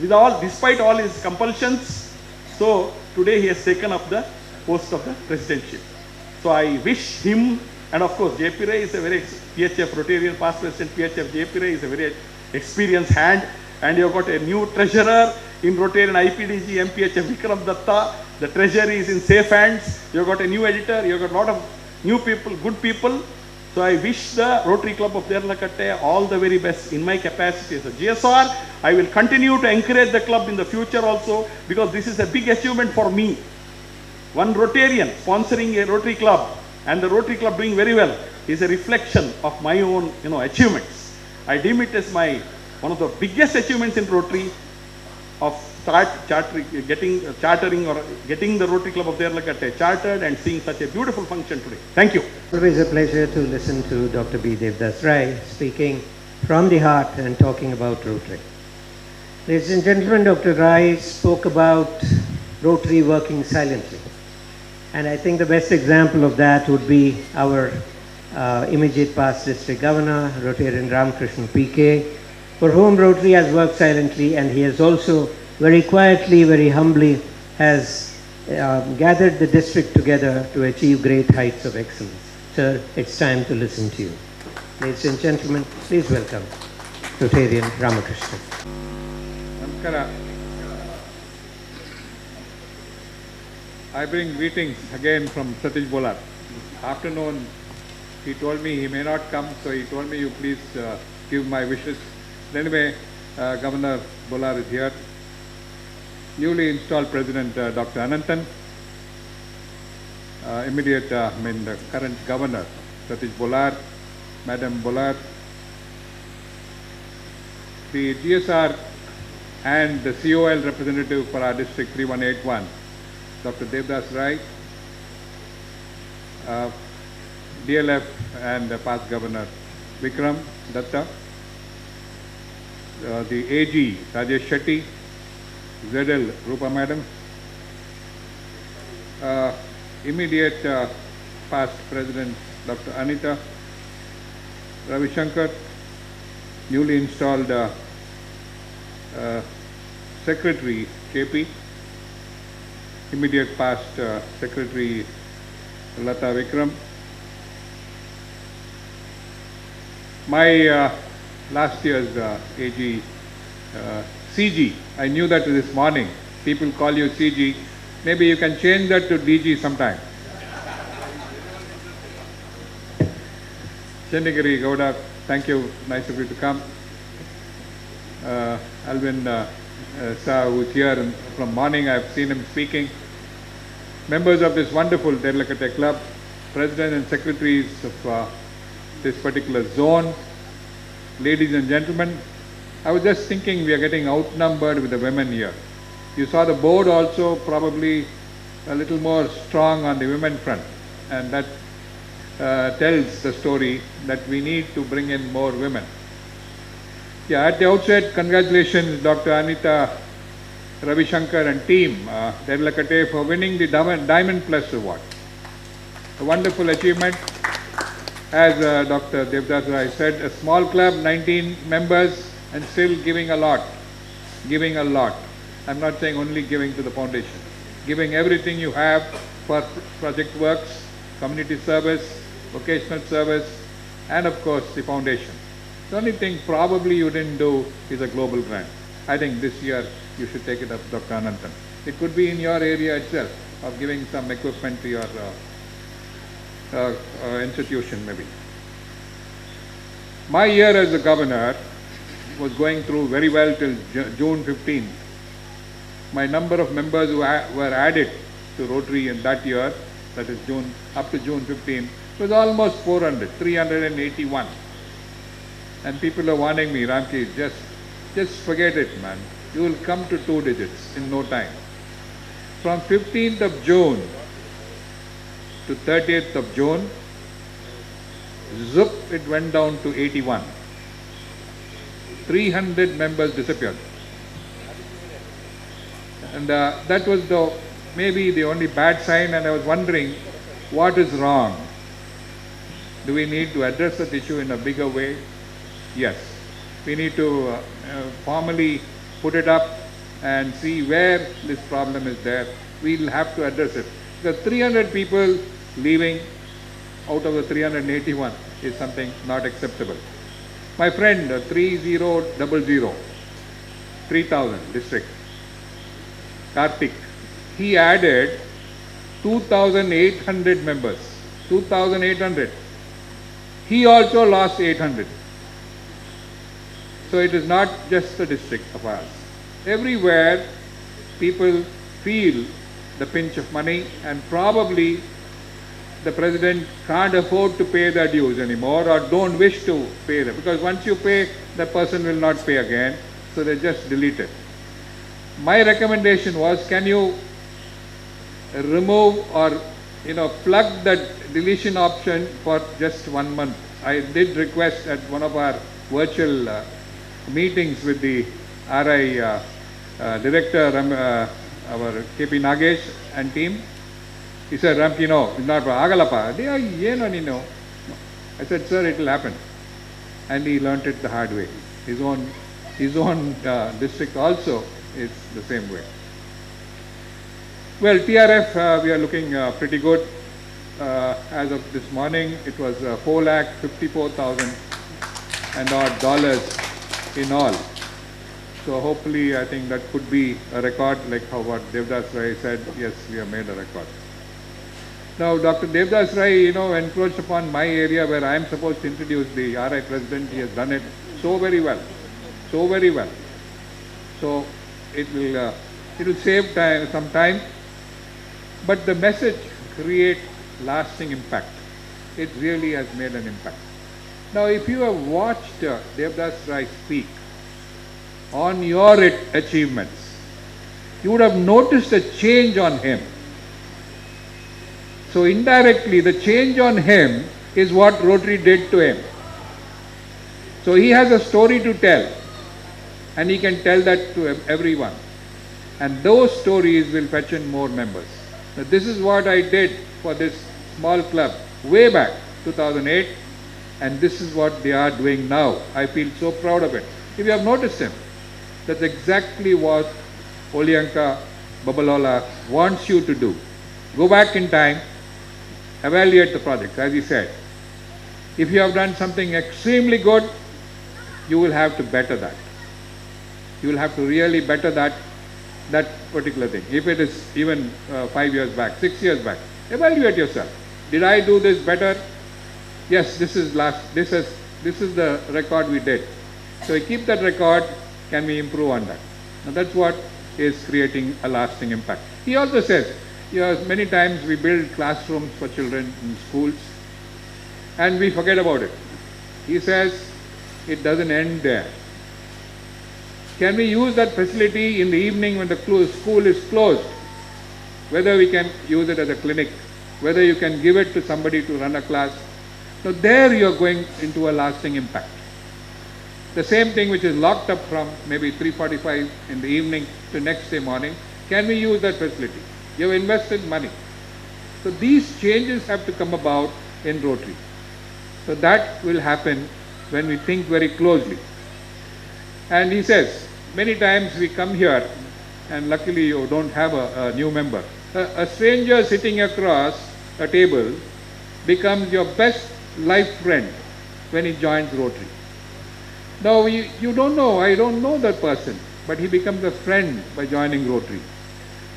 despite all his compulsions. So today he has taken up the post of the presidentship. So I wish him, and of course JP Ray is a very PHF Rotarian past president PHF. JP Ray is a very experienced hand, and you have got a new treasurer in Rotarian IPDG MPHF, Vikram Datta. The treasury is in safe hands. You have got a new editor. You have got a lot of new people, good people. So I wish the Rotary Club of Ralkata all the very best. In my capacity as a GSR, I will continue to encourage the club in the future also, because this is a big achievement for me. One Rotarian sponsoring a Rotary Club and the Rotary Club doing very well is a reflection of my own achievements. I deem it as one of the biggest achievements in Rotary of getting the Rotary Club of Ralkata chartered and seeing such a beautiful function today. Thank you. Always a pleasure to listen to Dr. B. Devdas Rai speaking from the heart and talking about Rotary. Ladies and gentlemen, Dr. Rai spoke about Rotary working silently. And I think the best example of that would be our immediate past district governor, Rotarian Ramakrishna PK, for whom Rotary has worked silently, and he has also very quietly, very humbly has gathered the district together to achieve great heights of excellence. Sir, it's time to listen to you. Ladies and gentlemen, please welcome Rotarian Ramakrishna. Namaskara. I bring greetings again from Satish Bolar. Afternoon, he told me he may not come, so he told me you please give my wishes. Anyway, Governor Bolar is here. Newly installed President Dr. Ananthan, the current Governor Satish Bolar, Madam Bolar, the GSR and the COL representative for our district 3181, Dr. Devdas Rai, DLF and past Governor Vikram Datta, the AG Rajesh Shetty, ZL Rupa Madam, immediate past President Dr. Anita, Ravi Shankar, newly installed Secretary KP, immediate past Secretary Lata Vikram. My last year's AG CG, I knew that this morning. People call you CG. Maybe you can change that to DG sometime. Chandagiri Gowda, thank you. Nice of you to come. Alvin Sir, who is here from morning, I have seen him speaking. Members of this wonderful Ralkata club, president and secretaries of this particular zone, ladies and gentlemen, I was just thinking we are getting outnumbered with the women here. You saw the board also probably a little more strong on the women front, and that tells the story that we need to bring in more women. Yeah, at the outset, congratulations Dr. Anita, Ravi Shankar and team, Ralkata, for winning the Diamond Plus Award. A wonderful achievement. As Dr. Devdas Rai said, a small club, 19 members, and still giving a lot. Giving a lot. I'm not saying only giving to the foundation. Giving everything you have for project works, community service, vocational service, and of course the foundation. The only thing probably you didn't do is a global grant. I think this year you should take it up, Dr. Ananthan. It could be in your area itself, of giving some equipment to your institution maybe. My year as a governor was going through very well till June 15th. My number of members who were added to Rotary in that year, that is June, up to June 15th, was almost 400, 381. And people are warning me, Ramki, just forget it, man. You will come to 2 digits in no time. From 15th of June to 30th of June, zoop, it went down to 81. 300 members disappeared. And that was maybe the only bad sign, and I was wondering what is wrong. Do we need to address that issue in a bigger way? Yes. We need to formally put it up and see where this problem is there. We'll have to address it. The 300 people leaving out of the 381 is something not acceptable. My friend, 3000, 3000 district, Karthik, he added 2,800 members. 2,800. He also lost 800. So it is not just the district of ours. Everywhere people feel the pinch of money, and probably the president can't afford to pay their dues anymore, or don't wish to pay them, because once you pay, the person will not pay again, so they just delete it. My recommendation was, can you remove or plug that deletion option for just 1 month? I did request at one of our virtual meetings with the RI director, our KP Nagesh and team. He said, Ramki, no, it's not Agalapa. I said, sir, it will happen. And he learnt it the hard way. His own district also is the same way. Well, TRF, we are looking pretty good. As of this morning, it was $4,54,000 and odd dollars in all. So hopefully, I think that could be a record, like how what Devdas Rai said. Yes, we have made a record. Now, Dr. Devdas Rai, encroached upon my area where I am supposed to introduce the RI president. He has done it so very well, so very well. So it will save time, some time, but the message create lasting impact. It really has made an impact. Now, if you have watched Devdas Rai speak on your achievements, you would have noticed a change on him. So indirectly, the change on him is what Rotary did to him. So he has a story to tell, and he can tell that to everyone. And those stories will fetch in more members. Now, this is what I did for this small club way back, 2008, and this is what they are doing now. I feel so proud of it. If you have noticed him, that's exactly what Olyanka Babalola wants you to do. Go back in time, evaluate the project, as he said. If you have done something extremely good, you will have to better that. You will have to really better that particular thing. If it is even 5 years back, 6 years back, evaluate yourself. Did I do this better? Yes, this is the record we did. So keep that record. Can we improve on that? Now that's what is creating a lasting impact. He also says, many times we build classrooms for children in schools and we forget about it. He says it doesn't end there. Can we use that facility in the evening when the school is closed? Whether we can use it as a clinic, whether you can give it to somebody to run a class. So there you are going into a lasting impact. The same thing which is locked up from maybe 3:45 in the evening to next day morning, can we use that facility? You have invested money. So these changes have to come about in Rotary. So that will happen when we think very closely. And he says, many times we come here, and luckily you don't have a new member. A stranger sitting across a table becomes your best life friend when he joins Rotary. Now you don't know, I don't know that person, but he becomes a friend by joining Rotary.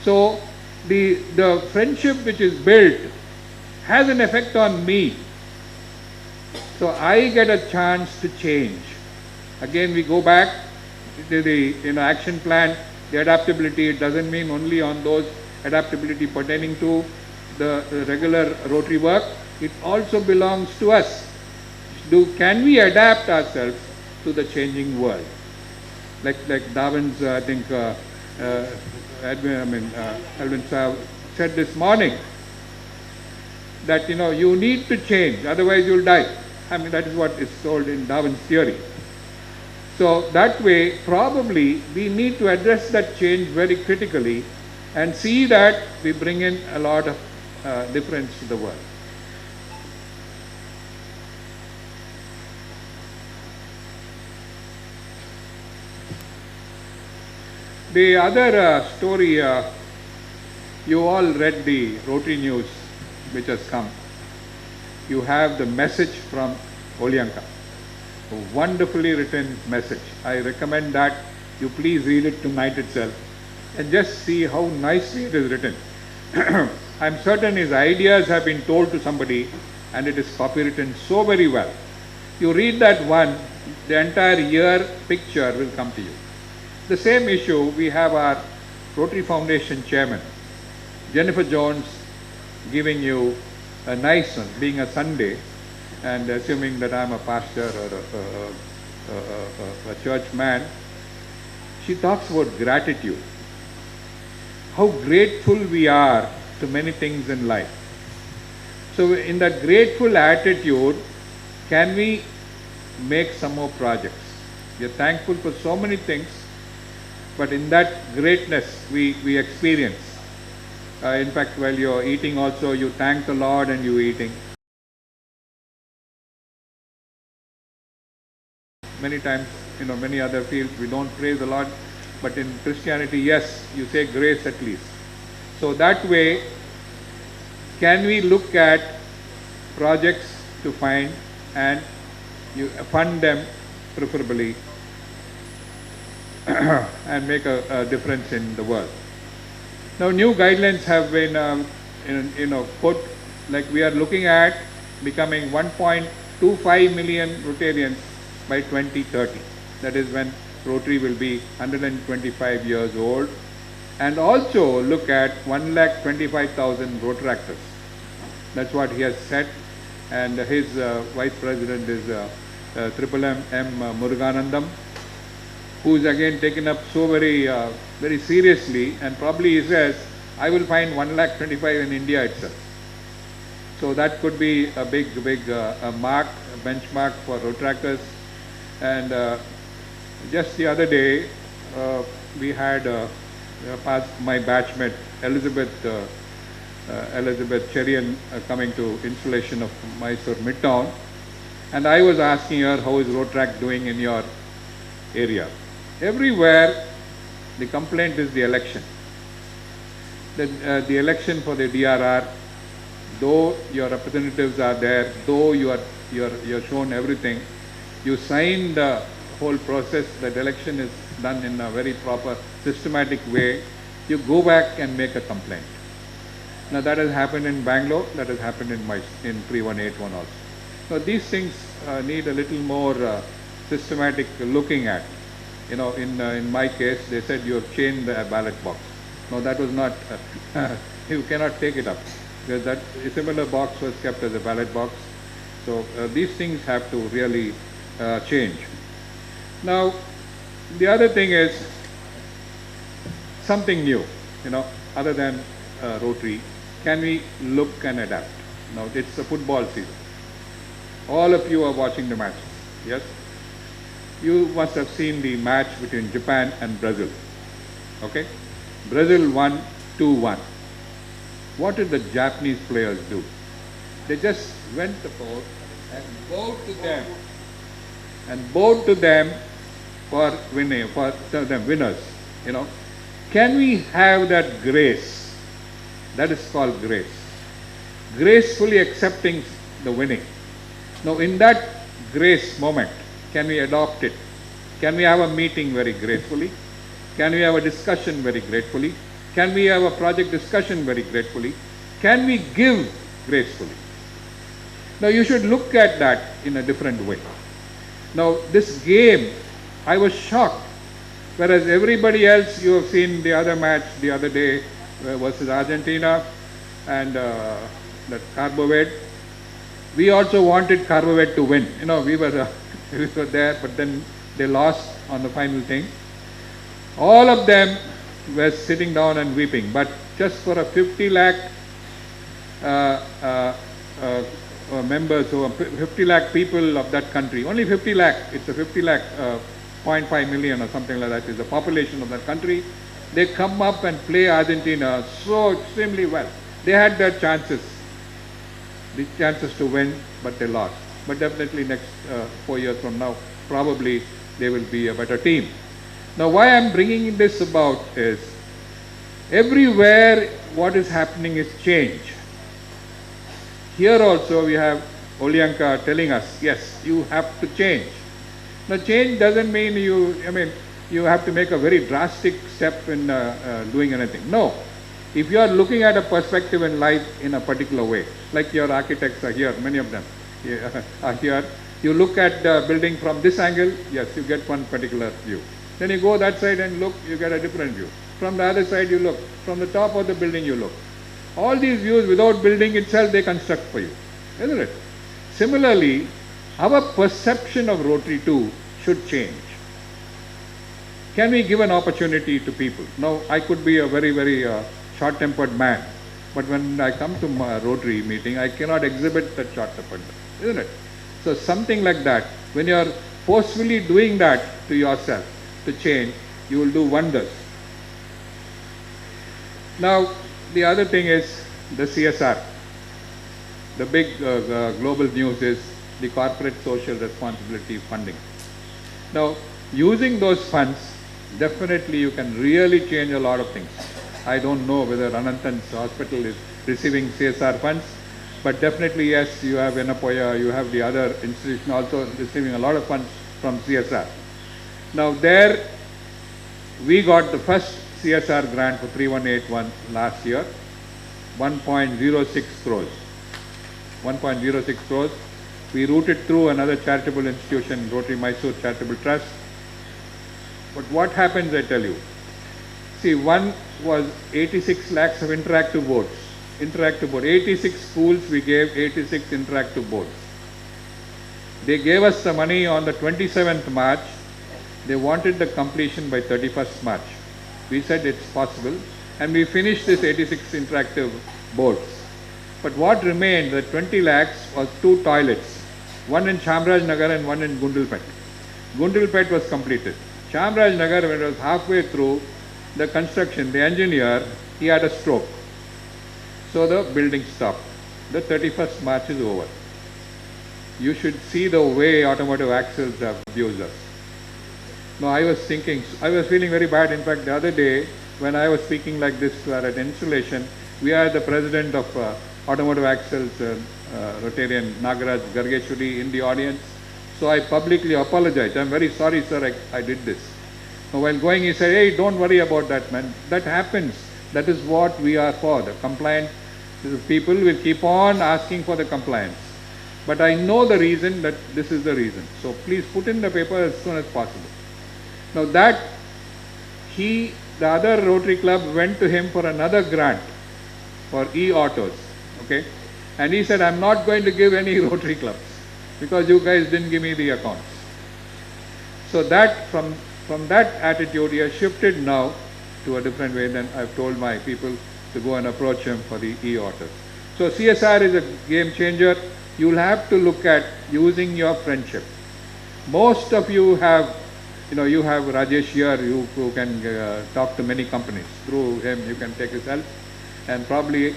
So the friendship which is built has an effect on me. So I get a chance to change. Again, we go back to the action plan, the adaptability. It doesn't mean only on those adaptability pertaining to the regular Rotary work. It also belongs to us. Can we adapt ourselves to the changing world? Like Darwin's, I think, Alvin Saab said this morning that you need to change, otherwise you'll die. That is what is told in Darwin's theory. So that way, probably we need to address that change very critically and see that we bring in a lot of difference to the world. The other story, you all read the Rotary News which has come. You have the message from Olyanka, a wonderfully written message. I recommend that you please read it tonight itself and just see how nicely it is written. I'm certain his ideas have been told to somebody and it is copywritten so very well. You read that one, the entire year picture will come to you. The same issue, we have our Rotary Foundation chairman, Jennifer Jones, giving you a nice one, being a Sunday, and assuming that I'm a pastor or a church man, she talks about gratitude. How grateful we are to many things in life. So in that grateful attitude, can we make some more projects? We are thankful for so many things, but in that greatness we experience. In fact, while you're eating also, you thank the Lord and you're eating. Many times, many other fields, we don't praise the Lord, but in Christianity, yes, you say grace at least. So that way, can we look at projects to find and you fund them preferably and make a difference in the world. Now, new guidelines have been, put, like we are looking at becoming 1.25 million Rotarians by 2030. That is when Rotary will be 125 years old. And also look at 1,25,000 Rotaractors. That's what he has said. And his vice president is Triple M Muruganandam, who is again taken up so very seriously, and probably he says, I will find 1,25,000 in India itself. So that could be a big mark, a benchmark for Rotaractors. And just the other day, we had my batchmate Elizabeth Cherian coming to installation of Mysore Midtown, and I was asking her, how is Rotaract doing in your area? Everywhere the complaint is the election. The election for the DRR, though your representatives are there, though you're shown everything, you sign the whole process, that election is done in a very proper, systematic way, you go back and make a complaint. Now that has happened in Bangalore, that has happened in 3181 also. So these things need a little more systematic looking at. In my case, they said you have changed the ballot box. No, that was not, you cannot take it up, because that a similar box was kept as a ballot box. So these things have to really change. Now, the other thing is something new, other than Rotary. Can we look and adapt? Now, it's the football season. All of you are watching the matches, yes? You must have seen the match between Japan and Brazil, okay? Brazil won 2-1. What did the Japanese players do? They just went to court and bowed to them for winning, for them winners, Can we have that grace? That is called grace. Gracefully accepting the winning. Now, in that grace moment, can we adopt it? Can we have a meeting very gracefully? Can we have a discussion very gratefully? Can we have a project discussion very gratefully? Can we give gracefully? Now, you should look at that in a different way. Now, this game, I was shocked. Whereas everybody else, you have seen the other match the other day versus Argentina and that Carboved. We also wanted Carboved to win. We were there, but then they lost on the final thing. All of them were sitting down and weeping, but just for a 50 lakh members, so 50 lakh people of that country, only 50 lakh, it's a 50 lakh, 0.5 million or something like that is the population of that country. They come up and play Argentina so extremely well. They had their chances, the chances to win, but they lost. But definitely next 4 years from now, probably they will be a better team. Now, why I'm bringing this about is, everywhere what is happening is change. Here also we have Olyanka telling us, yes, you have to change. Now, change doesn't mean you have to make a very drastic step in doing anything. No. If you are looking at a perspective in life in a particular way, like your architects are here, many of them are here, you look at the building from this angle, yes, you get one particular view. Then you go that side and look, you get a different view. From the other side you look, from the top of the building you look. All these views without building itself they construct for you, isn't it? Similarly, our perception of Rotary too should change. Can we give an opportunity to people? Now, I could be a very short-tempered man, but when I come to my Rotary meeting, I cannot exhibit that short-temperedness, isn't it? So something like that, when you are forcefully doing that to yourself, to change, you will do wonders. Now, the other thing is the CSR. The big global news is the corporate social responsibility funding. Now, using those funds, definitely you can really change a lot of things. I don't know whether Anantan's hospital is receiving CSR funds, but definitely yes, you have Enapoya, you have the other institution also receiving a lot of funds from CSR. Now there, We got the first CSR grant for 3181 last year, 1.06 crores. 1.06 crores. We routed through another charitable institution, Rotary Mysore Charitable Trust. But what happens, I tell you. See, one was 86 lakhs of interactive boards. 86 schools we gave 86 interactive boards. They gave us the money on the 27th March. They wanted the completion by 31st March. We said it's possible, and we finished this 86 interactive boards. But what remained, the 20 lakhs, was 2 toilets, one in Chamraj Nagar and one in Gundilpet. Gundilpet was completed. Chamraj Nagar, when it was halfway through the construction, the engineer, he had a stroke. So the building stopped. The 31st March is over. You should see the way automotive axles have abused us. No, I was feeling very bad. In fact, the other day, when I was speaking like this at an installation, we had the president of Automotive Axles, Rotarian Nagaraj Gargeshwari, in the audience. So I publicly apologized. I'm very sorry, sir, I did this. So while going, he said, hey, don't worry about that, man. That happens. That is what we are for. The compliant people will keep on asking for the compliance. But I know the reason, that this is the reason. So please put in the paper as soon as possible. Now that the other Rotary Club went to him for another grant for e-autos, okay? And he said, I'm not going to give any Rotary Clubs because you guys didn't give me the accounts. So that, from that attitude, he has shifted now to a different way. Then I've told my people to go and approach him for the e-autos. So CSR is a game changer. You'll have to look at using your friendship. Most of you have, you have Rajesh here, who can talk to many companies. Through him, you can take his help and probably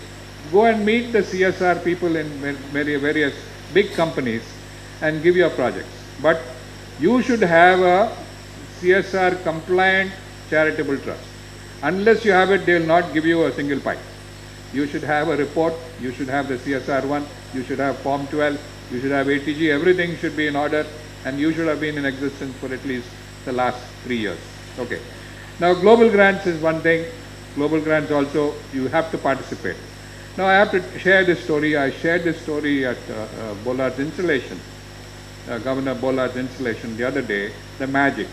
go and meet the CSR people in various big companies and give your projects. But you should have a CSR compliant charitable trust. Unless you have it, they will not give you a single pie. You should have a report, you should have the CSR one, you should have Form 12, you should have ATG, everything should be in order, and you should have been in existence for at least the last 3 years. Okay. Now global grants is one thing. Global grants also, you have to participate. Now I have to share this story. I shared this story at Bollard's installation, Governor Bollard's installation the other day, the magic.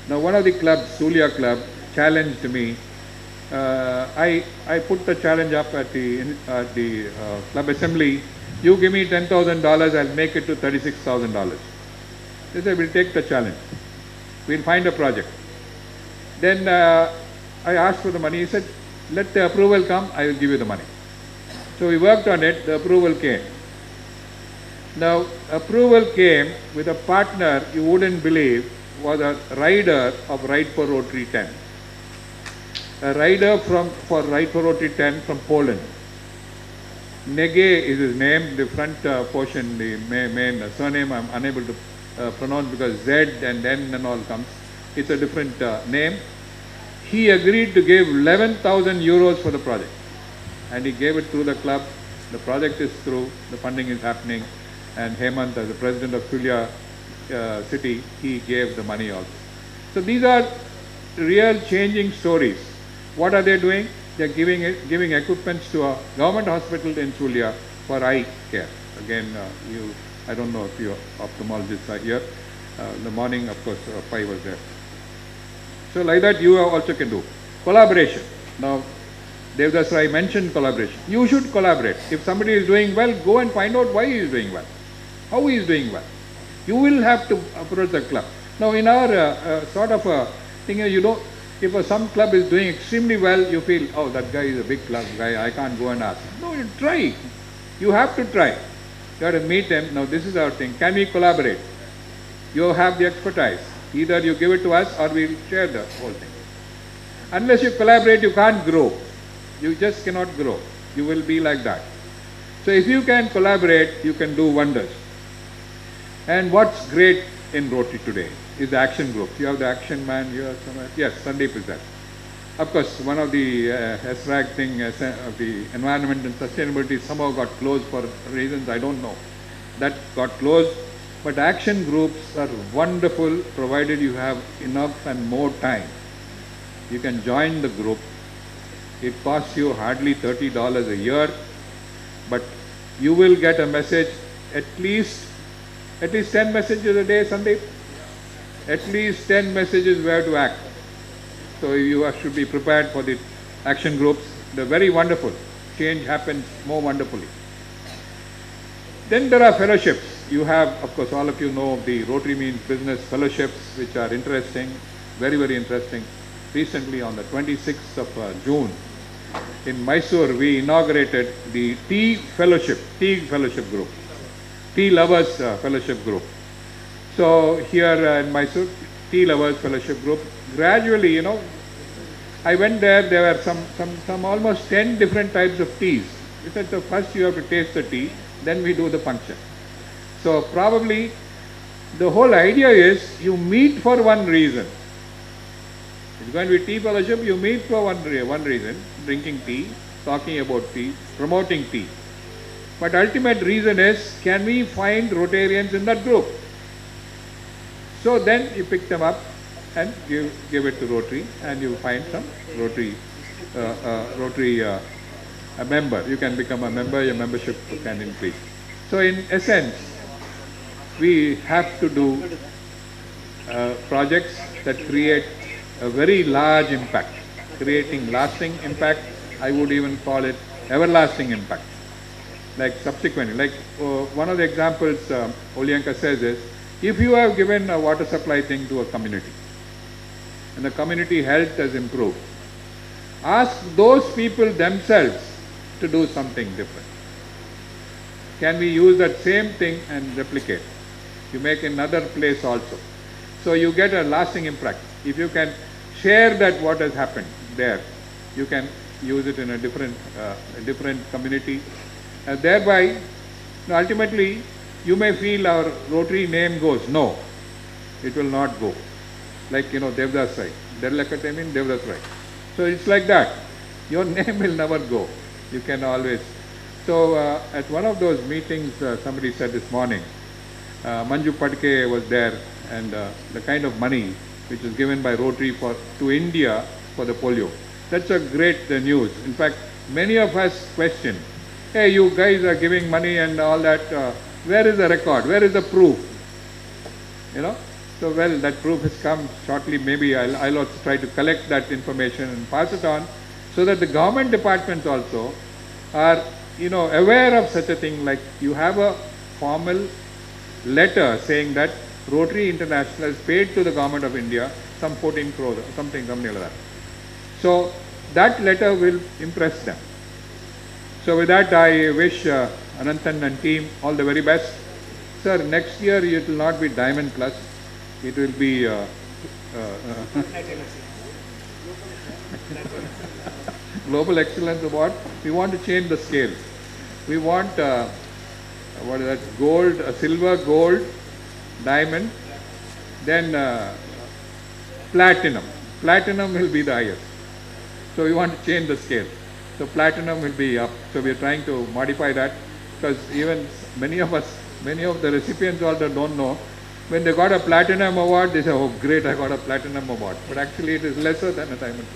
Now one of the clubs, Sulia Club, challenged me. I put the challenge up at the club assembly. You give me $10,000, I'll make it to $36,000. They said, we'll take the challenge. We'll find a project. Then I asked for the money. He said, let the approval come, I will give you the money. So we worked on it, the approval came. Now, approval came with a partner, you wouldn't believe, was a rider of Ride for Rotary 10. A rider for Ride for Rotary 10 from Poland. Nege is his name, the front portion, the main surname I'm unable to pronounce because Z and N and all comes. It's a different name. He agreed to give 11,000 euros for the project. And he gave it through the club. The project is through, the funding is happening. And Hemant, as the president of Sulia city, he gave the money also. So these are real changing stories. What are they doing? They are giving equipments to a government hospital in Sulia for eye care. Again, I don't know if your ophthalmologists are here. In the morning, of course, 5 was there. So like that, you also can do. Collaboration. Now, Devdas Rai mentioned collaboration. You should collaborate. If somebody is doing well, go and find out why he is doing well. How he is doing well. You will have to approach the club. Now, in our sort of a thing, if some club is doing extremely well, you feel, oh, that guy is a big club guy, I can't go and ask. No, you try. You have to try. You have to meet them. Now, this is our thing. Can we collaborate? You have the expertise. Either you give it to us or we'll share the whole thing. Unless you collaborate, you can't grow. You just cannot grow. You will be like that. So if you can collaborate, you can do wonders. And what's great in Rotary today is the action groups. You have the action man here somewhere. Yes, Sandeep is there. Of course, one of the SRAG thing of the environment and sustainability somehow got closed for reasons I don't know. That got closed. But action groups are wonderful provided you have enough and more time. You can join the group. It costs you hardly $30 a year, but you will get a message, at least 10 messages a day, Sandeep. At least 10 messages where to act. So you should be prepared for the action groups. They're very wonderful. Change happens more wonderfully. Then there are fellowships. You have, of course, all of you know of the Rotary Means Business fellowships, which are interesting, very, very interesting. Recently, on the 26th of June, in Mysore, we inaugurated the Tea Fellowship Group, Tea Lovers Fellowship Group. So here in Mysore, Tea Lovers Fellowship Group, gradually, I went there were some almost 10 different types of teas. We said, so first you have to taste the tea, then we do the function. So probably the whole idea is you meet for one reason. It's going to be tea fellowship, you meet for one reason, drinking tea, talking about tea, promoting tea. But ultimate reason is, can we find Rotarians in that group? So then you pick them up and give it to Rotary, and you find some Rotary a member. You can become a member, your membership can increase. So in essence, we have to do projects that create a very large impact, creating lasting impact. I would even call it everlasting impact. Like subsequently, like one of the examples Olyanka says is, if you have given a water supply thing to a community, and the community health has improved, ask those people themselves to do something different. Can we use that same thing and replicate? You make another place also. So you get a lasting impact. If you can share that what has happened there, you can use it in a different community. And thereby, ultimately, you may feel our Rotary name goes. No, it will not go. Like, Devdas Rai. Ralakata means Devdas Rai. So it's like that. Your name will never go. You can always. So at one of those meetings, somebody said this morning, Manju Padke was there, and the kind of money which is given by Rotary to India for the polio. That's a great news. In fact, many of us question, hey, you guys are giving money and all that. Where is the record? Where is the proof? So well, that proof has come shortly. Maybe I'll also try to collect that information and pass it on, so that the government departments also are, aware of such a thing. Like you have a formal letter saying that Rotary International has paid to the government of India some 14 crores or something like that. So that letter will impress them. So with that, I wish Ananthan and team all the very best. Sir, next year it will not be Diamond Plus. It will be Global Excellence Award. We want to change the scale. We want, what is that, gold, silver, gold, diamond, then platinum. Platinum will be the highest. So we want to change the scale. So platinum will be up. So we are trying to modify that, because even many of the recipients also don't know. When they got a platinum award, they say, oh great, I got a platinum award. But actually it is lesser than a diamond.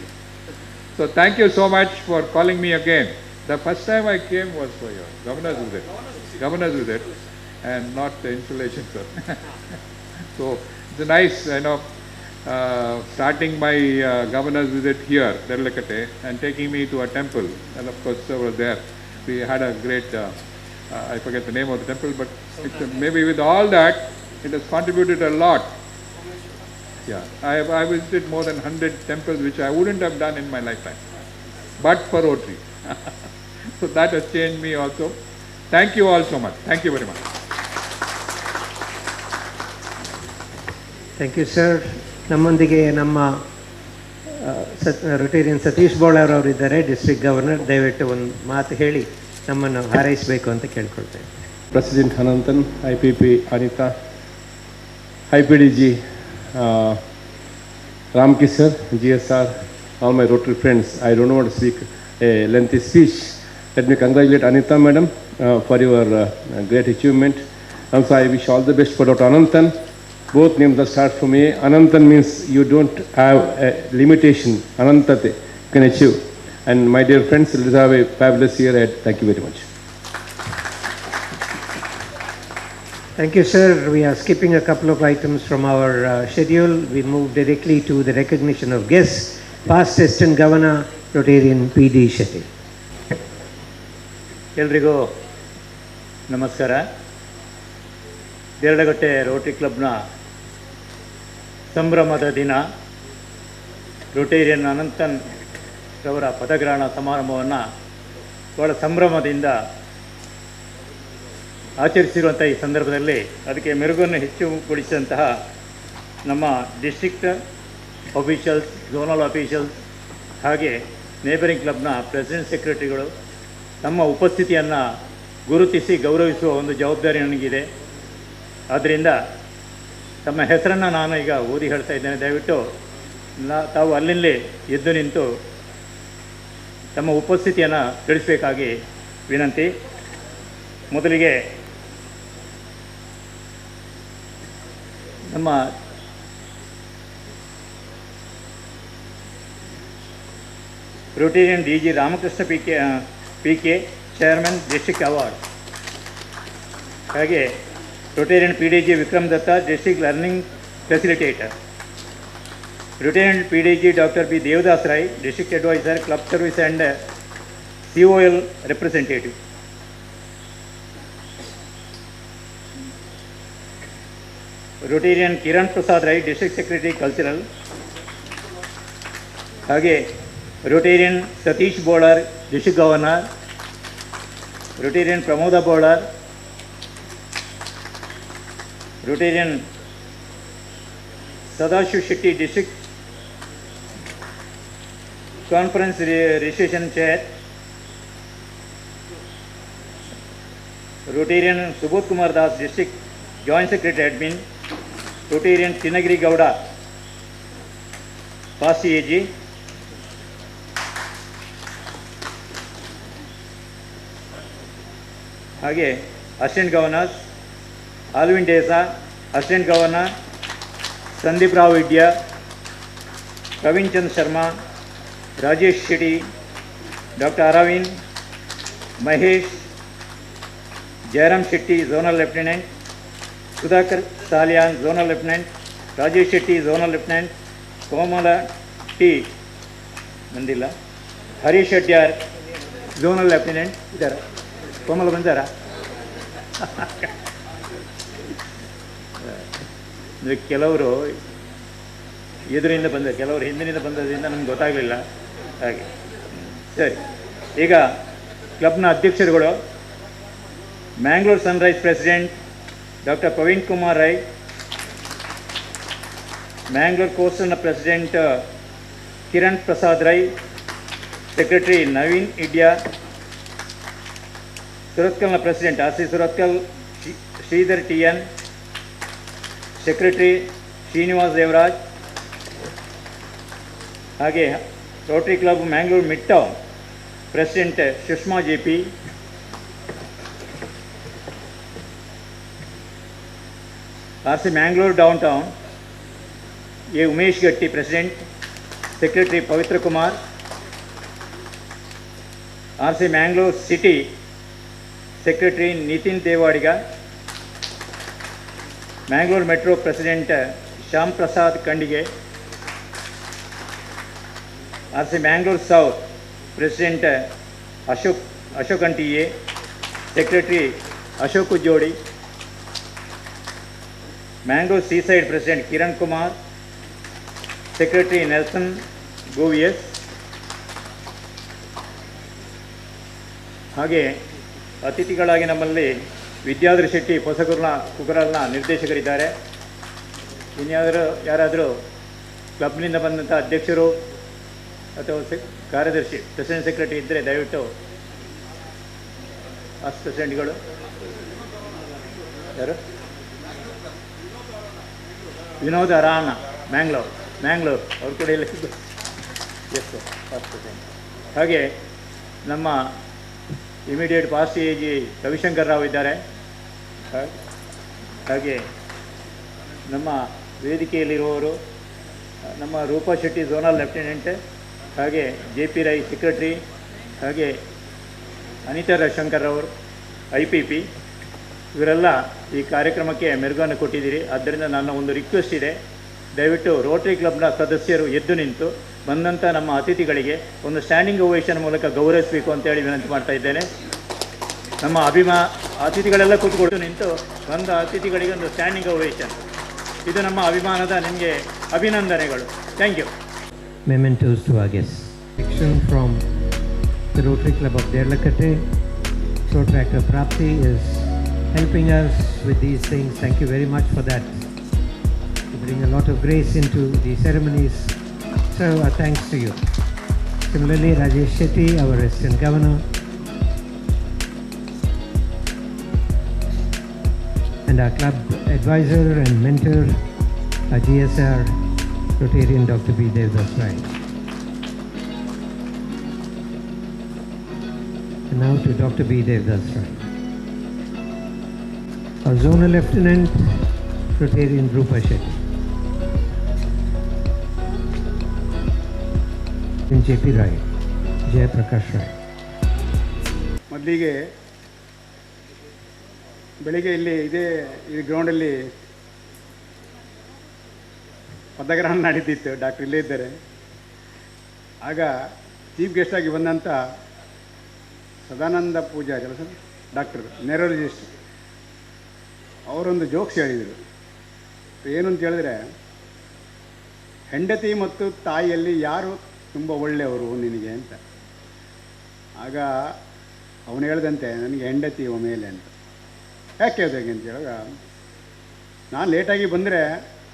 So thank you so much for calling me again. The first time I came was for your governor's visit, and not the installation, sir. So it's nice, starting my governor's visit here, Ralakata, and taking me to a temple. And of course, I was there. We had a great, I forget the name of the temple, but maybe with all that, it has contributed a lot. Yeah, I visited more than 100 temples, which I wouldn't have done in my lifetime, but for Rotary. So that has changed me also. Thank you all so much. Thank you very much. Thank you, sir. ನಮ್ಮೊಂದಿಗೆ ನಮ್ಮ Rotarian Satish Bolar ಅವರು ಇದ್ದಾರೆ, district governor. ದಯವಿಟ್ಟು ಒಂದು ಮಾತು ಹೇಳಿ ನಮ್ಮನ್ನು ಹಾರೈಸಬೇಕು ಅಂತ ಕೇಳ್ಕೊಳ್ತೇವೆ. President Ananthan, IPP Anita, IPDG Ramkisar, GSR, all my Rotary friends. I don't want to speak a lengthy speech. Let me congratulate Anita madam for your great achievement. Also I wish all the best for Dr. Ananthan. both names that start from A. Anantan means you don't have a limitation. Anantate can achieve. And my dear friends, let us have a fabulous year ahead. Thank you very much. Thank you, sir. We are skipping a couple of items from our schedule. We move directly to the recognition of guests. Past Assistant Governor, Rotarian P.D. Shetty. ಎಲ್ರಿಗೂ ನಮಸ್ಕಾರ. Deralakatte Rotary ಕ್ಲಬ್ನ ಸಂಭ್ರಮದ ದಿನ Rotarian Ananthan ರವರ ಪದಗ್ರಹಣ ಸಮಾರಂಭವನ್ನು ಬಹಳ ಸಂಭ್ರಮದಿಂದ ಆಚರಿಸಿರುವಂಥ ಈ ಸಂದರ್ಭದಲ್ಲಿ ಅದಕ್ಕೆ ಮೆರುಗನ್ನು ಹೆಚ್ಚುಗೊಳಿಸಿದಂತಹ ನಮ್ಮ ಡಿಸ್ಟ್ರಿಕ್ಟ್ ಆಫೀಷಿಯಲ್ಸ್, ಝೋನಲ್ ಆಫೀಷಿಯಲ್ಸ್ ಹಾಗೆ ನೇಬರಿಂಗ್ ಕ್ಲಬ್ನ ಪ್ರೆಸಿಡೆಂಟ್ ಸೆಕ್ರೆಟರಿಗಳು ತಮ್ಮ ಉಪಸ್ಥಿತಿಯನ್ನು ಗುರುತಿಸಿ ಗೌರವಿಸುವ ಒಂದು ಜವಾಬ್ದಾರಿ ನನಗಿದೆ. ಆದ್ದರಿಂದ ತಮ್ಮ ಹೆಸರನ್ನು ನಾನು ಈಗ ಓದಿ ಹೇಳ್ತಾ ಇದ್ದೇನೆ. ದಯವಿಟ್ಟು ತಾವು ಅಲ್ಲಿಂದಲೇ ಎದ್ದು ನಿಂತು ತಮ್ಮ ಉಪಸ್ಥಿತಿಯನ್ನು ತಿಳಿಸಬೇಕಾಗಿ ವಿನಂತಿ. ಮೊದಲಿಗೆ ನಮ್ಮ Rotarian DG. Ramakrishna PK. Chairman district award, ಹಾಗೆ Rotarian PDG. Vikram Datta district learning facilitator, Rotarian PDG. Doctor B. Devadas Roy district adviser club service and COL representative, Rotarian Kiran Prasad Rai district secretary cultural, ಹಾಗೆ Rotarian Satish Bolar district governor, Rotarian Pramoda Bolar, Rotarian Sadashiv Shetty district conference registration chair, Rotarian Subodh Kumar Das district joint secretary admin, Rotarian Chinnagiri Gowda past AG, ಹಾಗೆ assistant governors Alwyn D'Sa assistant governor, Sandeep Rao Vidya, Praveen Chand Sharma, Rajesh Shetty, doctor Aravind, Mahesh, Jayaram Shetty zonal lieutenant, Sudhakar Salian zonal lieutenant, Rajesh Shetty zonal lieutenant, Komala T ಬಂದಿಲ್ಲ, Harish ಶೆಟ್ಯಾರ್ zonal lieutenant ಇದ್ದಾರೆ. ಕೋಮಲ ಬಂದಾರ? ಕೆಲವರು ಎದುರಿಂದ ಬಂದ, ಕೆಲವರು ಹಿಂದಿನಿಂದ ಬಂದದ್ರಿಂದ ನಮ್ಗೆ ಗೊತ್ತಾಗಲಿಲ್ಲ. ಹಾಗೆ ಸರಿ. ಈಗ ಕ್ಲಬ್ನ ಅಧ್ಯಕ್ಷರುಗಳು Mangalore Sunrise president doctor Praveen Kumar Rai, Mangalore ಕೋಸ್ಟಲ್ನ ಪ್ರೆಸಿಡೆಂಟ್ ಕಿರಣ್ ಪ್ರಸಾದ್ ರೈ, ಸೆಕ್ರೆಟರಿ ನವೀನ್ ಇಡ್ಯಾ, ಸುರತ್ಕಲ್ನ president RC Surathkal Sridhar TN, secretary Srinivas Devaraj, ಹಾಗೆ Rotary club Mangalore Midtown president Sushma JP, RC Mangalore Downtown Umesh Gatti president, secretary Pavitra Kumar, RC Mangalore City secretary Nitin Devadiga, Mangalore Metro president Shyam Prasad Kandige, RC Mangalore South president Ashok ಅಂಟಿಯೆ, ಸೆಕ್ರೆಟರಿ ಅಶೋಕ್ ಜೋಡಿ, Mangalore Seaside president Kiran Kumar, secretary Nelson Goveas, ಹಾಗೆ ಅತಿಥಿಗಳಾಗಿ ನಮ್ಮಲ್ಲಿ ವಿದ್ಯಾಧರ್ ಶೆಟ್ಟಿ ಕುಗರಲ್ನ ನಿರ್ದೇಶಕರಿದ್ದಾರೆ. ಯಾರಾದರೂ ಕ್ಲಬ್ನಿಂದ ಬಂದಂಥ ಅಧ್ಯಕ್ಷರು ಅಥವಾ ಕಾರ್ಯದರ್ಶಿ ಪ್ರೆಸಿಡೆಂಟ್ ಸೆಕ್ರೆಟರಿ ಇದ್ದರೆ ದಯವಿಟ್ಟು ಪ್ರೆಸಿಡೆಂಟ್ಗಳು ಯಾರು? ವಿನೋದ್ ಅರಾಣ ಮ್ಯಾಂಗ್ಳೂರ್ ಅವ್ರ ಕಡೆ ಎಲ್ಲ ಎಸ್ ಫಸ್ಟ್ ಪ್ರೆಸಿಡೆಂಟ್. ಹಾಗೆ ನಮ್ಮ immediate past AG Ravishankar Rao ಇದ್ದಾರೆ. ಹಾಗೆ ನಮ್ಮ ವೇದಿಕೆಯಲ್ಲಿರುವವರು, ನಮ್ಮ ರೂಪಾ ಶೆಟ್ಟಿ ಝೋನಲ್ ಲೆಫ್ಟಿನೆಂಟ್, ಹಾಗೆ JP ರೈ ಸೆಕ್ರೆಟ್ರಿ, ಹಾಗೆ ಅನಿತಾ ರವಿಶಂಕರ್ ಅವರು IPP, ಇವರೆಲ್ಲ ಈ ಕಾರ್ಯಕ್ರಮಕ್ಕೆ ಮೆರುಗನ್ನು ಕೊಟ್ಟಿದ್ದೀರಿ. ಆದ್ದರಿಂದ ನನ್ನ ಒಂದು ರಿಕ್ವೆಸ್ಟ್ ಇದೆ, ದಯವಿಟ್ಟು ರೋಟರಿ ಕ್ಲಬ್ನ ಸದಸ್ಯರು ಎದ್ದು ನಿಂತು ಬಂದಂಥ ನಮ್ಮ ಅತಿಥಿಗಳಿಗೆ ಒಂದು ಸ್ಟ್ಯಾಂಡಿಂಗ್ ಓವೇಷನ್ ಮೂಲಕ ಗೌರವಿಸಬೇಕು ಅಂತೇಳಿ ವಿನಂತಿ ಮಾಡ್ತಾ ಇದ್ದೇನೆ. ನಮ್ಮ ಅತಿಥಿಗಳೆಲ್ಲ ಕೂತ್ಕೊಂಡು ನಿಂತು ಬಂದ ಅತಿಥಿಗಳಿಗೆ ಒಂದು ಸ್ಟ್ಯಾಂಡಿಂಗ್ ಓವೇಷನ್. ಇದು ನಮ್ಮ ಅಭಿಮಾನದ ನಿಮಗೆ ಅಭಿನಂದನೆಗಳು. Thank you. Mementos to our guests. Section from the Rotary Club of Ralakata, Protractor Prapti is helping us with these things. Thank you very much for that. You bring a lot of grace into the ceremonies. So our thanks to you. Similarly, Rajesh Shetty, our Resident Governor, and our club advisor and mentor, our GSR Rotarian Dr. B. Devdas Rai. And now to Dr. B. Devdas Rai. Our Zonal Lieutenant, Rotarian Rupa Shetty. And JP Rai, Jay Prakash Rai. ಮೊದಲಿಗೆ ಬೆಳಿಗ್ಗೆ ಈ ಗ್ರೌಂಡಲ್ಲಿ ಪದಗ್ರಹಣ ನಡೀತಿತ್ತು. Doctor ಇಲ್ಲೇ ಇದ್ದಾರೆ. ಆಗ chief ಗೆಸ್ಟಾಗಿ ಬಂದಂಥ ಸದಾನಂದ ಪೂಜಾರಿ ಅಲ್ಲ ಸರ್, ಡಾಕ್ಟರ್ ನ್ಯೂರಾಲಜಿಸ್ಟ್, ಅವರೊಂದು ಜೋಕ್ಸ್ ಹೇಳಿದರು. ಏನು ಅಂತ ಹೇಳಿದ್ರೆ, ಹೆಂಡತಿ ಮತ್ತು ತಾಯಿಯಲ್ಲಿ ಯಾರು ತುಂಬ ಒಳ್ಳೆಯವರು ನಿನಗೆ ಅಂತ. ಆಗ ಅವನು ಹೇಳ್ದಂತೆ, ನನಗೆ ಹೆಂಡತಿ ಮೇಲೆ ಅಂತ. ಯಾಕೆ ಹೇಳ್ದಾಗೆ ಅಂತ ಹೇಳುವಾಗ, ನಾನು ಲೇಟಾಗಿ ಬಂದರೆ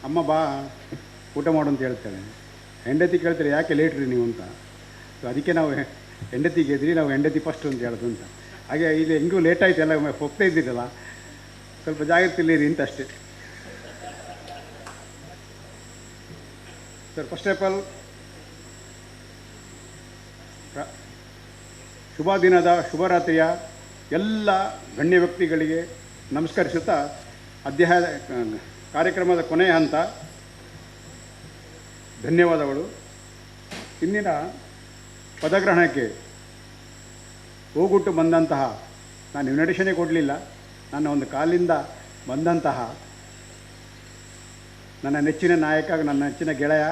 ಅಮ್ಮ ಬಾ ಊಟ ಮಾಡು ಅಂತ ಹೇಳ್ತಾಳೆ. ಹೆಂಡತಿ ಕೇಳ್ತಾರೆ, ಯಾಕೆ ಲೇಟ್ರಿ ನೀವು ಅಂತ. ಸೊ ಅದಕ್ಕೆ ನಾವು ಹೆಂಡತಿ ಗೆದ್ರಿ, ನಾವು ಹೆಂಡತಿ ಫಸ್ಟ್ ಅಂತ ಹೇಳೋದು ಅಂತ. ಹಾಗೆ ಇಲ್ಲಿ ಹೆಂಗೂ ಲೇಟ್ ಆಯ್ತು, ಎಲ್ಲ ಹೋಗ್ತಾ ಇದ್ದಿರಲ್ಲ, ಸ್ವಲ್ಪ ಜಾಗ್ರತೆಯಲ್ಲಿರಿ ಅಂತ ಅಷ್ಟೇ. ಸರ್, ಫಸ್ಟ್ ಆಫ್ ಆಲ್ ಶುಭ ದಿನದ ಶುಭರಾತ್ರಿಯ ಎಲ್ಲ ಗಣ್ಯ ವ್ಯಕ್ತಿಗಳಿಗೆ ನಮಸ್ಕರಿಸುತ್ತಾ, ಕಾರ್ಯಕ್ರಮದ ಕೊನೆಯ ಹಂತ ಧನ್ಯವಾದಗಳು. ಇಂದಿನ ಪದಗ್ರಹಣಕ್ಕೆ ಹೋಗುಟ್ಟು ಬಂದಂತಹ, ನಾನು ಇನ್ವಿಟೇಷನೇ ಕೊಡಲಿಲ್ಲ, ನನ್ನ ಒಂದು ಕಾಲಿಂದ ಬಂದಂತಹ ನನ್ನ ನೆಚ್ಚಿನ ನಾಯಕ, ನನ್ನ ನೆಚ್ಚಿನ ಗೆಳೆಯ,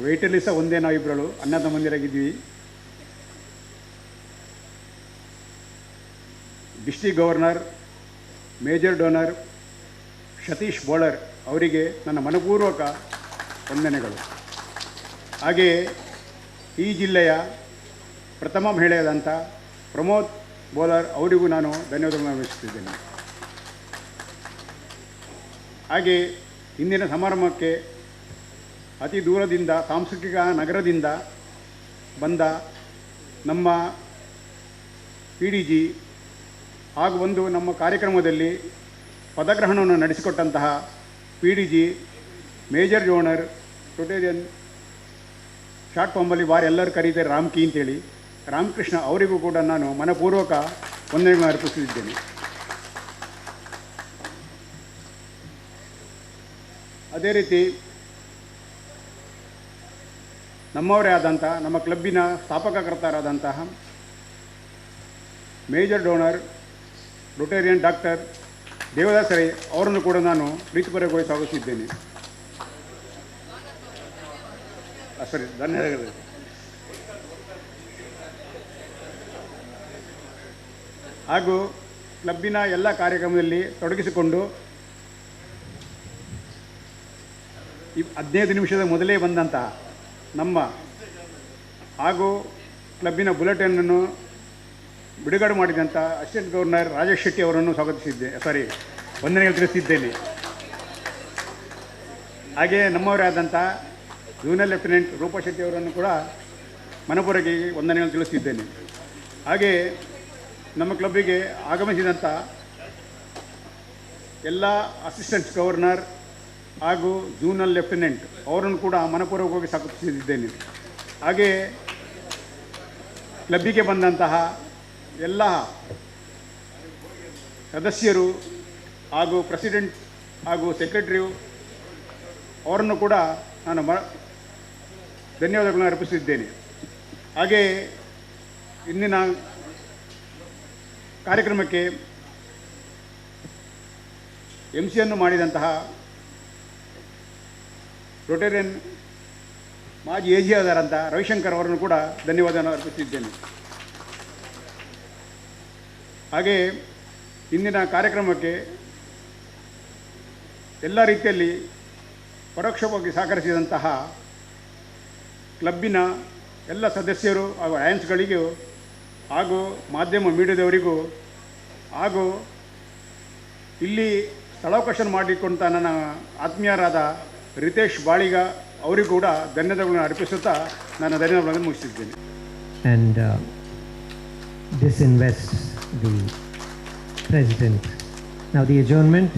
ವೇಟಲ್ಲಿ ಸಹ ಒಂದೇ ನಾವಿಬ್ಬರು ಅಣ್ಣ ತಮ್ಮಂದಿರಾಗಿದ್ವಿ. District governor, major donor Satish Bolar ಅವರಿಗೆ ನನ್ನ ಮನಪೂರ್ವಕ ವಂದನೆಗಳು. ಹಾಗೆಯೇ ಈ ಜಿಲ್ಲೆಯ ಪ್ರಥಮ ಮಹಿಳೆಯಾದಂಥ ಪ್ರಮೋದ್ ಬೋಳರ್ ಅವರಿಗೂ ನಾನು ಧನ್ಯವಾದಗಳನ್ನು ಅರ್ಪಿಸುತ್ತಿದ್ದೇನೆ. ಹಾಗೆ ಇಂದಿನ ಸಮಾರಂಭಕ್ಕೆ ಅತಿ ದೂರದಿಂದ, ಸಾಂಸ್ಕೃತಿಕ ನಗರದಿಂದ ಬಂದ ನಮ್ಮ PDG ಹಾಗೂ ಒಂದು ನಮ್ಮ ಕಾರ್ಯಕ್ರಮದಲ್ಲಿ ಪದಗ್ರಹಣವನ್ನು ನಡೆಸಿಕೊಟ್ಟಂತಹ PDG major genre Rotarian, short ಫಾರ್ಮಲ್ಲಿ ಬಾರಿ ಎಲ್ಲರೂ ಕರೀತಾರೆ ರಾಮ್ಕಿ ಅಂತೇಳಿ, ರಾಮಕೃಷ್ಣ ಅವರಿಗೂ ಕೂಡ ನಾನು ಮನಪೂರ್ವಕ ವಂದನೆಗಳನ್ನು ಅರ್ಪಿಸುತ್ತಿದ್ದೇನೆ. ಅದೇ ರೀತಿ ನಮ್ಮವರೇ ಆದಂಥ, ನಮ್ಮ ಕ್ಲಬ್ಬಿನ ಸ್ಥಾಪಕಕರ್ತರಾದಂತಹ major donor Rotarian doctor Devadas Rai ಅವರನ್ನು ಕೂಡ ನಾನು ಪ್ರೀತಿಪೂರ್ವಕವಾಗಿ ಸ್ವಾಗತಿಸಿದ್ದೇನೆ. ಸರಿ, ಧನ್ಯವಾದಗಳು. ಹಾಗೂ ಕ್ಲಬ್ಬಿನ ಎಲ್ಲ ಕಾರ್ಯಕ್ರಮದಲ್ಲಿ ತೊಡಗಿಸಿಕೊಂಡು 15 ನಿಮಿಷದ ಮೊದಲೇ ಬಂದಂತಹ ನಮ್ಮ ಹಾಗೂ ಕ್ಲಬ್ಬಿನ ಬುಲೆಟಿನನ್ನು ಬಿಡುಗಡೆ ಮಾಡಿದಂಥ ಅಸಿಸ್ಟೆಂಟ್ ಗವರ್ನರ್ ರಾಜೇಶ್ ಶೆಟ್ಟಿ ಅವರನ್ನು ವಂದನೆಗಳು ತಿಳಿಸಿದ್ದೇನೆ. ಹಾಗೆ ನಮ್ಮವರೇ ಆದಂಥ ಜೂನಿಯರ್ ಲೆಫ್ಟಿನೆಂಟ್ ರೂಪಾ ಶೆಟ್ಟಿ ಅವರನ್ನು ಕೂಡ ಮನಪೂರ್ವಕ ವಂದನೆಗಳು ತಿಳಿಸಿದ್ದೇನೆ. ಹಾಗೆ ನಮ್ಮ ಕ್ಲಬ್ಬಿಗೆ ಆಗಮಿಸಿದಂಥ ಎಲ್ಲ ಅಸಿಸ್ಟೆಂಟ್ ಗವರ್ನರ್ ಹಾಗೂ ಜೂನಿಯರ್ ಲೆಫ್ಟಿನೆಂಟ್ ಅವರನ್ನು ಕೂಡ ಮನಪೂರ್ವಕವಾಗಿ ಸ್ವಾಗತಿಸಿದ್ದೇನೆ. ಹಾಗೆ ಕ್ಲಬ್ಬಿಗೆ ಬಂದಂತಹ ಎಲ್ಲ ಸದಸ್ಯರು ಹಾಗೂ ಪ್ರೆಸಿಡೆಂಟ್ ಹಾಗೂ ಸೆಕ್ರೆಟರಿಯು ಅವರನ್ನು ಕೂಡ ನಾನು ಧನ್ಯವಾದಗಳನ್ನು ಅರ್ಪಿಸಿದ್ದೇನೆ. ಹಾಗೆಯೇ ಇಂದಿನ ಕಾರ್ಯಕ್ರಮಕ್ಕೆ MC ಮಾಡಿದಂತಹ ರೊಟೇರಿಯನ್ ಮಾಜಿ AG ಆದಾರಂಥ ರವಿಶಂಕರ್ ಅವರನ್ನು ಕೂಡ ಧನ್ಯವಾದವನ್ನು ಅರ್ಪಿಸಿದ್ದೇನೆ. ಹಾಗೆಯೇ ಇಂದಿನ ಕಾರ್ಯಕ್ರಮಕ್ಕೆ ಎಲ್ಲ ರೀತಿಯಲ್ಲಿ ಪರೋಕ್ಷವಾಗಿ ಸಹಕರಿಸಿದಂತಹ ಕ್ಲಬ್ಬಿನ ಎಲ್ಲ ಸದಸ್ಯರು ಹಾಗೂ ಲಯನ್ಸ್ಗಳಿಗೂ ಹಾಗೂ ಮಾಧ್ಯಮ ಮೀಡಿಯಾದವರಿಗೂ ಹಾಗೂ ಇಲ್ಲಿ ಸ್ಥಳಾವಕಾಶ ಮಾಡಿಕೊಂಡ ನನ್ನ ಆತ್ಮೀಯರಾದ ರಿತೇಶ್ ಬಾಳಿಗ ಅವರಿಗೂ ಕೂಡ ಧನ್ಯವಾದಗಳನ್ನು ಅರ್ಪಿಸುತ್ತಾ ನಾನು ಧನ್ಯವಾದಗಳನ್ನು ಮುಗಿಸಿದ್ದೇನೆ. And disinvest the President. Now the adjournment.